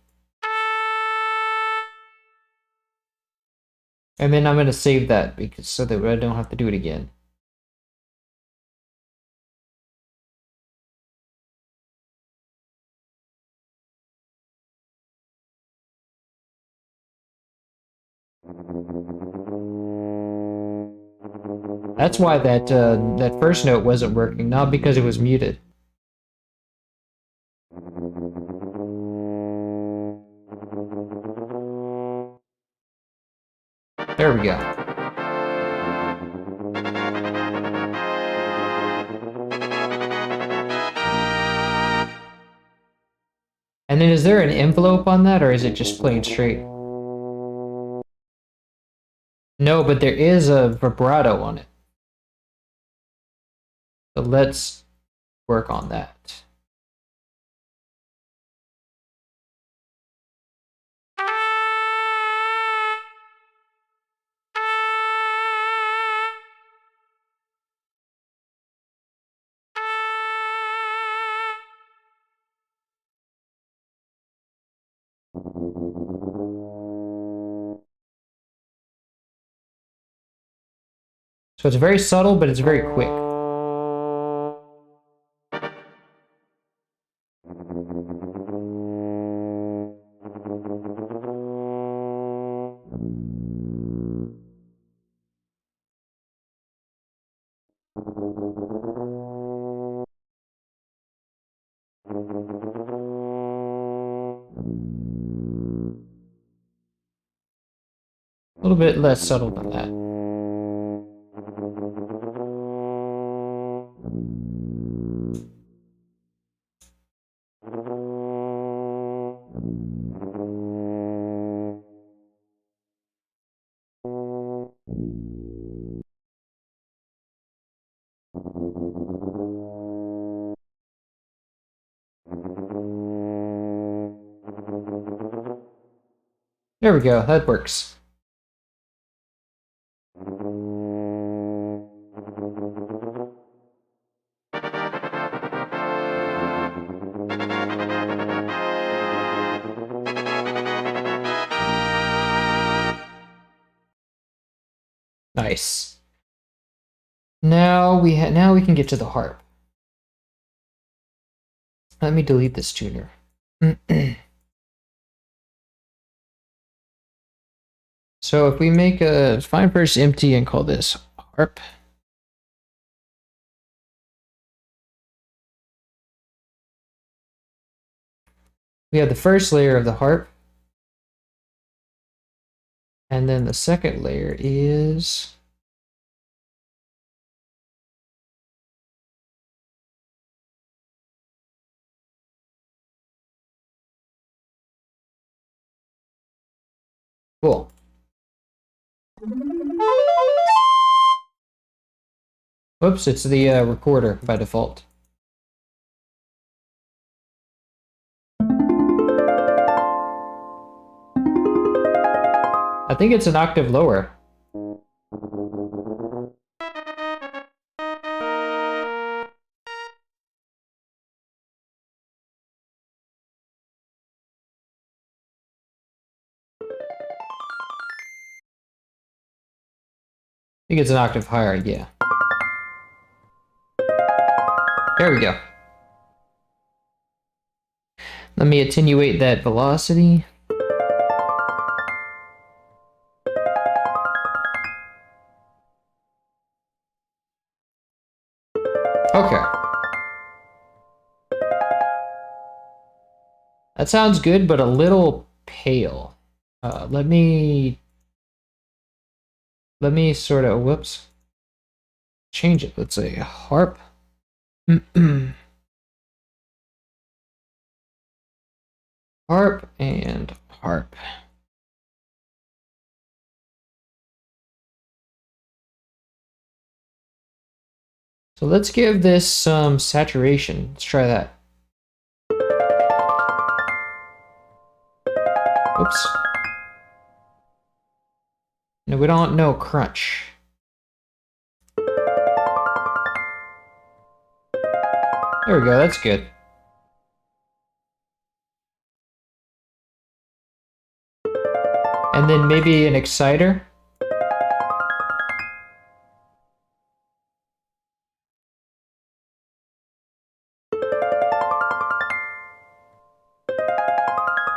And then I'm gonna save that because so that I don't have to do it again. That's why that first note wasn't working, not because it was muted. There we go. And then is there an envelope on that, or is it just plain straight? No, but there is a vibrato on it. So let's work on that. So it's very subtle, but it's very quick. A little bit less subtle than that. There we go, that works. Nice. Now we can get to the harp. Let me delete this tuner. So if we make a find first empty and call this harp. We have the first layer of the harp. And then the second layer is cool. Whoops, it's the recorder by default. I think it's an octave lower. I think it's an octave higher, yeah. There we go. Let me attenuate that velocity. Okay. That sounds good, but a little pale. Let me sort of, whoops, change it. Let's say harp. Harp and harp. So let's give this some saturation. Let's try that. Oops. No, we don't know crunch. There we go, that's good. And then maybe an exciter.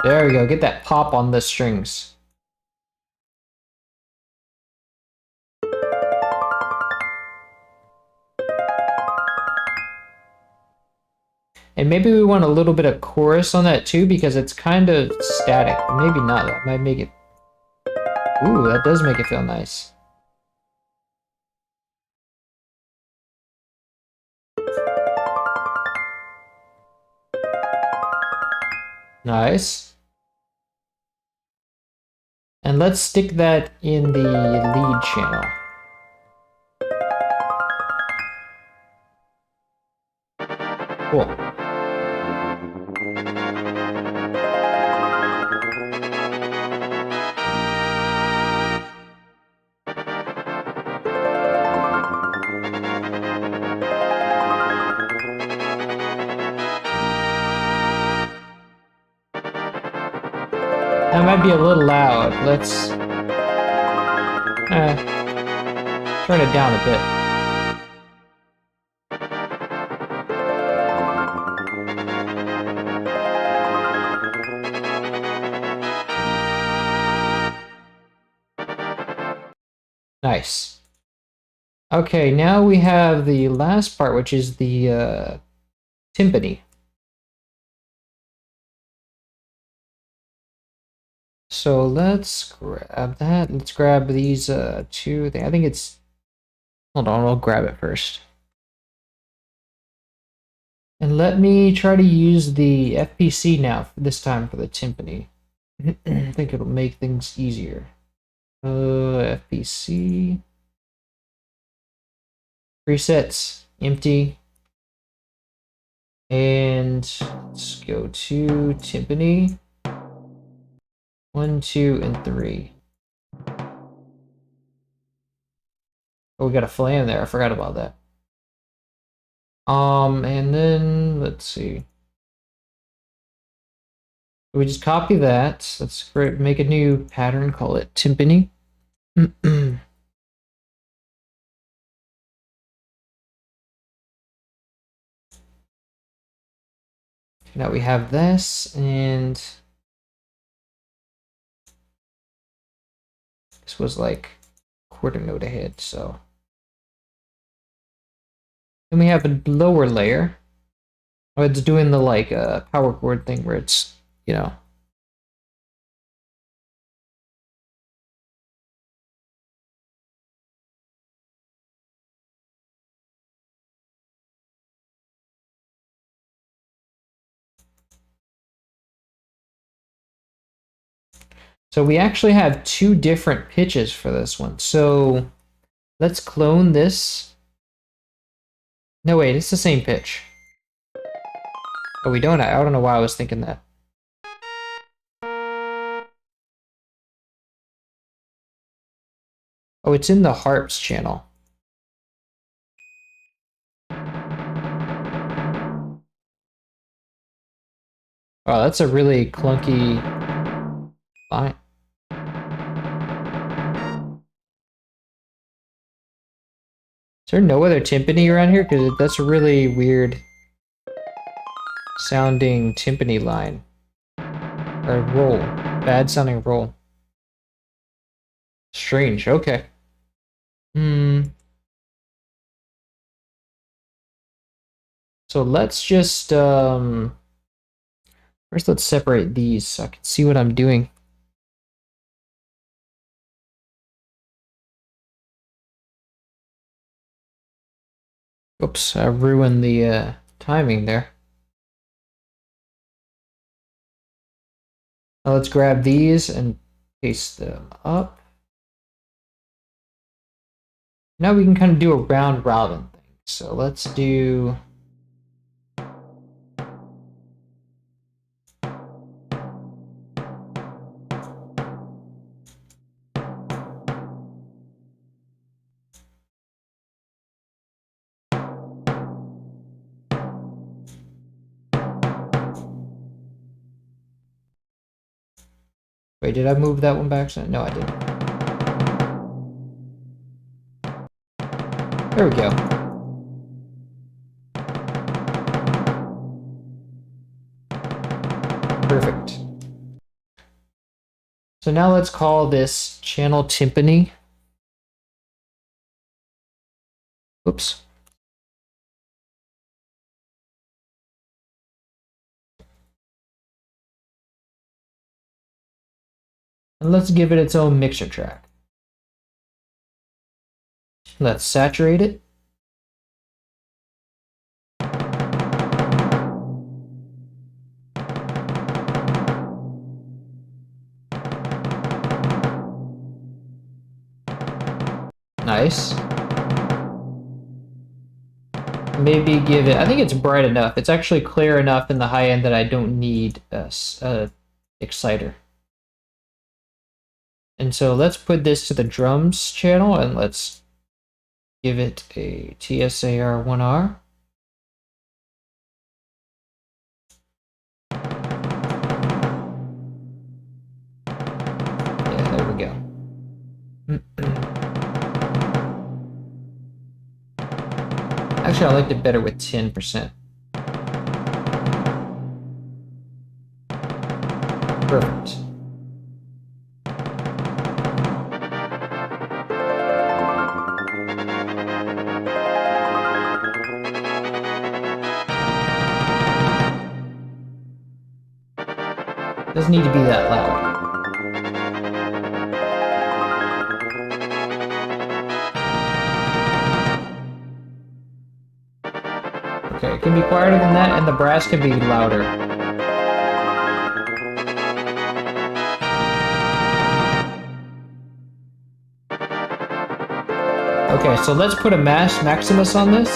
There we go, get that pop on the strings. And maybe we want a little bit of chorus on that too, because it's kind of static. Maybe not, that might make it... Ooh, that does make it feel nice. Nice. And let's stick that in the lead channel. Cool. That might be a little loud. Let's turn it down a bit. Nice. Okay, now we have the last part, which is the timpani. So let's grab that. Let's grab these two things. I think it's... Hold on, I'll grab it first. And let me try to use the FPC now, this time for the timpani. I think it'll make things easier. FPC. Presets, empty. And let's go to timpani. 1, 2, and 3. Oh, we got a flam there. I forgot about that. And then let's see. We just copy that. Let's make a new pattern. Call it timpani. Now we have this, and this was like quarter note ahead, so. Then we have a lower layer. Oh, it's doing the like power chord thing where it's, you know. So we actually have two different pitches for this one. So let's clone this. No, wait, it's the same pitch. Oh, we don't. I don't know why I was thinking that. Oh, it's in the harps channel. Oh, that's a really clunky line. Is there no other timpani around here? Because that's a really weird sounding timpani line. Or roll. Bad sounding roll. Strange, okay. So let's just first let's separate these so I can see what I'm doing. Oops, I ruined the timing there. Now let's grab these and paste them up. Now we can kind of do a round robin thing. So let's do... Wait, did I move that one back? No, I didn't. There we go. Perfect. So now let's call this channel timpani. Oops. And let's give it its own mixer track. Let's saturate it. Nice. Maybe give it, I think it's bright enough. It's actually clear enough in the high end that I don't need a exciter. And so let's put this to the drums channel and let's give it a TSAR1R. Yeah, there we go. Actually, I liked it better with 10%. Perfect. Doesn't need to be that loud. Okay, it can be quieter than that, and the brass can be louder. Okay, so let's put a Maximus on this.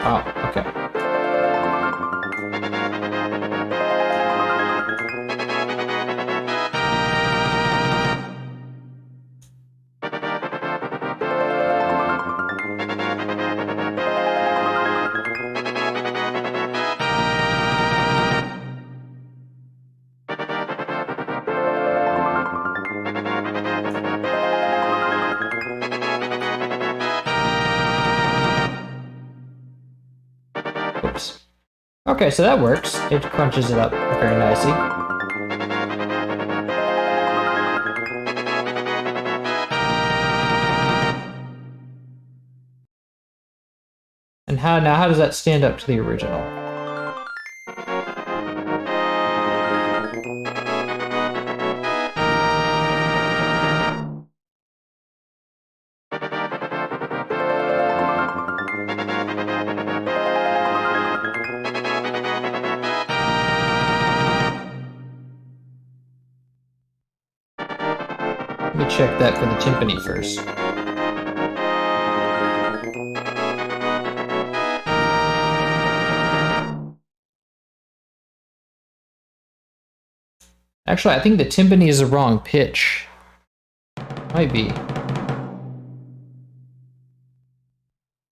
Oh, okay. Oops. Okay, so that works. It crunches it up very nicely. And how does that stand up to the original? Let me check that for the timpani first. Actually, I think the timpani is the wrong pitch. Might be.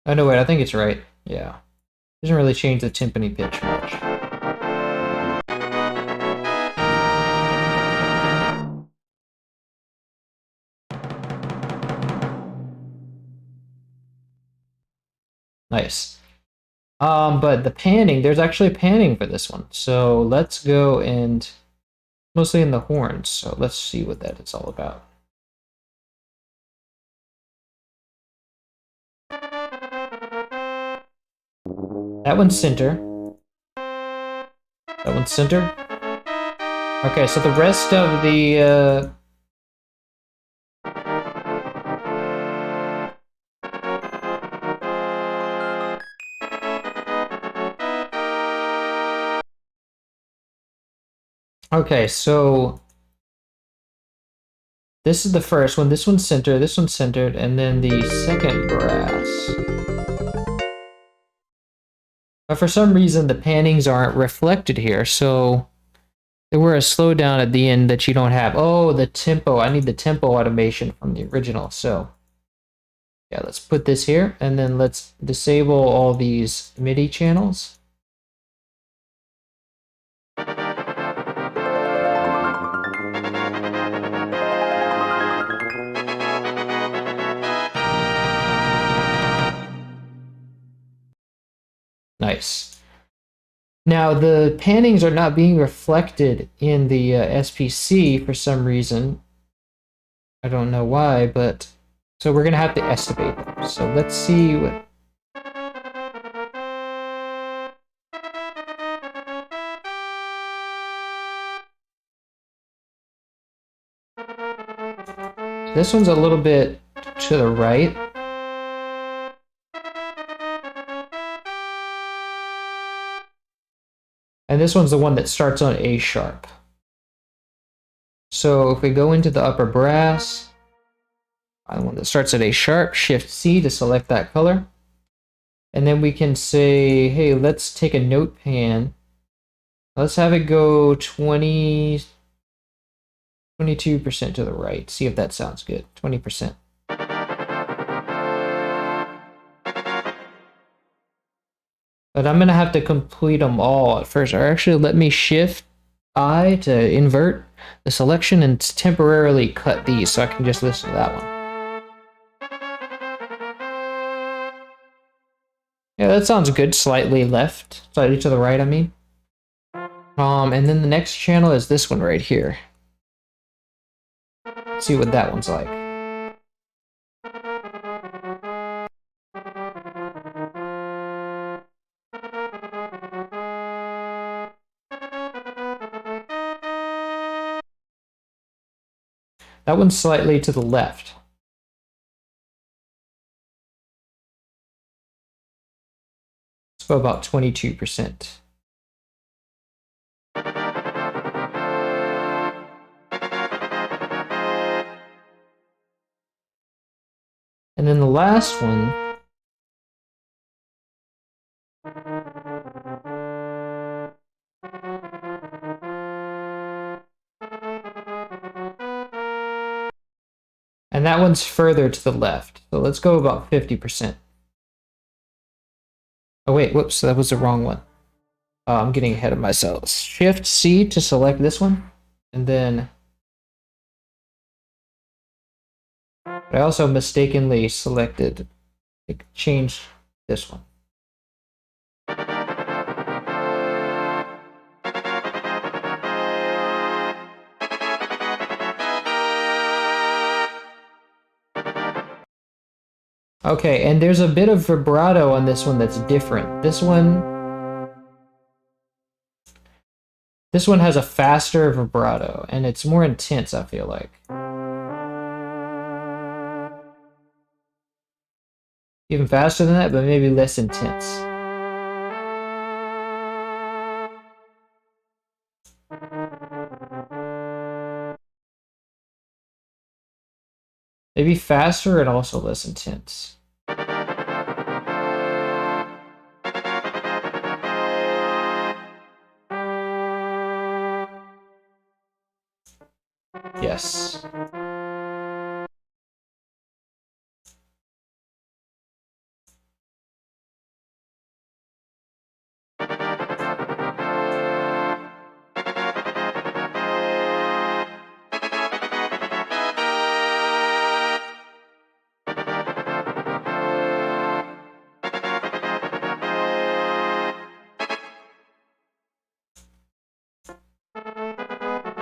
Oh, no, wait, I think it's right. Yeah. Doesn't really change the timpani pitch much. Nice. But the panning, there's actually panning for this one. So let's go and mostly in the horns. So let's see what that is all about. That one's center. That one's center. Okay, so the rest of the okay, so This is the first one. This one's centered, and then the second brass. But for some reason, the pannings aren't reflected here, so there were a slowdown at the end that you don't have. Oh, the tempo. I need the tempo automation from the original. So yeah, let's put this here, and then let's disable all these MIDI channels. Nice. Now, the pannings are not being reflected in the SPC for some reason. I don't know why, but so we're going to have to estimate them. So let's see what... This one's a little bit to the right. And this one's the one that starts on A sharp. So if we go into the upper brass, the one that starts at A sharp, Shift C to select that color. And then we can say, hey, let's take a note pan. Let's have it go 22% to the right. See if that sounds good. 20%. But I'm going to have to complete them all at first. Or actually, let me Shift I to invert the selection and temporarily cut these so I can just listen to that one. Yeah, that sounds good. Slightly left. Slightly to the right, I mean. And then the next channel is this one right here. Let's see what that one's like. That one's slightly to the left. Let's go about 22%. And then the last one, and that one's further to the left. So let's go about 50%. Oh wait, whoops, that was the wrong one. I'm getting ahead of myself. Shift C to select this one, and then I also mistakenly selected, change this one. Okay, and there's a bit of vibrato on this one that's different. This one has a faster vibrato, and it's more intense, I feel like. Even faster than that, but maybe less intense. Maybe faster and also less intense. Yes.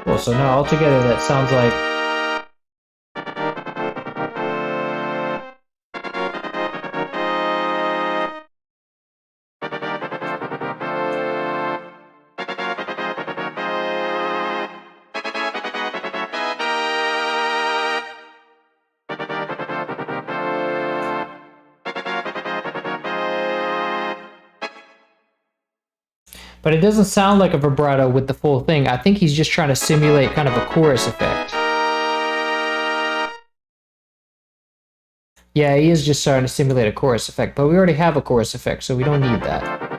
Well, so now altogether that sounds like... But it doesn't sound like a vibrato with the full thing. I think he's just trying to simulate kind of a chorus effect. Yeah, he is just starting to simulate a chorus effect, but we already have a chorus effect, so we don't need that.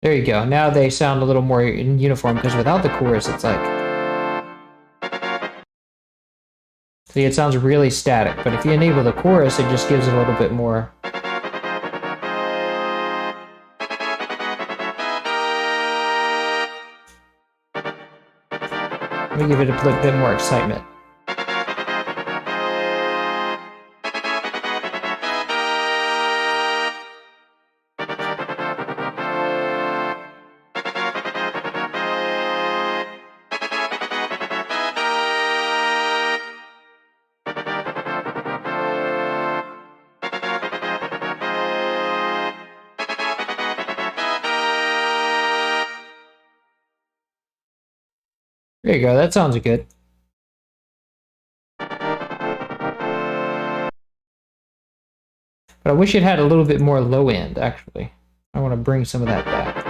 There you go. Now they sound a little more in uniform, because without the chorus, it's like... See, it sounds really static, but if you enable the chorus, it just gives it a little bit more... Let me give it a bit more excitement. There you go, that sounds good. But I wish it had a little bit more low end, actually. I want to bring some of that back.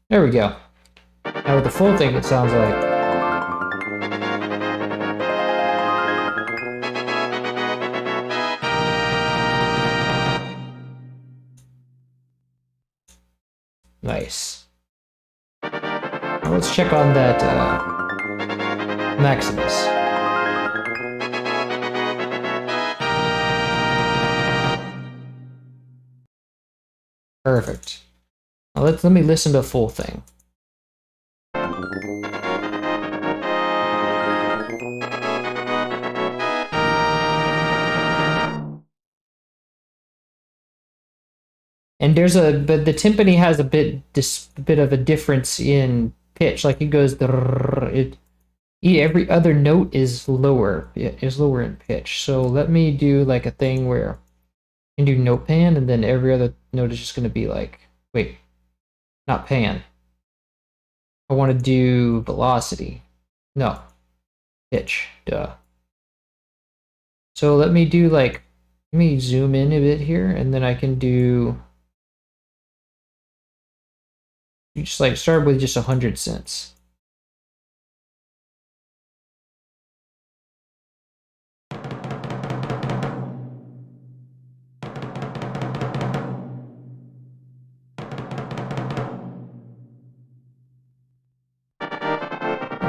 There we go. Now with the full thing, it sounds like... Nice. Now let's check on that Maximus. Perfect. Now let me listen to the full thing. And but the timpani has a bit of a difference in pitch. Like it goes every other note is lower. It is lower in pitch. So let me do like a thing where I can do note pan, and then every other note is just going to be like, wait, not pan. I want to do velocity. No, pitch. Duh. So let me do like, let me zoom in a bit here, and then I can do. You just like start with just 100 cents.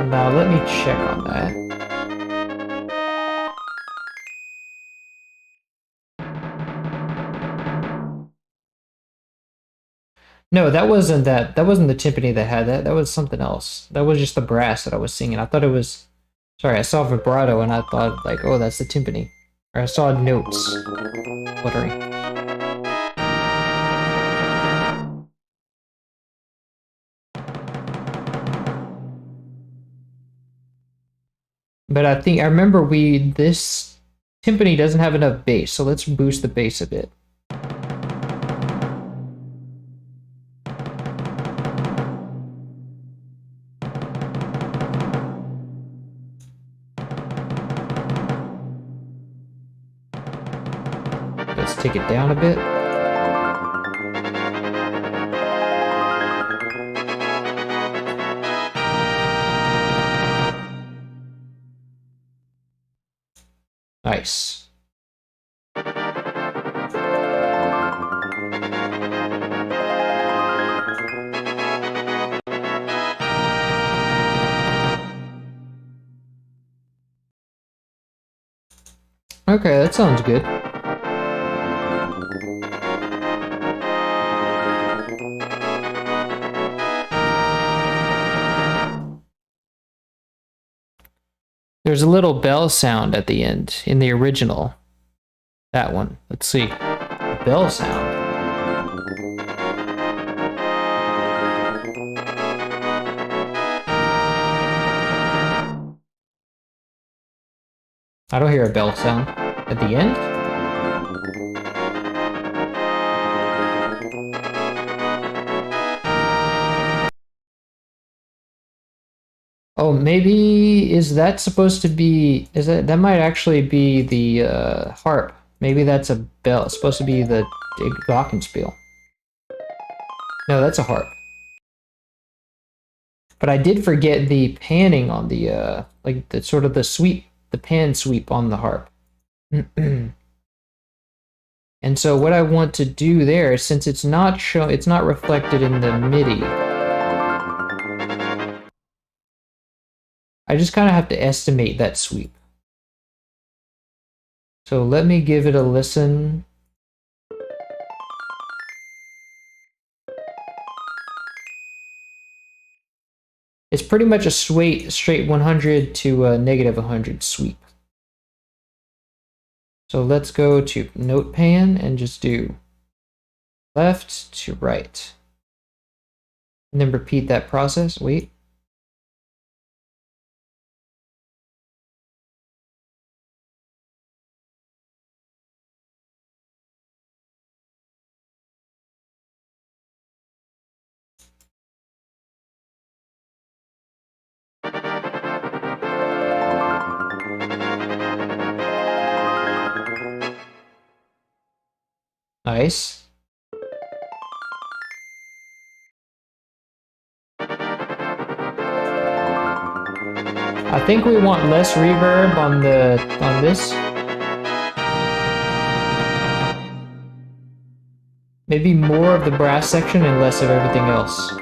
Now let me check on that. No, that wasn't that. That wasn't the timpani that had that. That was something else. That was just the brass that I was singing. I thought it was... Sorry, I saw vibrato and I thought like, oh, that's the timpani. Or I saw notes fluttering. But I remember this timpani doesn't have enough bass, so let's boost the bass a bit. Let's take it down a bit. Nice. Okay, that sounds good. There's a little bell sound at the end in the original. That one. Let's see. Bell sound. I don't hear a bell sound at the end. Oh, maybe is that supposed to be, is that might actually be the harp. Maybe that's a bell. It's supposed to be the glockenspiel. No, that's a harp. But I did forget the panning on the like the sort of the sweep, the pan sweep on the harp. And so what I want to do there, since it's not it's not reflected in the MIDI, I just kind of have to estimate that sweep. So let me give it a listen. It's pretty much a straight 100 to a negative 100 sweep. So let's go to note pan and just do left to right. And then repeat that process. Wait. Nice. I think we want less reverb on this. Maybe more of the brass section and less of everything else.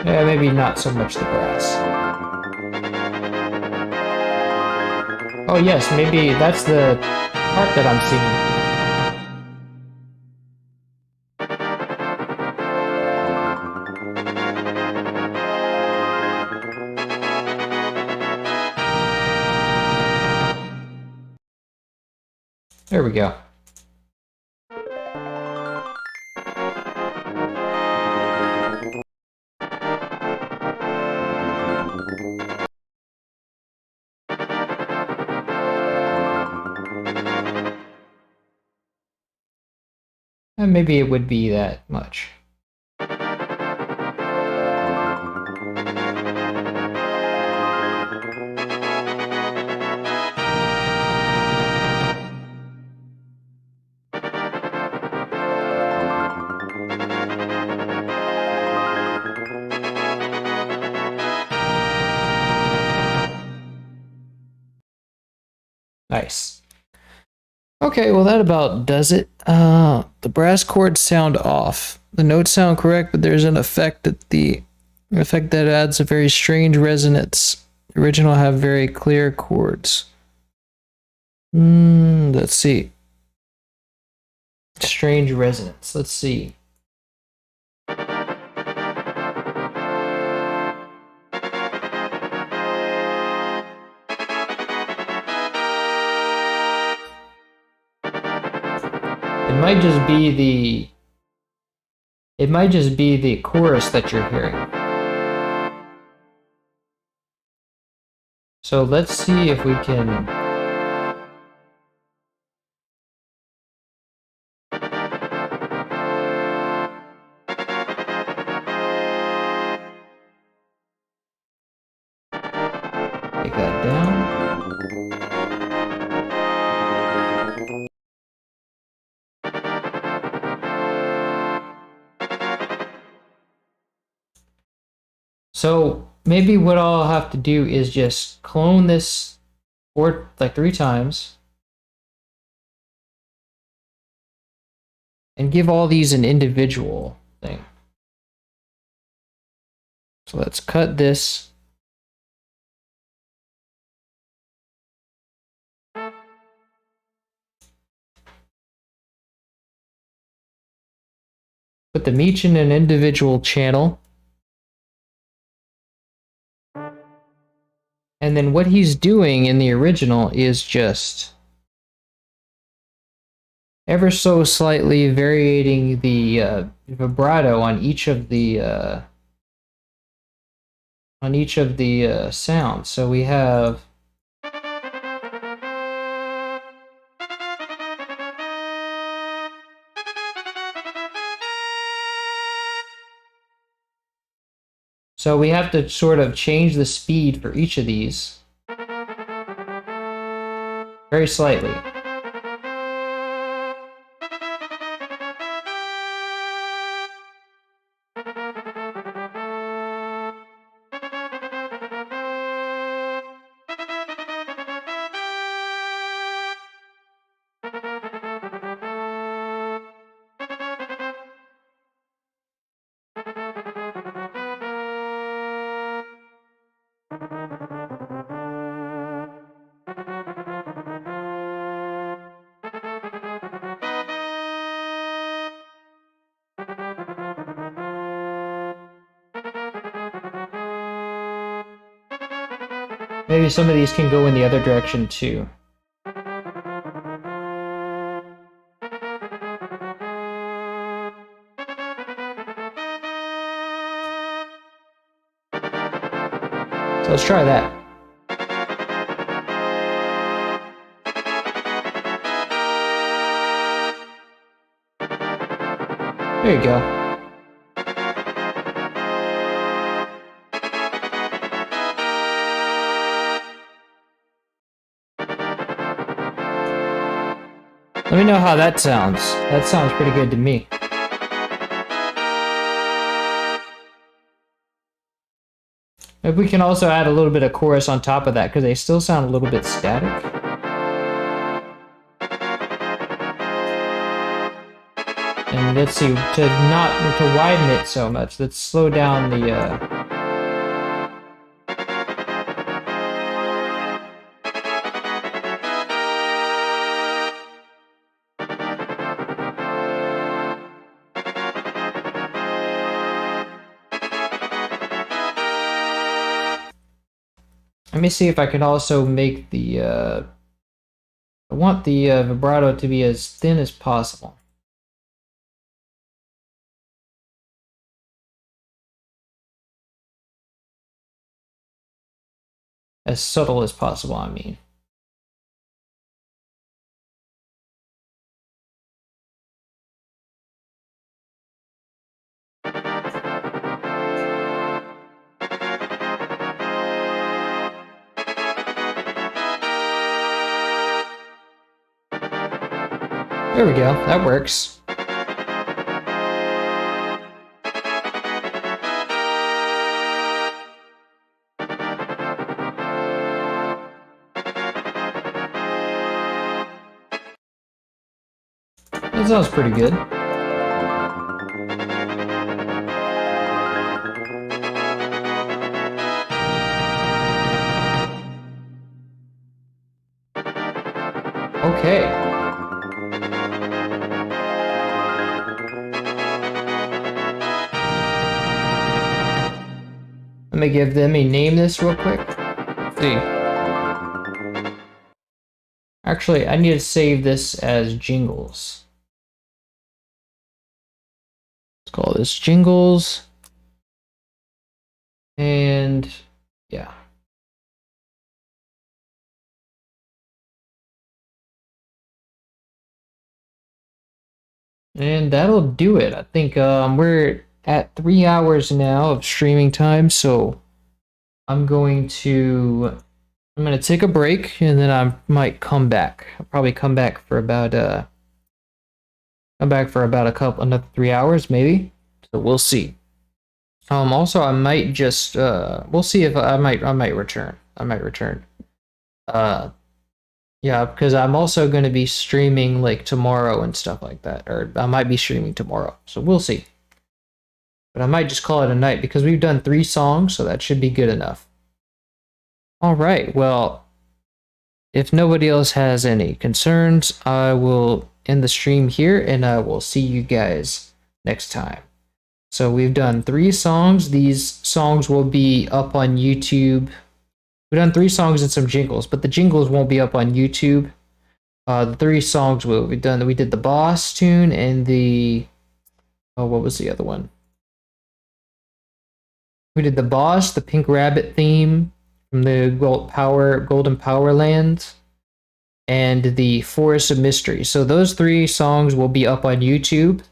Yeah, maybe not so much the brass. Oh yes, maybe that's the part that I'm seeing. There we go. And maybe it would be that much. Nice. Okay, well that about does it. The brass chords sound off. The notes sound correct, but there's an effect that adds a very strange resonance. The original have very clear chords. Let's see. Strange resonance. Let's see. It might just be the chorus that you're hearing. So let's see if we can take that down. So maybe what I'll have to do is just clone this chord like 3 times and give all these an individual thing. So let's cut this. Put them each in an individual channel. And then what he's doing in the original is just ever so slightly varying the vibrato on each of the sounds. So we have to sort of change the speed for each of these very slightly. Maybe some of these can go in the other direction too. So let's try that. There you go. Let me know how that sounds. That sounds pretty good to me. Maybe we can also add a little bit of chorus on top of that, because they still sound a little bit static. And let's see, to widen it so much, let's slow down the Let me see if I can also make the I want the vibrato to be as thin as possible. As subtle as possible, I mean. There we go, that works. That sounds pretty good. Okay. Let me give them a name this real quick. Let's see. Actually, I need to save this as jingles. Let's call this jingles. And yeah. And that'll do it. I think we're at 3 hours now of streaming time, so I'm going to take a break, and then I might come back. I'll probably come back for about another 3 hours maybe. So we'll see. Also I might just we'll see if I might return. Yeah, because I'm also going to be streaming like tomorrow and stuff like that, or I might be streaming tomorrow. So we'll see. But I might just call it a night because we've done 3 songs, so that should be good enough. All right, well, if nobody else has any concerns, I will end the stream here, and I will see you guys next time. So we've done 3 songs. These songs will be up on YouTube. We've done 3 songs and some jingles, but the jingles won't be up on YouTube. The three songs we've done. We did the boss tune and the what was the other one? We did the boss, the Pink Rabbit theme from the Golden Power Land, and the Forest of Mystery. So those three songs will be up on YouTube.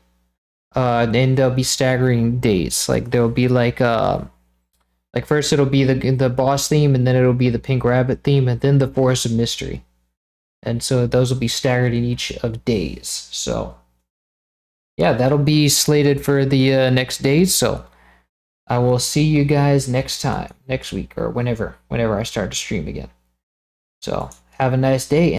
And they'll be staggering days. Like there'll be like first it'll be the boss theme, and then it'll be the Pink Rabbit theme, and then the Forest of Mystery. And so those will be staggered in each of days. So yeah, that'll be slated for the next days. So I will see you guys next time, next week, or whenever I start to stream again. So have a nice day.